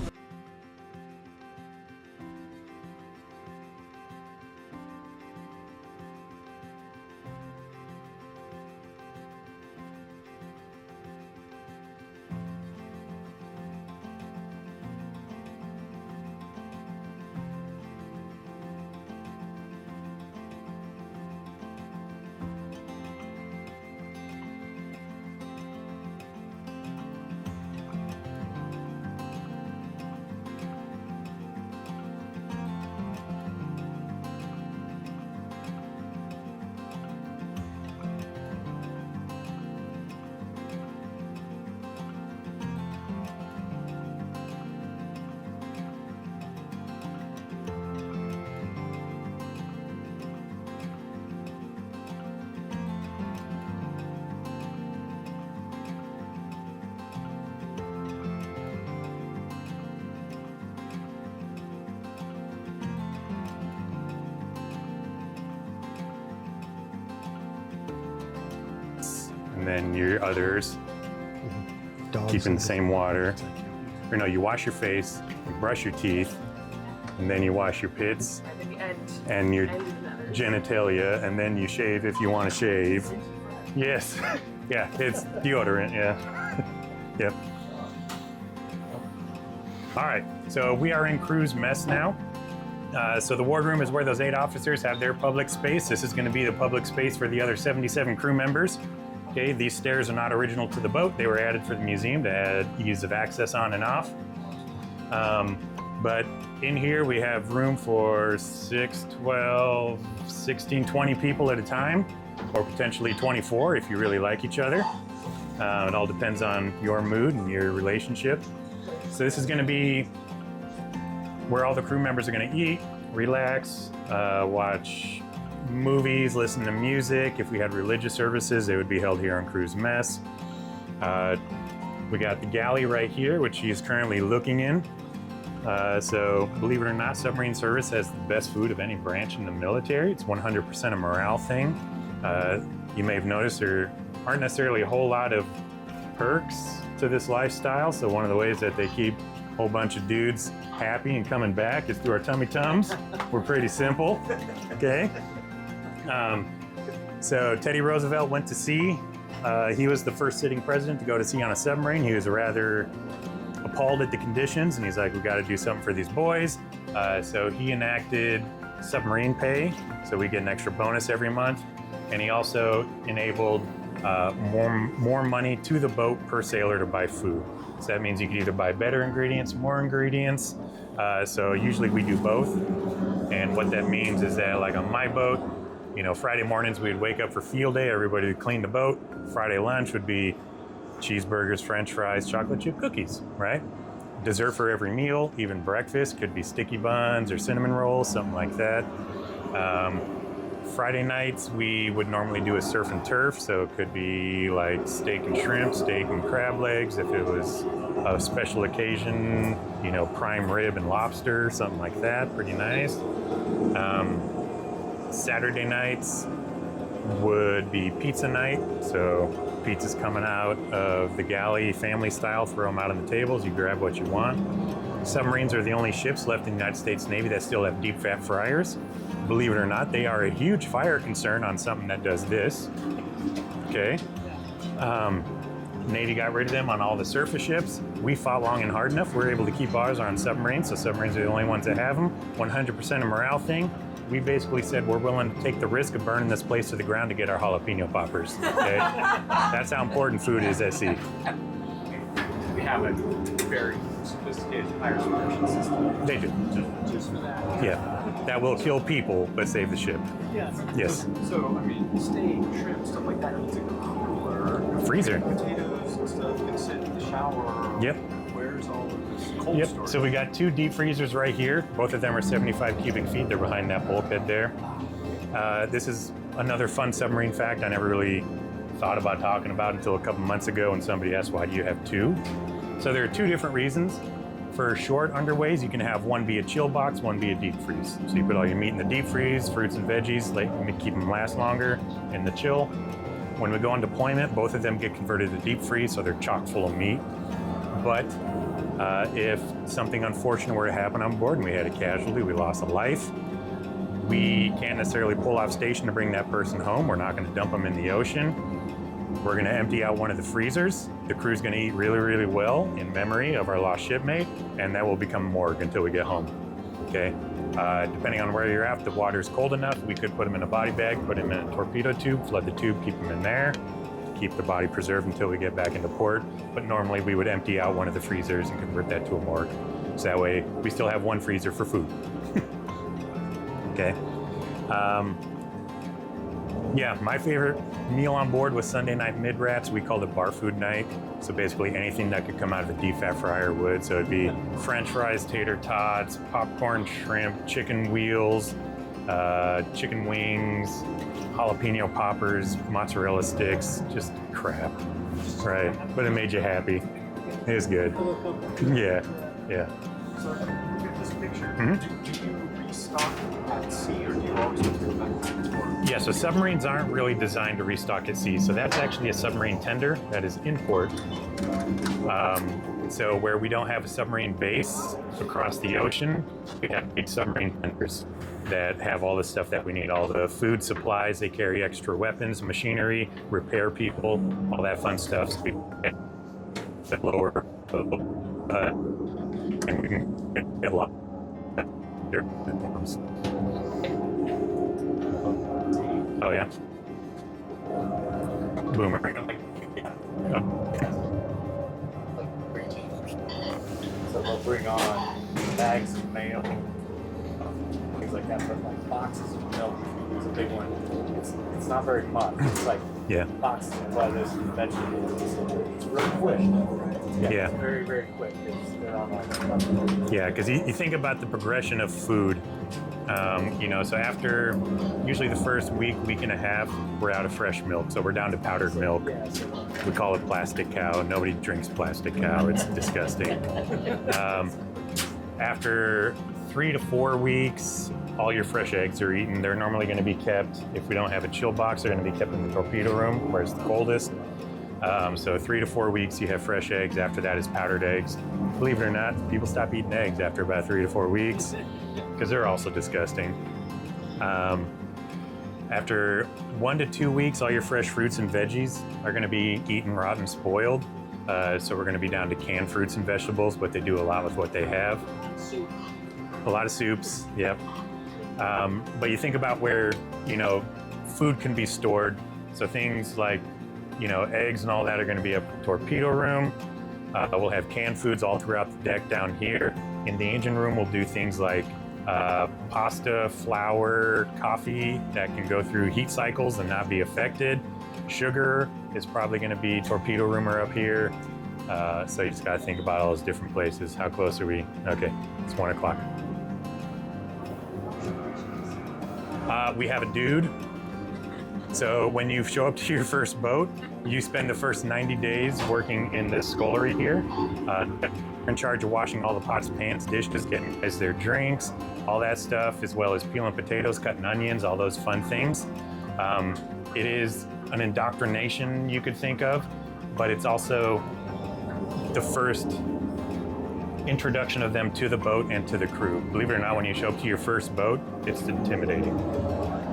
B: and then your others, keeping the same water. Or no, you wash your face, you brush your teeth, and then you wash your pits and your genitalia, and then you shave if you want to shave. Yes, yeah, it's deodorant, yeah. Yep. All right, so we are in cruise mess now. So the wardroom is where those 8 officers have their public space. This is going to be the public space for the other 77 crew members. Okay, these stairs are not original to the boat. They were added for the museum to add ease of access on and off. But in here we have room for 6, 12, 16, 20 people at a time, or potentially 24 if you really like each other. It all depends on your mood and your relationship. So this is going to be where all the crew members are going to eat, relax, watch movies, listen to music. If we had religious services, they would be held here on Cruise Mess. We got the galley right here, which she is currently looking in. So believe it or not, submarine service has the best food of any branch in the military. It's 100% a morale thing. You may have noticed there aren't necessarily a whole lot of perks to this lifestyle. So one of the ways that they keep a whole bunch of dudes happy and coming back is through our tummy tums. We're pretty simple, okay? So Teddy Roosevelt went to sea. He was the first sitting president to go to sea on a submarine. He was rather appalled at the conditions, and he's like, we got to do something for these boys. So he enacted submarine pay, so we get an extra bonus every month. And he also enabled more money to the boat per sailor to buy food. So that means you can either buy better ingredients, more ingredients. So usually we do both. And what that means is that, like on my boat, you know, Friday mornings we'd wake up for field day, everybody would clean the boat. Friday lunch would be cheeseburgers, french fries, chocolate chip cookies, right? Dessert for every meal, even breakfast, could be sticky buns or cinnamon rolls, something like that. Friday nights, we would normally do a surf and turf, so it could be like steak and shrimp, steak and crab legs. If it was a special occasion, you know, prime rib and lobster, something like that, pretty nice. Saturday nights would be pizza night, so pizza's coming out of the galley family style, throw them out on the tables, you grab what you want. Submarines are the only ships left in the United States Navy that still have deep fat fryers. Believe it or not, they are a huge fire concern on something that does this, okay? Navy got rid of them on all the surface ships. We fought long and hard enough, we're able to keep ours on submarines, so submarines are the only ones that have them. 100% a morale thing. We basically said we're willing to take the risk of burning this place to the ground to get our jalapeno poppers, okay? That's how important food is at sea.
H: We have a very sophisticated fire suppression system.
B: They do.
H: Just for that.
B: Yeah, that will kill people, but save the ship.
H: Yes.
B: Yes.
H: So, I mean, steak, shrimp, stuff like that needs a cooler.
B: Freezer.
H: Potatoes and stuff can sit in the shower.
B: Yep.
H: Where's all of this cold storage?
B: So we got 2 deep freezers right here. Both of them are 75 cubic feet. They're behind that bulkhead there. This is another fun submarine fact I never really thought about talking about until a couple months ago when somebody asked, why do you have 2? So there are 2 different reasons. For short underways, you can have one be a chill box, one be a deep freeze. So you put all your meat in the deep freeze, fruits and veggies, keep them last longer in the chill. When we go on deployment, both of them get converted to deep freeze, so they're chock full of meat. But if something unfortunate were to happen on board and we had a casualty, we lost a life, we can't necessarily pull off station to bring that person home. We're not going to dump them in the ocean. We're going to empty out one of the freezers. The crew's going to eat really, really well in memory of our lost shipmate, and that will become morgue until we get home. Okay? Depending on where you're at, if the water's cold enough, we could put them in a body bag, put them in a torpedo tube, flood the tube, keep them in there, keep the body preserved until we get back into port. But normally we would empty out one of the freezers and convert that to a morgue. So that way we still have one freezer for food. Okay. Yeah, my favorite meal on board was Sunday night mid-rats. We called it bar food night. So basically anything that could come out of a deep fat fryer would. So it'd be french fries, tater tots, popcorn shrimp, chicken wheels, chicken wings, jalapeno poppers, mozzarella sticks, just crap, right? But it made you happy. It was good. Yeah, yeah.
H: So look at this picture.
B: Mm-hmm.
H: Do you restock at sea, or do you always have to go back to port?
B: Yeah, so submarines aren't really designed to restock at sea. So that's actually a submarine tender that is in port. So where we don't have a submarine base across the ocean, we have big submarine tenders that have all the stuff that we need, all the food supplies. They carry extra weapons, machinery, repair people, all that fun stuff. So we get lower, and we can get a lot. Oh yeah. Boomer.
E: So they'll bring on bags of mail, things like that, but like boxes of milk is a big one. It's not very much. It's like boxes of lettuce and vegetables. It's real quick.
B: Yeah.
E: It's very, very quick. They're on like
B: yeah, because you think about the progression of food. You know, so after usually the first week and a half, we're out of fresh milk. So we're down to powdered milk. We call it plastic cow. Nobody drinks plastic cow. It's disgusting. After 3 to 4 weeks, all your fresh eggs are eaten. They're normally going to be kept, if we don't have a chill box, they're going to be kept in the torpedo room where it's the coldest. So 3 to 4 weeks, you have fresh eggs. After that is powdered eggs. Believe it or not, people stop eating eggs after about 3 to 4 weeks because they're also disgusting. After 1 to 2 weeks, all your fresh fruits and veggies are going to be eaten rotten, spoiled. So we're going to be down to canned fruits and vegetables, but they do a lot with what they have.
C: Soup.
B: A lot of soups, yep. But you think about where, food can be stored. So things like, eggs and all that are going to be up in the torpedo room. We'll have canned foods all throughout the deck down here. In the engine room, we'll do things like pasta, flour, coffee that can go through heat cycles and not be affected. Sugar is probably going to be torpedo room or up here. So you just got to think about all those different places. How close are we? Okay, it's 1 o'clock. We have a dude. So when you show up to your first boat, you spend the first 90 days working in this scullery here. In charge of washing all the pots, pans, dishes, getting guys their drinks, all that stuff, as well as peeling potatoes, cutting onions, all those fun things. It is an indoctrination you could think of, but it's also the first introduction of them to the boat and to the crew. Believe it or not, when you show up to your first boat, it's intimidating.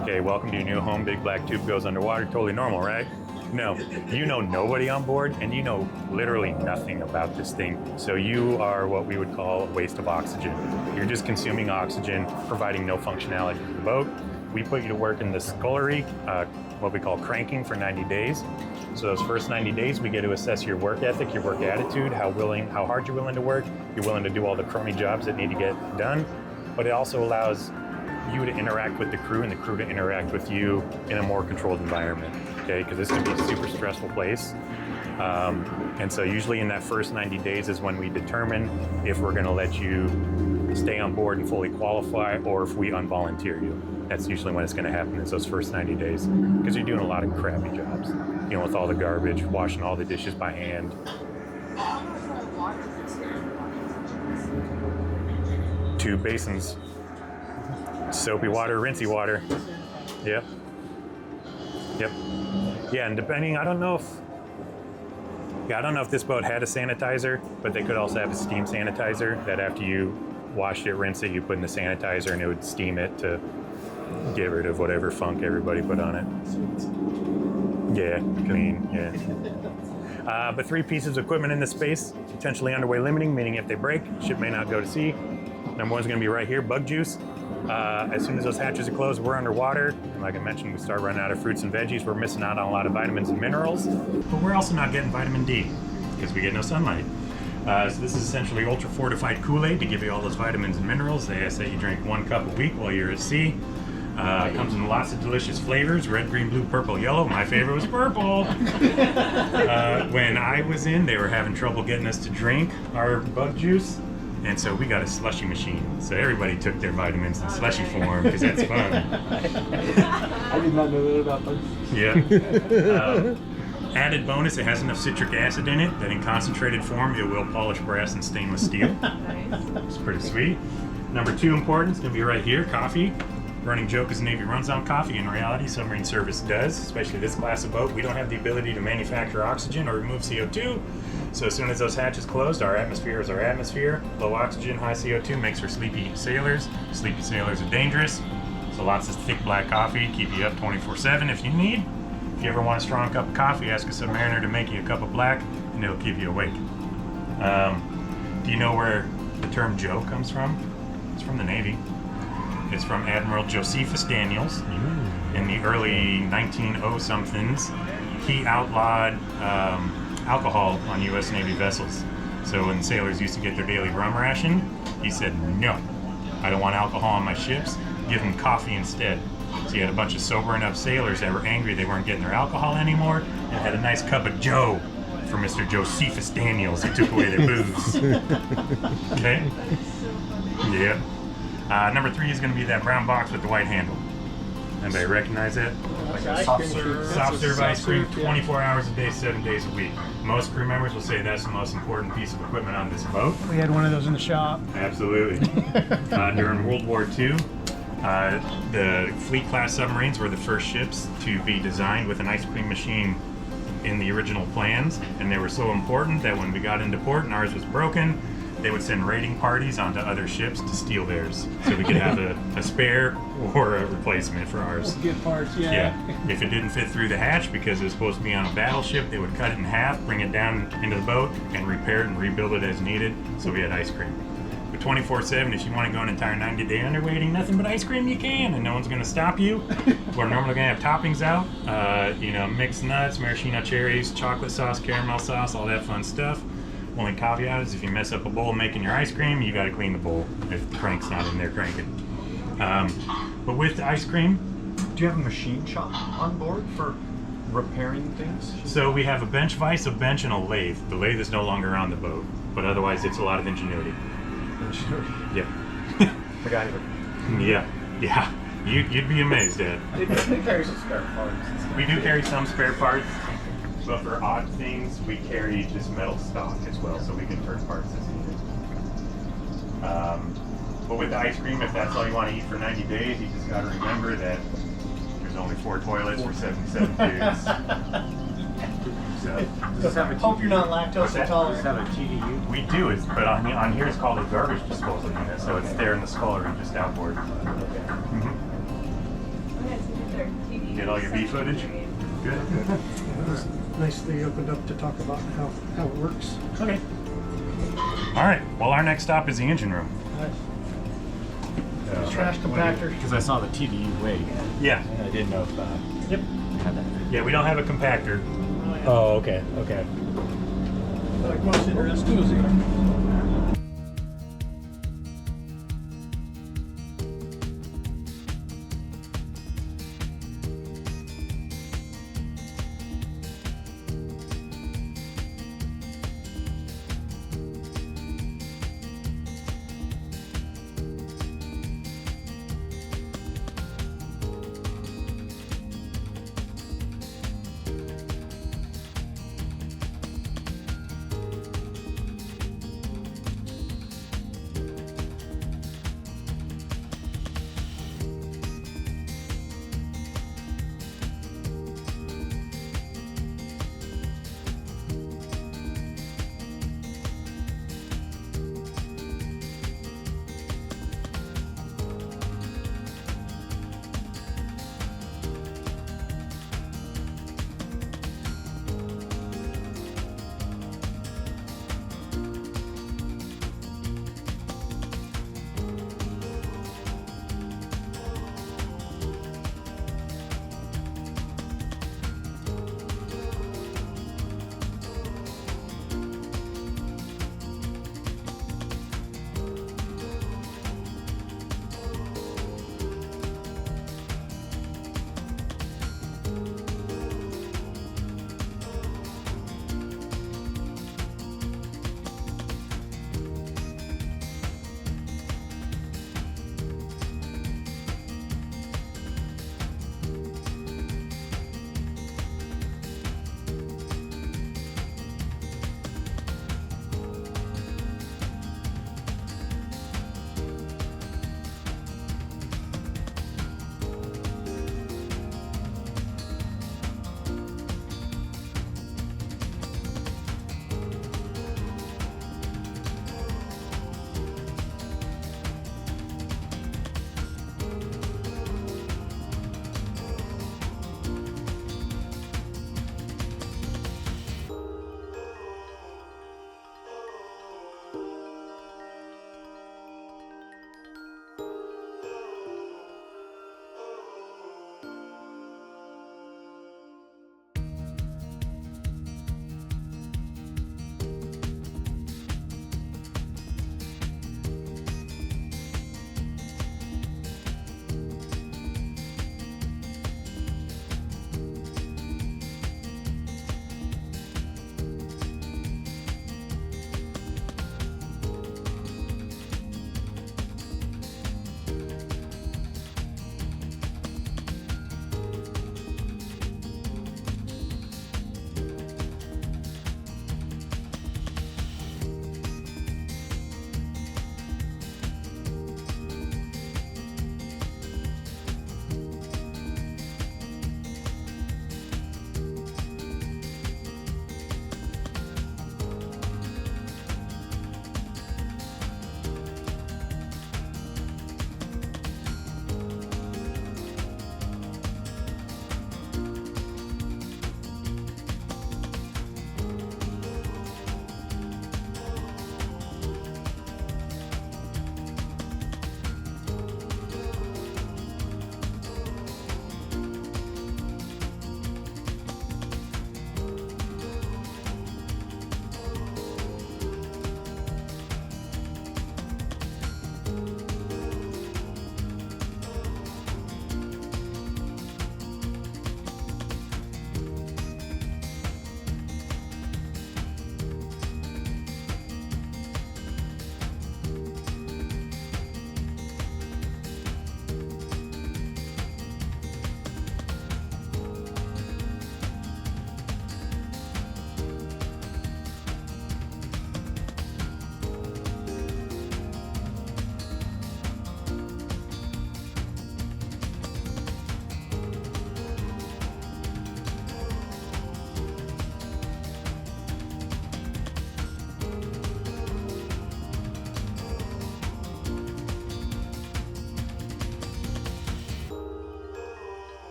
B: Okay, welcome to your new home. Big black tube goes underwater. Totally normal, right? No, you know nobody on board and you know literally nothing about this thing. So you are what we would call a waste of oxygen. You're just consuming oxygen, providing no functionality to the boat. We put you to work in the scullery, what we call cranking, for 90 days. So those first 90 days, we get to assess your work ethic, your work attitude, how hard you're willing to work. You're willing to do all the crummy jobs that need to get done. But it also allows you to interact with the crew and the crew to interact with you in a more controlled environment, okay? Because this can be a super stressful place. And so usually in that first 90 days is when we determine if we're gonna let you stay on board and fully qualify or if we unvolunteer you. That's usually when it's gonna happen, is those first 90 days. Because you're doing a lot of crappy jobs. With all the garbage, washing all the dishes by hand. 2 basins. Soapy water, rinsey water. Yep. Yeah, and depending, I don't know if this boat had a sanitizer, but they could also have a steam sanitizer that after you washed it, rinsed it, you put in the sanitizer and it would steam it to get rid of whatever funk everybody put on it. Yeah, clean, yeah. But 3 pieces of equipment in this space, potentially underway limiting, meaning if they break, ship may not go to sea. Number 1's gonna be right here, bug juice. As soon as those hatches are closed, we're underwater. And like I mentioned, we start running out of fruits and veggies. We're missing out on a lot of vitamins and minerals, but we're also not getting vitamin D because we get no sunlight. So this is essentially ultra fortified Kool-Aid to give you all those vitamins and minerals. They say you drink 1 cup a week while you're at sea. It comes in lots of delicious flavors, red, green, blue, purple, yellow. My favorite was purple. When I was in, they were having trouble getting us to drink our bug juice. And so we got a slushy machine. So everybody took their vitamins in slushy form because that's fun.
H: I did not know that about bugs.
B: Yeah. Added bonus, it has enough citric acid in it that in concentrated form, it will polish brass and stainless steel. It's pretty sweet. Number 2 important is going to be right here, coffee. Running joke is the Navy runs on coffee. In reality, submarine service does, especially this class of boat. We don't have the ability to manufacture oxygen or remove CO2. So as soon as those hatches closed, our atmosphere is our atmosphere. Low oxygen, high CO2 makes for sleepy sailors. Sleepy sailors are dangerous. So lots of thick black coffee, keep you up 24/7 if you need. If you ever want a strong cup of coffee, ask a submariner to make you a cup of black and it'll keep you awake. Do you know where the term Joe comes from? It's from the Navy. It's from Admiral Josephus Daniels. In the early 1900-somethings, he outlawed alcohol on U.S. Navy vessels. So when sailors used to get their daily rum ration, he said, no, I don't want alcohol on my ships, give them coffee instead. So you had a bunch of sober enough sailors that were angry they weren't getting their alcohol anymore, and had a nice cup of Joe for Mr. Josephus Daniels, who took away their booze. Okay? Yeah. Number 3 is going to be that brown box with the white handle. Anybody recognize it?
H: Like a soft serve.
B: Soft serve ice cream, 24 hours a day, 7 days a week. Most crew members will say that's the most important piece of equipment on this boat.
G: We had one of those in the shop.
B: Absolutely. During World War II, the fleet class submarines were the first ships to be designed with an ice cream machine in the original plans, and they were so important that when we got into port and ours was broken, they would send raiding parties onto other ships to steal theirs, so we could have a spare or a replacement for ours.
G: Good parts, yeah.
B: Yeah. If it didn't fit through the hatch because it was supposed to be on a battleship, they would cut it in half, bring it down into the boat, and repair it and rebuild it as needed, so we had ice cream. But 24/7, if you want to go an entire 90-day underway eating nothing but ice cream, you can, and no one's going to stop you. We're normally going to have toppings out, mixed nuts, maraschino cherries, chocolate sauce, caramel sauce, all that fun stuff. Only caveat is if you mess up a bowl making your ice cream, you got to clean the bowl if the crank's not in there cranking. But with the ice cream,
H: Do you have a machine shop on board for repairing things?
B: so we have a bench vise, a bench, and a lathe. The lathe is no longer on the boat, but otherwise it's a lot of ingenuity. Yeah.
H: The guy who
B: Yeah. You'd be amazed, Ed.
E: They carry some spare parts.
B: We do carry some spare parts, but for odd things, we carry just metal stock as well, so we can turn parts as needed. But with the ice cream, if that's all you want to eat for 90 days, you just got to remember that there's only 4 toilets for 77 dudes. So,
G: Hope you're not lactose intolerant.
E: Have a TDU.
B: we do it, but on here it's called a garbage disposal unit, so it's there in the scullery just outboard. Mhm. Get all your bee footage? Good.
G: It was nice they opened up to talk about how it works.
B: Okay. All right. Well, our next stop is the engine room.
G: Trash compactor.
E: Because I saw the TDU weight.
B: Yeah.
E: And I didn't know if
B: Yep.
E: had that.
B: Yeah, we don't have a compactor.
E: Oh, okay. Okay.
G: Like most interesting.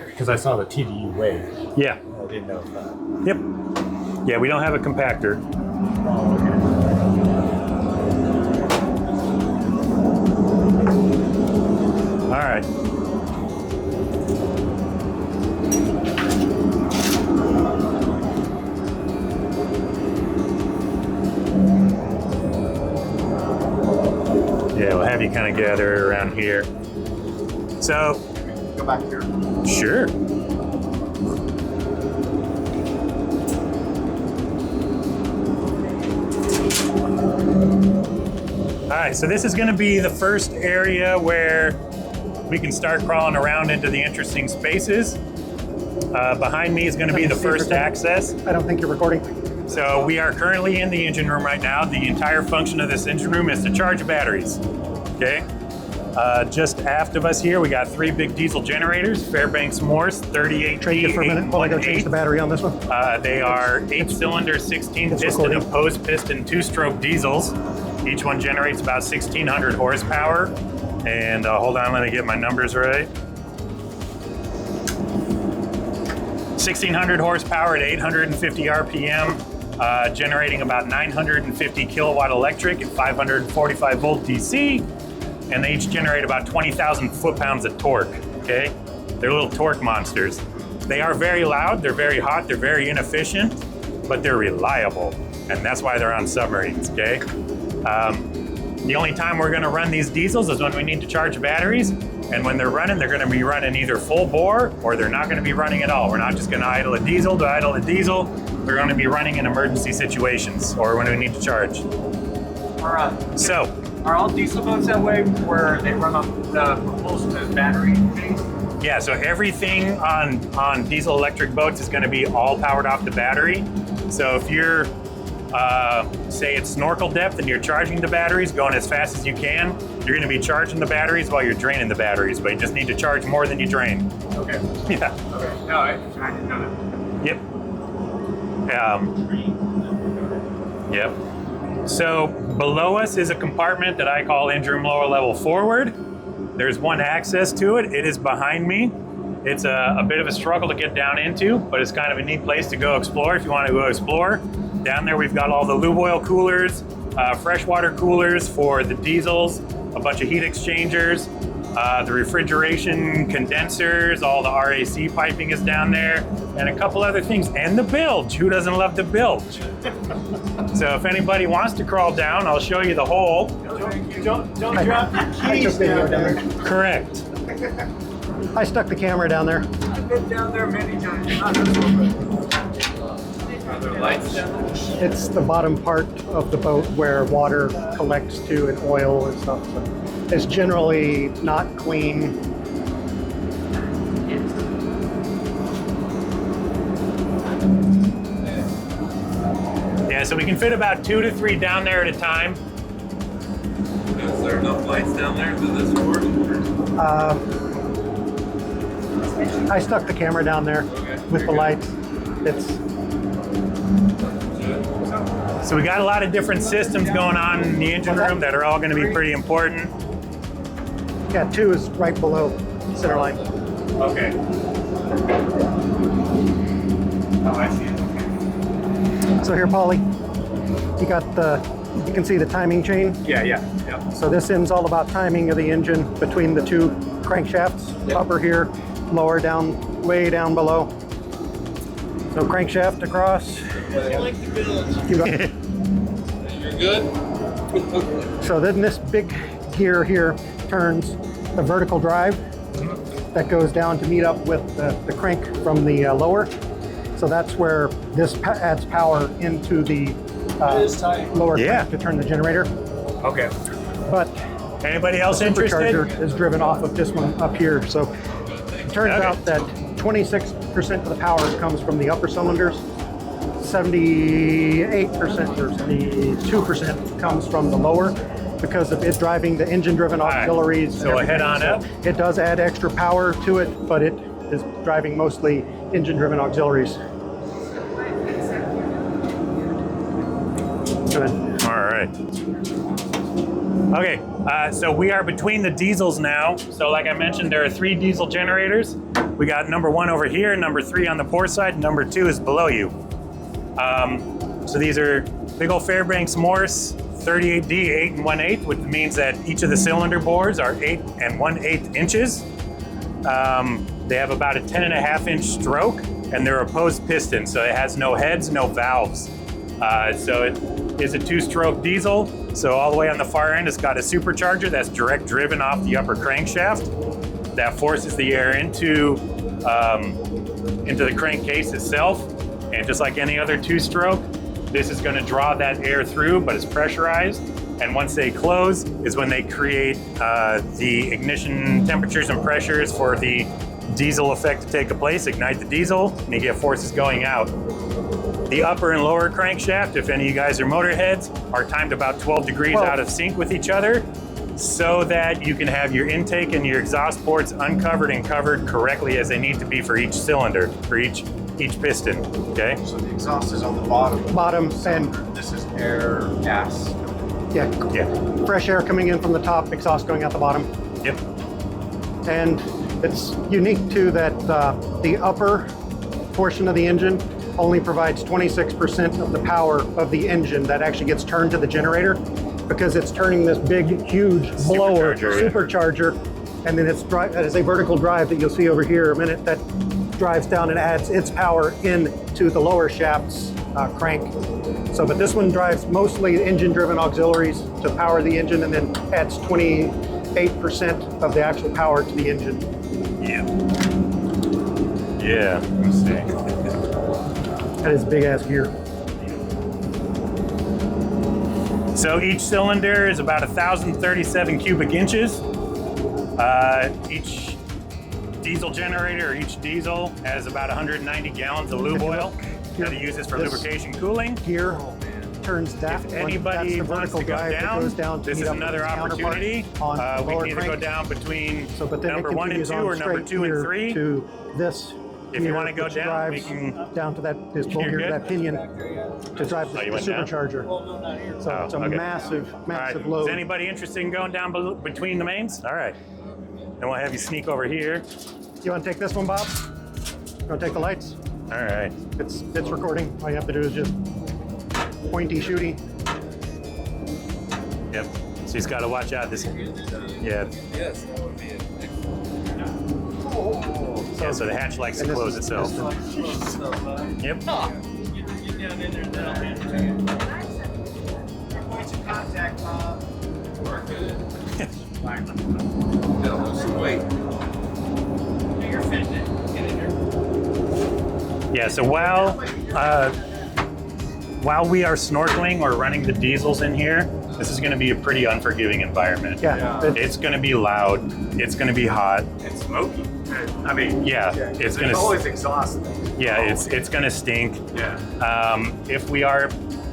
E: because I saw the TDU wave.
B: Yeah.
E: I didn't know if that.
B: Yep. Yeah, we don't have a compactor.
E: Oh, okay.
B: All right. Yeah, we'll have you kind of gather around here. So,
H: Go back here.
B: sure. All right, so this is going to be the first area where we can start crawling around into the interesting spaces. Behind me is going to be the first access.
A: I don't think you're recording.
B: So we are currently in the engine room right now. The entire function of this engine room is to charge batteries, okay? Just aft of us here, we got 3 big diesel generators, Fairbanks-Morse, 38
A: Trade it for a minute while I go change the battery on this one.
B: They are 8-cylinder, 16-piston, opposed piston, 2-stroke diesels. Each one generates about 1,600 horsepower. And hold on, let me get my numbers right. 1,600 horsepower at 850 RPM, generating about 950 kilowatt electric and 545 volt DC. And they each generate about 20,000 foot-pounds of torque, okay? They're little torque monsters. They are very loud, they're very hot, they're very inefficient, but they're reliable. And that's why they're on submarines, okay? The only time we're gonna run these diesels is when we need to charge batteries. And when they're gonna be running either full bore or they're not gonna be running at all. We're not just gonna idle a diesel to idle a diesel. They're gonna be running in emergency situations or when we need to charge. So,
E: are all diesel boats that way, where they run on the propulsion to battery things?
B: yeah, so everything on diesel electric boats is gonna be all powered off the battery. So if you're, say it's snorkel depth and you're charging the batteries, going as fast as you can, you're gonna be charging the batteries while you're draining the batteries, but you just need to charge more than you drain.
E: Okay.
B: Yeah.
E: Okay. No, I didn't know that.
B: Yep. Yep. So below us is a compartment that I call engine room lower level forward. There's one access to it. It is behind me. It's a bit of a struggle to get down into, but it's kind of a neat place to go explore if you want to go explore. Down there we've got all the lube oil coolers, freshwater coolers for the diesels, a bunch of heat exchangers, the refrigeration condensers, all the RAC piping is down there, and a couple other things, and the bilge. Who doesn't love the bilge? So if anybody wants to crawl down, I'll show you the hole.
G: Don't drop your keys down there.
B: Correct.
A: I stuck the camera down there.
E: I've been down there many times. Are there lights down there?
A: It's the bottom part of the boat where water collects to and oil and stuff. So it's generally not clean.
B: Yeah, so we can fit about 2 to 3 down there at a time.
K: Is there enough lights down there to this work?
A: I stuck the camera down there with the lights.
B: So we got a lot of different systems going on in the engine room that are all going to be pretty important.
A: Yeah, 2 is right below center line.
B: Okay.
E: Oh, I see it.
A: So here, Paulie, you can see the timing chain.
E: Yeah.
A: So this end's all about timing of the engine between the 2 crankshafts, upper here, lower down, way down below. So crankshaft across.
K: I like the bilge. You're good?
A: So then this big gear here turns the vertical drive that goes down to meet up with the crank from the lower. So that's where this adds power into the lower crank to turn the generator.
B: Okay.
A: But
B: anybody else
A: the supercharger
B: interested?
A: is driven off of this one up here. So it turns out that 26% of the power comes from the upper cylinders, 78% or 72% comes from the lower because of it driving the engine-driven auxiliaries.
B: So head on up.
A: It does add extra power to it, but it is driving mostly engine-driven auxiliaries. Good.
B: All right. Okay, so we are between the diesels now. So like I mentioned, there are 3 diesel generators. We got number 1 over here, number 3 on the port side, number 2 is below you. So these are big old Fairbanks-Morse 38D 8 1/8, which means that each of the cylinder bores are 8 1/8 inches. They have about a 10.5 inch stroke, and they're opposed piston, so it has no heads, no valves. So it is a 2-stroke diesel. So all the way on the far end, it's got a supercharger that's direct driven off the upper crankshaft that forces the air into the crankcase itself. And just like any other 2-stroke, this is going to draw that air through, but it's pressurized. And once they close is when they create the ignition temperatures and pressures for the diesel effect to take place, ignite the diesel, and you get forces going out. The upper and lower crankshaft, if any of you guys are motorheads, are timed about 12 degrees out of sync with each other, so that you can have your intake and your exhaust ports uncovered and covered correctly as they need to be for each cylinder, for each piston, okay?
H: So the exhaust is on the bottom.
G: Bottom, and
H: This is air, gas.
G: yeah, fresh air coming in from the top, exhaust going out the bottom.
B: Yep.
G: And it's unique too that the upper portion of the engine only provides 26% of the power of the engine that actually gets turned to the generator, because it's turning this big, huge blower supercharger, and then it's a vertical drive that you'll see over here in a minute that drives down and adds its power into the lower shaft's crank. So, but this one drives mostly engine-driven auxiliaries to power the engine, and then adds 28% of the actual power to the engine.
B: Yeah. Yeah. Let me see.
G: That is big ass gear.
B: So each cylinder is about 1,037 cubic inches. Each diesel generator, or each diesel, has about 190 gallons of lube oil that it uses for lubrication cooling.
G: Gear turns that.
B: If anybody wants to go down, this is another opportunity. We can either go down between number 1 and 2 or number 2 and 3.
G: To this.
B: If you want to go down, we can
G: down to this bolt here, that pinion, to drive the supercharger. So it's a massive load.
B: Is anybody interested in going down between the mains? All right. Then we'll have you sneak over here.
G: You want to take this one, Bob? You want to take the lights?
B: All right.
G: It's recording. All you have to do is just pointy shooty.
B: Yep. So he's got to watch out. This. Yeah.
K: Yes, that would be it.
B: Yeah, so the hatch likes to close itself. Yep. Yeah, so while we are snorkeling or running the diesels in here, this is going to be a pretty unforgiving environment.
G: Yeah.
B: It's going to be loud. It's going to be hot.
H: It's smoky.
B: I mean, it's going to
H: always exhausting.
B: Yeah, it's going to stink.
H: Yeah.
B: If we are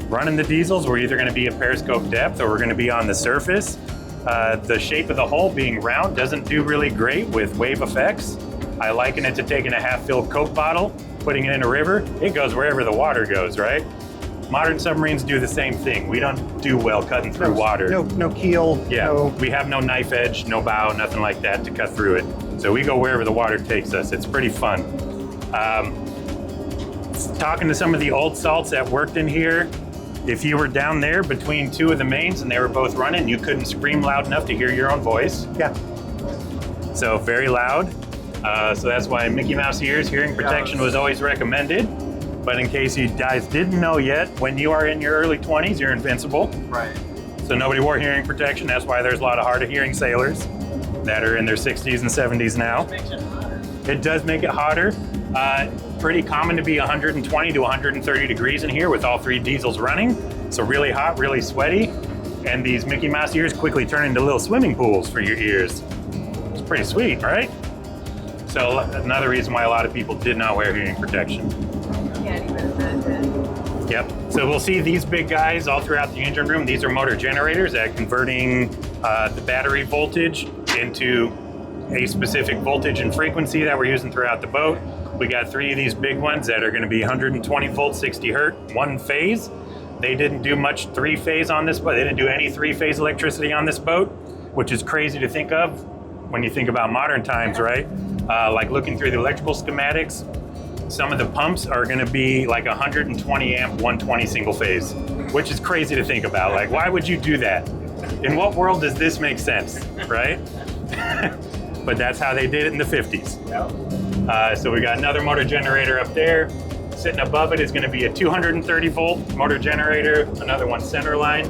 B: running the diesels, we're either going to be at periscope depth or we're going to be on the surface. The shape of the hull being round doesn't do really great with wave effects. I liken it to taking a half-filled Coke bottle, putting it in a river. It goes wherever the water goes, right? Modern submarines do the same thing. We don't do well cutting through water.
G: No keel.
B: Yeah, we have no knife edge, no bow, nothing like that to cut through it. So we go wherever the water takes us. It's pretty fun. Talking to some of the old salts that worked in here, if you were down there between 2 of the mains and they were both running, you couldn't scream loud enough to hear your own voice.
G: Yeah.
B: So very loud. So that's why Mickey Mouse ears, hearing protection was always recommended. But in case you guys didn't know yet, when you are in your early 20s, you're invincible.
H: Right.
B: So nobody wore hearing protection. That's why there's a lot of hard of hearing sailors that are in their 60s and 70s now. It does make it hotter. Pretty common to be 120 to 130 degrees in here with all 3 diesels running. So really hot, really sweaty. And these Mickey Mouse ears quickly turn into little swimming pools for your ears. It's pretty sweet, right? So another reason why a lot of people did not wear hearing protection. Yep. So we'll see these big guys all throughout the engine room. These are motor generators that are converting the battery voltage into a specific voltage and frequency that we're using throughout the boat. We got 3 of these big ones that are going to be 120 volt, 60 hertz, 1 phase. They didn't do much 3-phase on this boat. They didn't do any 3-phase electricity on this boat, which is crazy to think of when you think about modern times, right? like looking through the electrical schematics, some of the pumps are going to be like 120 amp, 120 single phase, which is crazy to think about. Like, why would you do that? In what world does this make sense, right? But that's how they did it in the 50s. So we got another motor generator up there. Sitting above it is going to be a 230 volt motor generator, another one center line.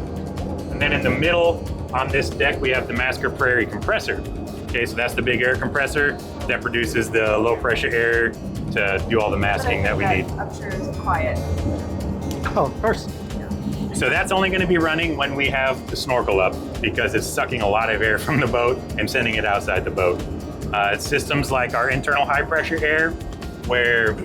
B: And then in the middle on this deck, we have the Masker PRAIRIE compressor. Okay, so that's the big air compressor that produces the low pressure air to do all the masking that we need.
D: I'm sure it's quiet.
G: Oh, of course.
B: So that's only going to be running when we have the snorkel up, because it's sucking a lot of air from the boat and sending it outside the boat. Systems like our internal high pressure air, where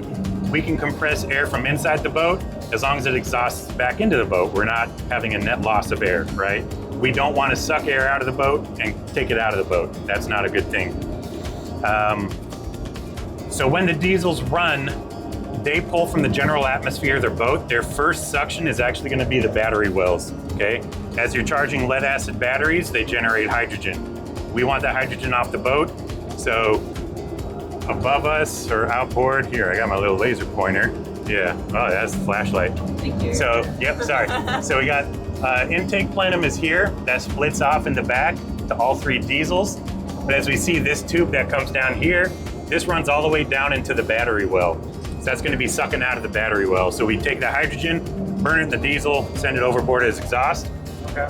B: we can compress air from inside the boat as long as it exhausts back into the boat. We're not having a net loss of air, right? We don't want to suck air out of the boat and take it out of the boat. That's not a good thing. So when the diesels run, they pull from the general atmosphere of their boat. Their first suction is actually going to be the battery wells, okay? As you're charging lead acid batteries, they generate hydrogen. We want that hydrogen off the boat. So above us or outboard, here, I got my little laser pointer. Yeah, oh, that's the flashlight.
D: Thank you.
B: So, yep, sorry. So we got intake plenum is here. That splits off in the back to all three diesels. But as we see, this tube that comes down here, this runs all the way down into the battery well. So that's going to be sucking out of the battery well. So we take the hydrogen, burn it in the diesel, send it overboard as exhaust.
E: Okay.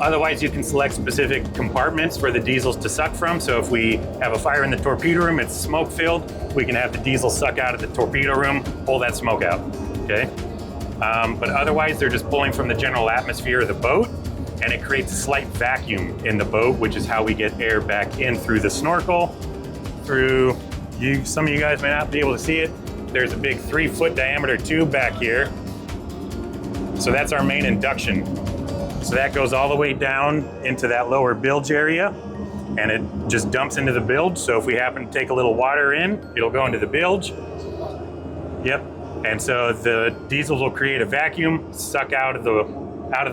B: Otherwise, you can select specific compartments for the diesels to suck from. So if we have a fire in the torpedo room, it's smoke filled, we can have the diesel suck out of the torpedo room, pull that smoke out, okay? But otherwise, they're just pulling from the general atmosphere of the boat, and it creates a slight vacuum in the boat, which is how we get air back in through the snorkel, through, some of you guys may not be able to see it, there's a big 3-foot diameter tube back here. So that's our main induction. So that goes all the way down into that lower bilge area, and it just dumps into the bilge. So if we happen to take a little water in, it'll go into the bilge. Yep. And so the diesels will create a vacuum, suck out of the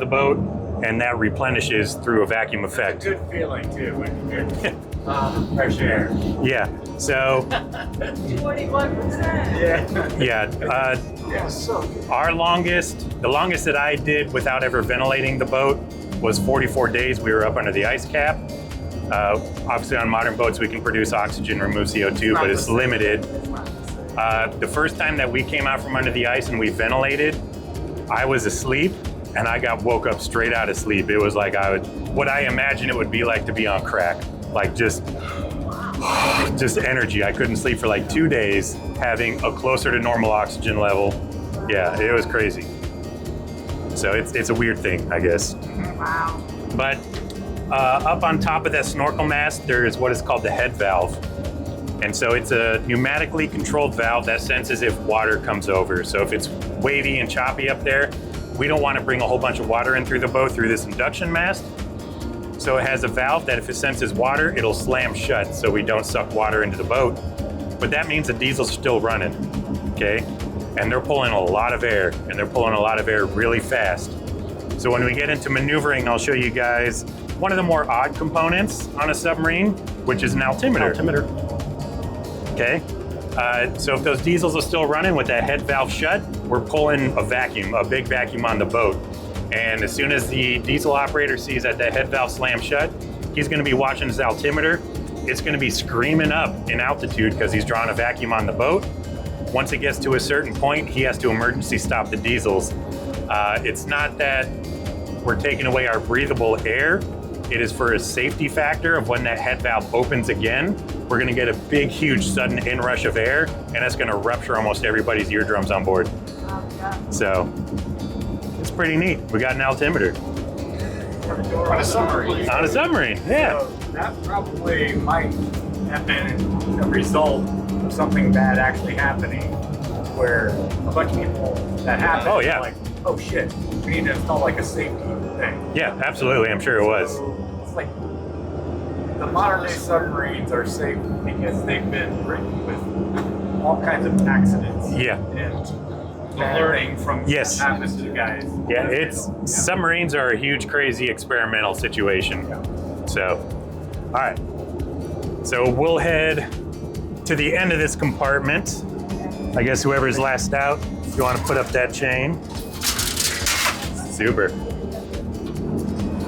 B: boat, and that replenishes through a vacuum effect.
E: Good feeling too when you're fresh air.
B: Yeah. So
D: 21%.
B: yeah. The longest that I did without ever ventilating the boat was 44 days. We were up under the ice cap. Obviously on modern boats we can produce oxygen, remove CO2, but it's limited. The first time that we came out from under the ice and we ventilated, I was asleep and I got woke up straight out of sleep. It was like what I imagine it would be like to be on crack. Like just energy. I couldn't sleep for like 2 days, having a closer to normal oxygen level. Yeah, it was crazy. So it's a weird thing, I guess.
D: Wow.
B: But up on top of that snorkel mast, there is what is called the head valve. And so it's a pneumatically controlled valve that senses if water comes over. So if it's wavy and choppy up there, we don't want to bring a whole bunch of water in through the boat through this induction mast. So it has a valve that if it senses water, it'll slam shut so we don't suck water into the boat. But that means the diesel's still running, okay? And they're pulling a lot of air, and they're pulling a lot of air really fast. So when we get into maneuvering, I'll show you guys one of the more odd components on a submarine, which is an altimeter. Okay, so if those diesels are still running with that head valve shut, we're pulling a vacuum, a big vacuum on the boat. And as soon as the diesel operator sees that head valve slam shut, he's gonna be watching his altimeter. It's gonna be screaming up in altitude because he's drawing a vacuum on the boat. Once it gets to a certain point, he has to emergency stop the diesels. It's not that we're taking away our breathable air. It is for a safety factor of when that head valve opens again, we're gonna get a big, huge sudden inrush of air, and that's gonna rupture almost everybody's eardrums on board. So, it's pretty neat. We got an altimeter.
E: On a submarine.
B: On a submarine, yeah.
E: So that probably might have been a result of something bad actually happening, where a bunch of people that happened were like, oh shit, we need to install like a safety thing.
B: Yeah, absolutely, I'm sure it was.
E: So it's like the modern day submarines are safe because they've been written with all kinds of accidents.
B: Yeah.
E: And learning from what happens to the guys.
B: Yeah, submarines are a huge, crazy experimental situation. So, all right. So we'll head to the end of this compartment. I guess whoever's last out, if you want to put up that chain. Super.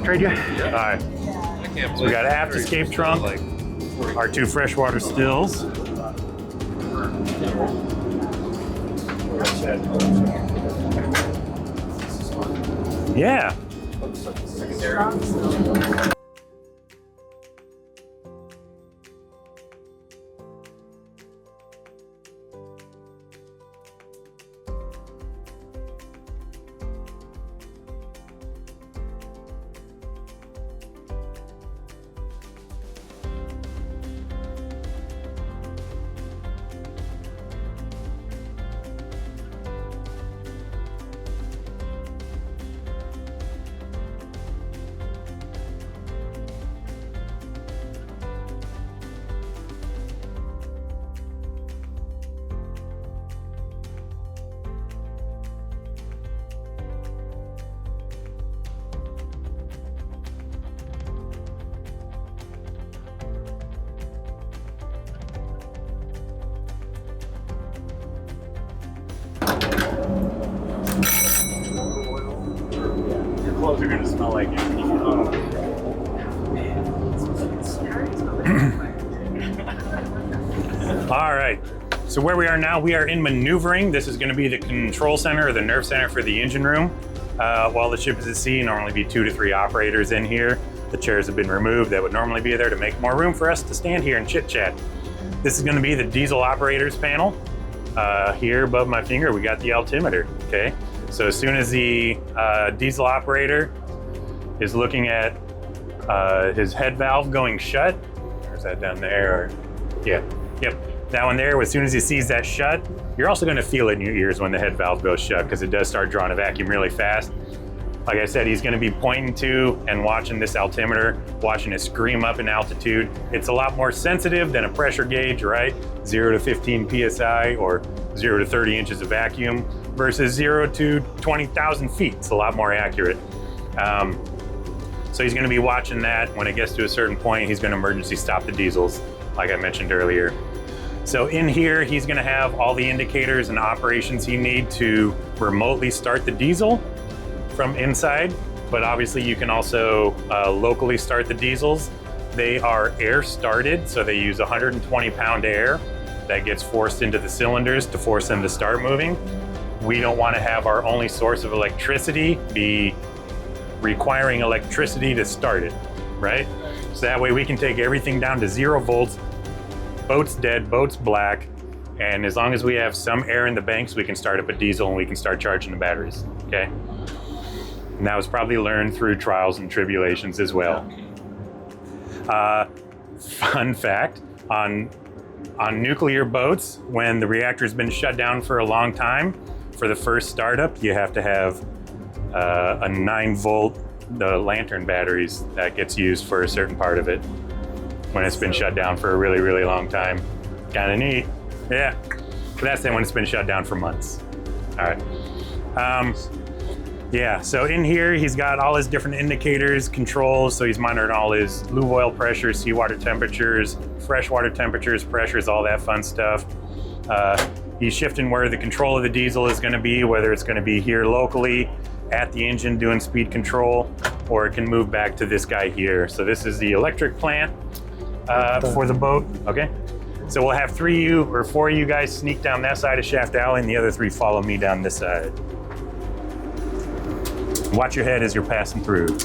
G: Trade you?
B: All right. So we got an aft escape trunk, our 2 freshwater stills. Yeah. Clothes are gonna smell like it. All right, so where we are now, we are in maneuvering. This is gonna be the control center or the nerve center for the engine room. While the ship is at sea, normally be 2 to 3 operators in here. The chairs have been removed that would normally be there to make more room for us to stand here and chit chat. This is gonna be the diesel operators panel. Here above my finger, we got the altimeter, okay? So as soon as the diesel operator is looking at his head valve going shut, or is that down there? Yeah, yep, that one there, as soon as he sees that shut, you're also gonna feel it in your ears when the head valve goes shut because it does start drawing a vacuum really fast. Like I said, he's gonna be pointing to and watching this altimeter, watching it scream up in altitude. It's a lot more sensitive than a pressure gauge, right? 0 to 15 PSI or 0 to 30 inches of vacuum versus 0 to 20,000 feet. It's a lot more accurate. So he's gonna be watching that. When it gets to a certain point, he's gonna emergency stop the diesels, like I mentioned earlier. So in here, he's gonna have all the indicators and operations he needs to remotely start the diesel from inside, but obviously you can also locally start the diesels. They are air started, so they use 120 pound air that gets forced into the cylinders to force them to start moving. We don't want to have our only source of electricity be requiring electricity to start it, right? So that way we can take everything down to 0 volts, boat's dead, boat's black, and as long as we have some air in the banks, we can start up a diesel and we can start charging the batteries, okay? And that was probably learned through trials and tribulations as well. Fun fact, on nuclear boats, when the reactor's been shut down for a long time, for the first startup, you have to have a 9-volt lantern batteries that gets used for a certain part of it when it's been shut down for a really, really long time. Kind of neat, yeah. But that's then when it's been shut down for months. All right. Yeah, so in here, he's got all his different indicators, controls, so he's monitoring all his lube oil pressures, seawater temperatures, freshwater temperatures, pressures, all that fun stuff. He's shifting where the control of the diesel is gonna be, whether it's gonna be here locally at the engine doing speed control, or it can move back to this guy here. So this is the electric plant for the boat, okay? So we'll have 4 of you guys sneak down that side of Shaft Alley and the other 3 follow me down this side. Watch your head as you're passing through.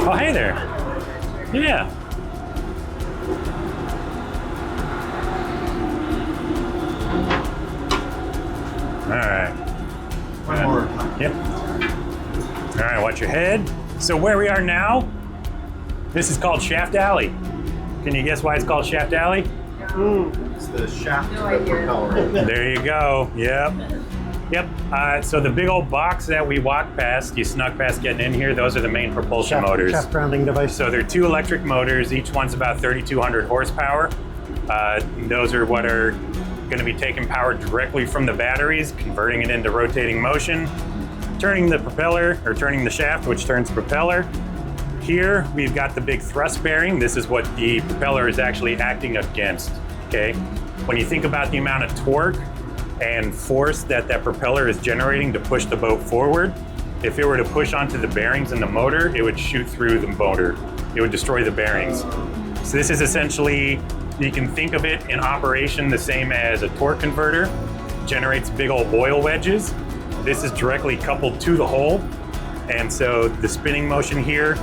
B: Oh, hey there. Yeah. All right.
H: One more.
B: Yep. All right, watch your head. So where we are now, this is called Shaft Alley. Can you guess why it's called Shaft Alley?
H: It's the shaft
D: No
H: of the
D: idea.
H: propeller.
B: There you go. Yep. Yep. So the big old box that we walked past, you snuck past getting in here, those are the main propulsion motors.
G: Shaft grounding device.
B: So they're 2 electric motors. Each one's about 3,200 horsepower. Those are what are going to be taking power directly from the batteries, converting it into rotating motion, turning the propeller, or turning the shaft, which turns the propeller. Here, we've got the big thrust bearing. This is what the propeller is actually acting against, okay? When you think about the amount of torque and force that propeller is generating to push the boat forward, if it were to push onto the bearings in the motor, it would shoot through the motor. It would destroy the bearings. So this is essentially, you can think of it in operation the same as a torque converter. Generates big old oil wedges. This is directly coupled to the hull. And so the spinning motion here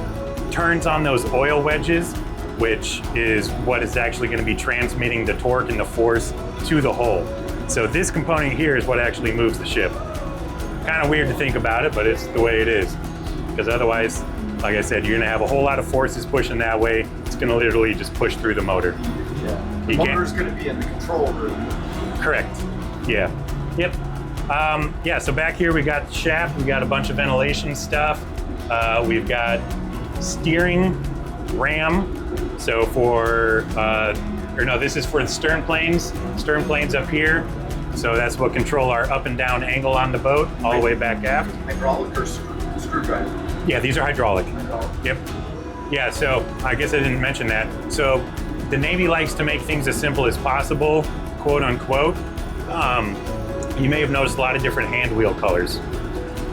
B: turns on those oil wedges, which is what is actually going to be transmitting the torque and the force to the hull. So this component here is what actually moves the ship. Kind of weird to think about it, but it's the way it is. Because otherwise, like I said, you're going to have a whole lot of forces pushing that way. It's going to literally just push through the motor.
H: Yeah. The motor is going to be in the control room.
B: Correct. Yeah. Yep. Yeah, so back here we got the shaft. We got a bunch of ventilation stuff. We've got steering, ram. So for, this is for the stern planes. Stern planes up here. So that's what control our up and down angle on the boat, all the way back aft.
H: Hydraulic or screwdriver?
B: Yeah, these are hydraulic. Yep. Yeah, so I guess I didn't mention that. So the Navy likes to make things as simple as possible, quote unquote. You may have noticed a lot of different hand wheel colors.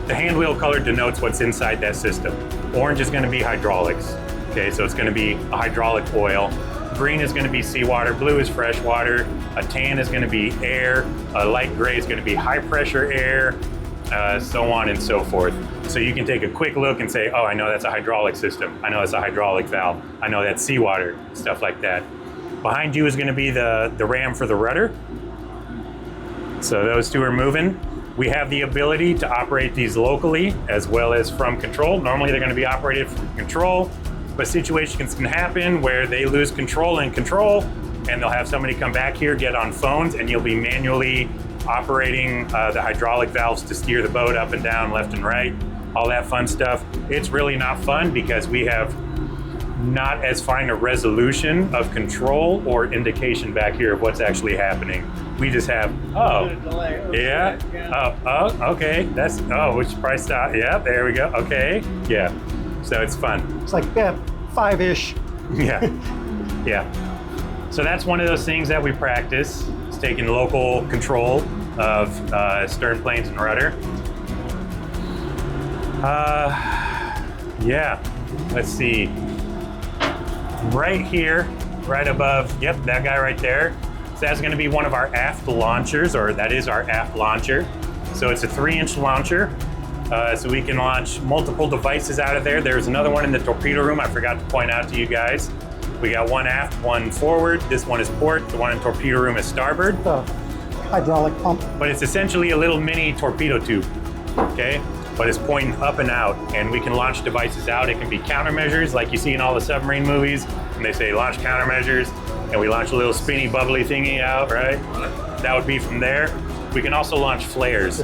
B: The hand wheel color denotes what's inside that system. Orange is going to be hydraulics. Okay, so it's going to be a hydraulic oil. Green is going to be seawater, blue is fresh water, a tan is going to be air, a light gray is going to be high pressure air, so on and so forth. So you can take a quick look and say, oh, I know that's a hydraulic system. I know that's a hydraulic valve. I know that's seawater, stuff like that. Behind you is going to be the ram for the rudder. So those two are moving. We have the ability to operate these locally as well as from control. Normally they're going to be operated from control, but situations can happen where they lose control and they'll have somebody come back here, get on phones, and you'll be manually operating the hydraulic valves to steer the boat up and down, left and right, all that fun stuff. It's really not fun because we have not as fine a resolution of control or indication back here of what's actually happening. We just have, okay, that's, which price stop, yeah, there we go, okay, yeah. So it's fun.
G: It's like, yeah, 5-ish.
B: Yeah, yeah. So that's one of those things that we practice. It's taking local control of stern planes and rudder. Yeah, let's see. Right here, right above, yep, that guy right there. So that's gonna be one of our aft launchers, or that is our aft launcher. So it's a 3-inch launcher. So we can launch multiple devices out of there. There's another one in the torpedo room I forgot to point out to you guys. We got one aft, one forward. This one is port. The one in torpedo room is starboard.
G: The hydraulic pump.
B: But it's essentially a little mini torpedo tube, okay? But it's pointing up and out, and we can launch devices out. It can be countermeasures like you see in all the submarine movies, and they say launch countermeasures, and we launch a little spinny bubbly thingy out, right? That would be from there. We can also launch flares.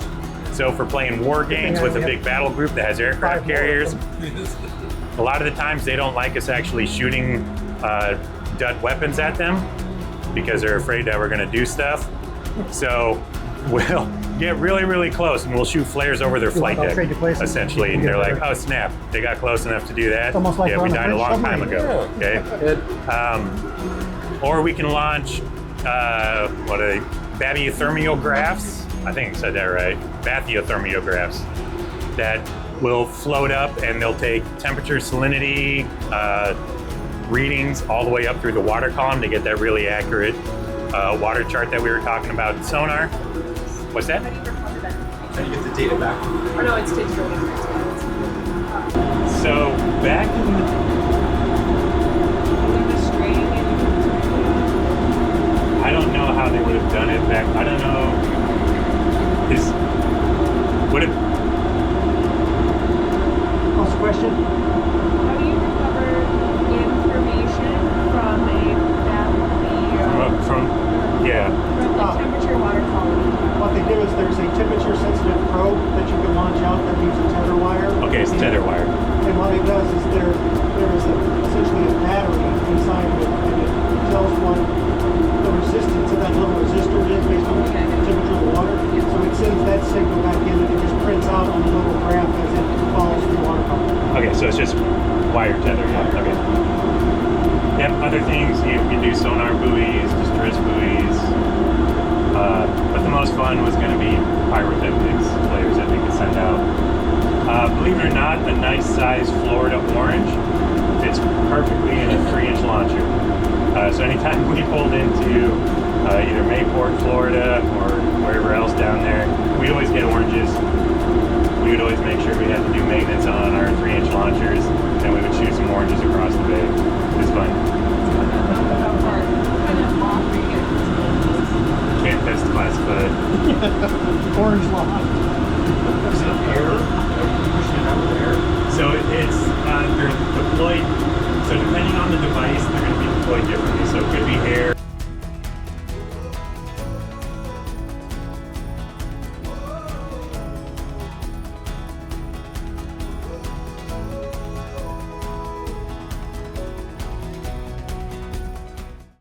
B: So for playing war games with a big battle group that has aircraft carriers, a lot of the times they don't like us actually shooting dud weapons at them because they're afraid that we're gonna do stuff. So we'll get really, really close and we'll shoot flares over their flight deck, essentially. And they're like, oh snap, they got close enough to do that.
G: Like
B: yeah, we died a long time ago, okay? Or we can launch, what are they, bathyothermiographs? I think I said that right. Bathyothermiographs that will float up and they'll take temperature, salinity, readings all the way up through the water column to get that really accurate water chart that we were talking about in sonar. What's that?
H: How do you get the data back?
D: Oh no, it's digital.
B: So back in I don't know how they would have done it back. I don't know. Would it?
G: What's the question?
C: How do you recover information from a battle?
B: From other things, you can do sonar buoys, distress buoys. But the most fun was going to be pyrotechnics flares that we could send out. Believe it or not, the nice size Florida orange fits perfectly in a 3-inch launcher. So anytime we pulled into either Mayport, Florida, or wherever else down there, we'd always get oranges. We would always make sure we had to do maintenance on our 3-inch launchers, and we would shoot some oranges across the bay. It was fun. Can't test classified.
G: Orange launch.
H: Is it air? Are you pushing it out with air?
B: So it's they're deployed. So depending on the device, they're going to be deployed differently. So it could be air.